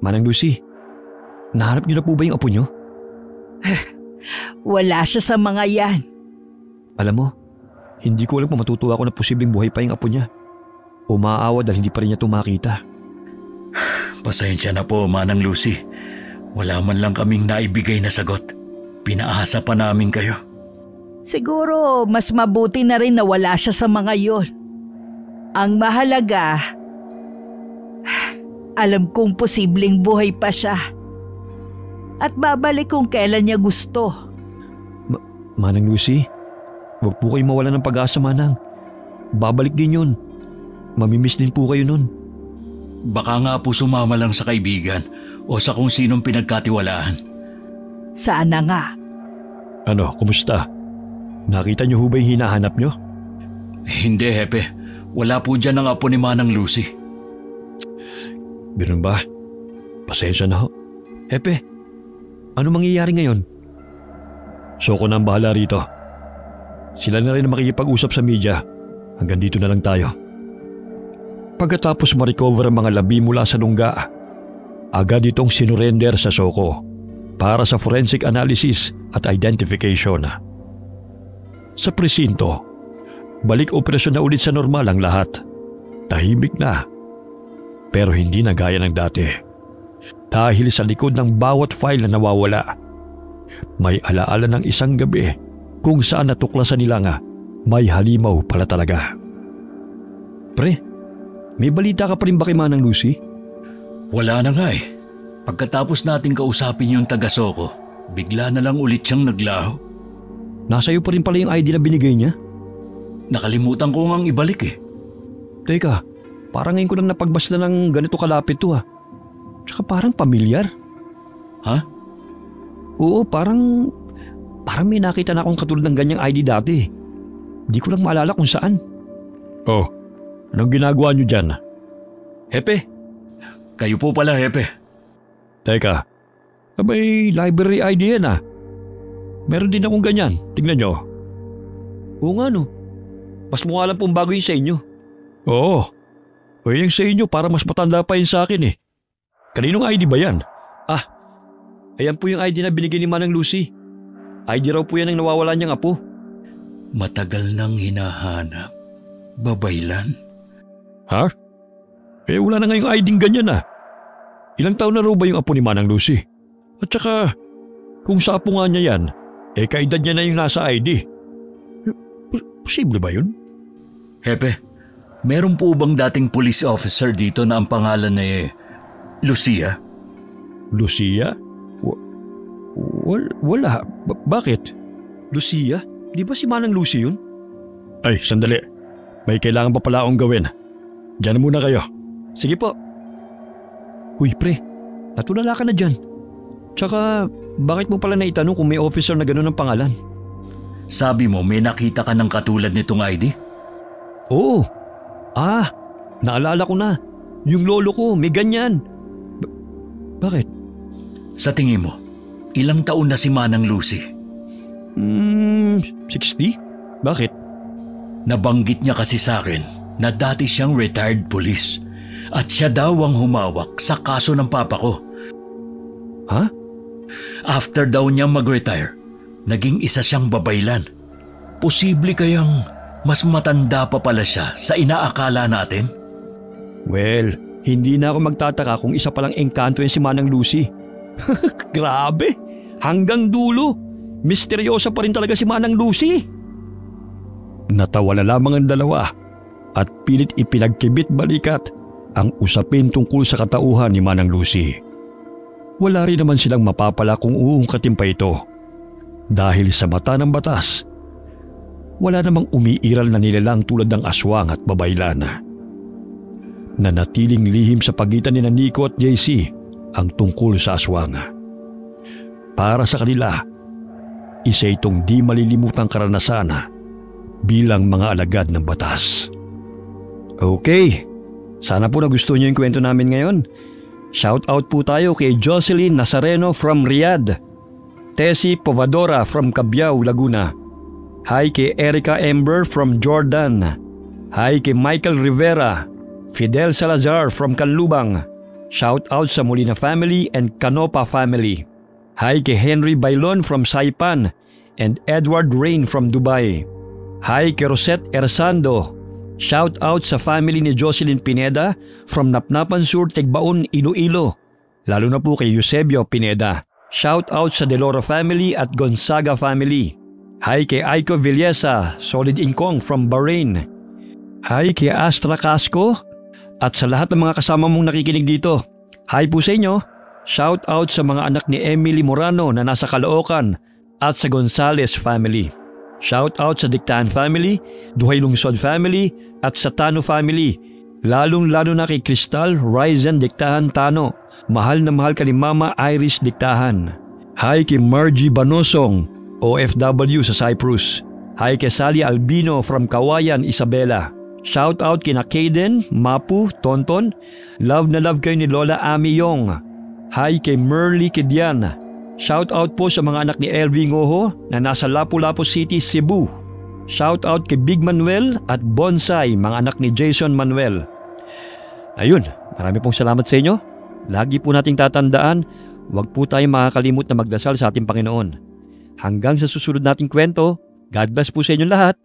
Manang Lucy, nahanap niyo na po ba yung apo niyo?
Wala siya sa mga yan.
Alam mo, hindi ko alam kung matutuwa ako na posibleng buhay pa yung apo niya. O maaawa dahil hindi pa rin niya ito makita.
Pasensya na po, Manang Lucy. Wala man lang kaming naibigay na sagot. Pinaasa pa namin kayo.
Siguro mas mabuti na rin na wala siya sa mga yon. Ang mahalaga, alam kong posibleng buhay pa siya. At babalik kung kailan niya gusto.
Manang Lucy, Huwag po kayo mawala ng pag-asa, Manang. Babalik din yun. Mamimiss din po kayo nun.
Baka nga po sumama lang sa kaibigan o sa kung sinong pinagkatiwalaan.
Sana nga.
Ano, kumusta? Nakita niyo ho ba yung hinahanap niyo?
Hindi, Hepe. Wala po dyan ang apo ni Manang Lucy.
Ganun ba? Pasensya na ho. Hepe, ano mangyayari ngayon? Soko na ang bahala rito. Sila na rin ang makikipag-usap sa media. Hanggang dito na lang tayo. Pagkatapos ma-recover ang mga labi mula sa lungga, agad itong sinurrender sa Soko para sa forensic analysis at identification. Sa presinto, balik operasyon na ulit sa normal ang lahat. Tahimik na, pero hindi na gaya ng dati. Dahil sa likod ng bawat file na nawawala, may alaala ng isang gabi kung saan natuklasan nila nga may halimaw pala talaga. Pre, may balita ka pa rin ba kay Manang Lucy?
Wala na nga eh. Pagkatapos nating kausapin yung taga-Soko, bigla na lang ulit siyang naglaho.
Nasa iyo pa rin pala yung ID na binigay niya?
Nakalimutan ko ngang ibalik eh.
Teka, parang ngayon ko lang napagbasta ng ganito kalapit to ah. Tsaka parang pamilyar.
Ha?
Oo, parang may nakita na akong katulad ng ganyang ID dati. Di ko lang maalala kung saan. Oh, anong ginagawa niyo dyan? Hepe?
Kayo po pala, Hepe.
Teka, abay library ID yan ah. Meron din akong ganyan, tingnan nyo. Oo nga no, mas mukha lang pong bago yun sa inyo. Oo, o yung sa inyo para mas matanda pa yun sa akin eh. Kaninong ID ba yan? Ah, ayan po yung ID na binigay ni Manang Lucy. ID raw po yan ang nawawala niyang apo.
Matagal nang hinahanap. Babaylan?
Ha? Eh wala na nga yung ID ganyan ah. Ilang taon na raw ba yung apo ni Manang Lucy? At saka, kung sa apo nga niya yan, eh kaedad niya na yung nasa ID. Posible ba yun?
Hepe, meron po bang dating police officer dito na ang pangalan ay Lucia?
Lucia? Wala. Bakit? Lucia? Di ba si Manang Lucy yun? Ay, sandali. May kailangan pa pala akong gawin. Diyan muna kayo. Sige po. Uy, pre. Natulala ka na dyan. Tsaka, bakit mo pala naitanong kung may officer na gano'n ang pangalan?
Sabi mo may nakita ka ng katulad nitong ID?
Oo. Naalala ko na. Yung lolo ko, may ganyan. Bakit?
Sa tingin mo, ilang taon na si Manang Lucy?
60? Bakit?
Nabanggit niya kasi sa akin na dati siyang retired police at siya daw ang humawak sa kaso ng papa ko.
Ha?
After daw niyang mag-retire, naging isa siyang babaylan. Posible kayang mas matanda pa pala siya sa inaakala natin?
Well, hindi na ako magtataka kung isa palang engkanto yan si Manang Lucy. Grabe! Hanggang dulo, misteryosa pa rin talaga si Manang Lucy. Natawa na lamang ang dalawa at pilit ipinagkibit balikat ang usapin tungkol sa katauhan ni Manang Lucy. Wala rin naman silang mapapala kung uungkatin pa ito. Dahil sa mata ng batas, wala namang umiiral na nilalang tulad ng aswang at babaylan. Nanatiling lihim sa pagitan ni Nico at JC ang tungkol sa aswang. Para sa kanila, isa itong di malilimutang karanasan bilang mga alagad ng batas. Okay, sana po nagustuhan niyo yung kwento namin ngayon. Shout out po tayo kay Jocelyn Nazareno from Riyadh, Tessie Povadora from Cabiao, Laguna. Hi kay Erica Ember from Jordan. Hi kay Michael Rivera, Fidel Salazar from Canlubang. Shout out sa Molina family and Canopa family. Hi kay Henry Bailon from Saipan and Edward Rain from Dubai. Hi kay Rosette Ersando. Shout out sa family ni Jocelyn Pineda from Napnapan Sur, Tegbaon, Iloilo. Lalo na po kay Eusebio Pineda. Shout out sa Deloro family at Gonzaga family. Hi kay Aiko Villesa, Solid Incong from Bahrain. Hi kay Astra Casco at sa lahat ng mga kasama mong nakikinig dito. Hi po sa inyo. Shout out sa mga anak ni Emily Morano na nasa Caloocan at sa Gonzales family. Shout out sa Dictahan family, Duhay Lungsod family at sa Tano family. Lalong-lalo na kay Crystal Ryzen Dictahan Tano. Mahal na mahal ka ni Mama Iris Dictahan. Hi kay Margie Banosong, OFW sa Cyprus. Hi kay Sally Albino from Kawayan, Isabela. Shout out kina Kaden, Mapu, Tonton. Love na love kayo ni Lola Ami Yong. Hi kay Merly Kidian. Shout out po sa mga anak ni Elvie Ngoho na nasa Lapu-Lapu City, Cebu. Shout out kay Big Manuel at Bonsai, mga anak ni Jason Manuel. Ayun, marami pong salamat sa inyo. Lagi po nating tatandaan, huwag po tayong makakalimot na magdasal sa ating Panginoon. Hanggang sa susunod nating kwento, God bless po sa inyong lahat.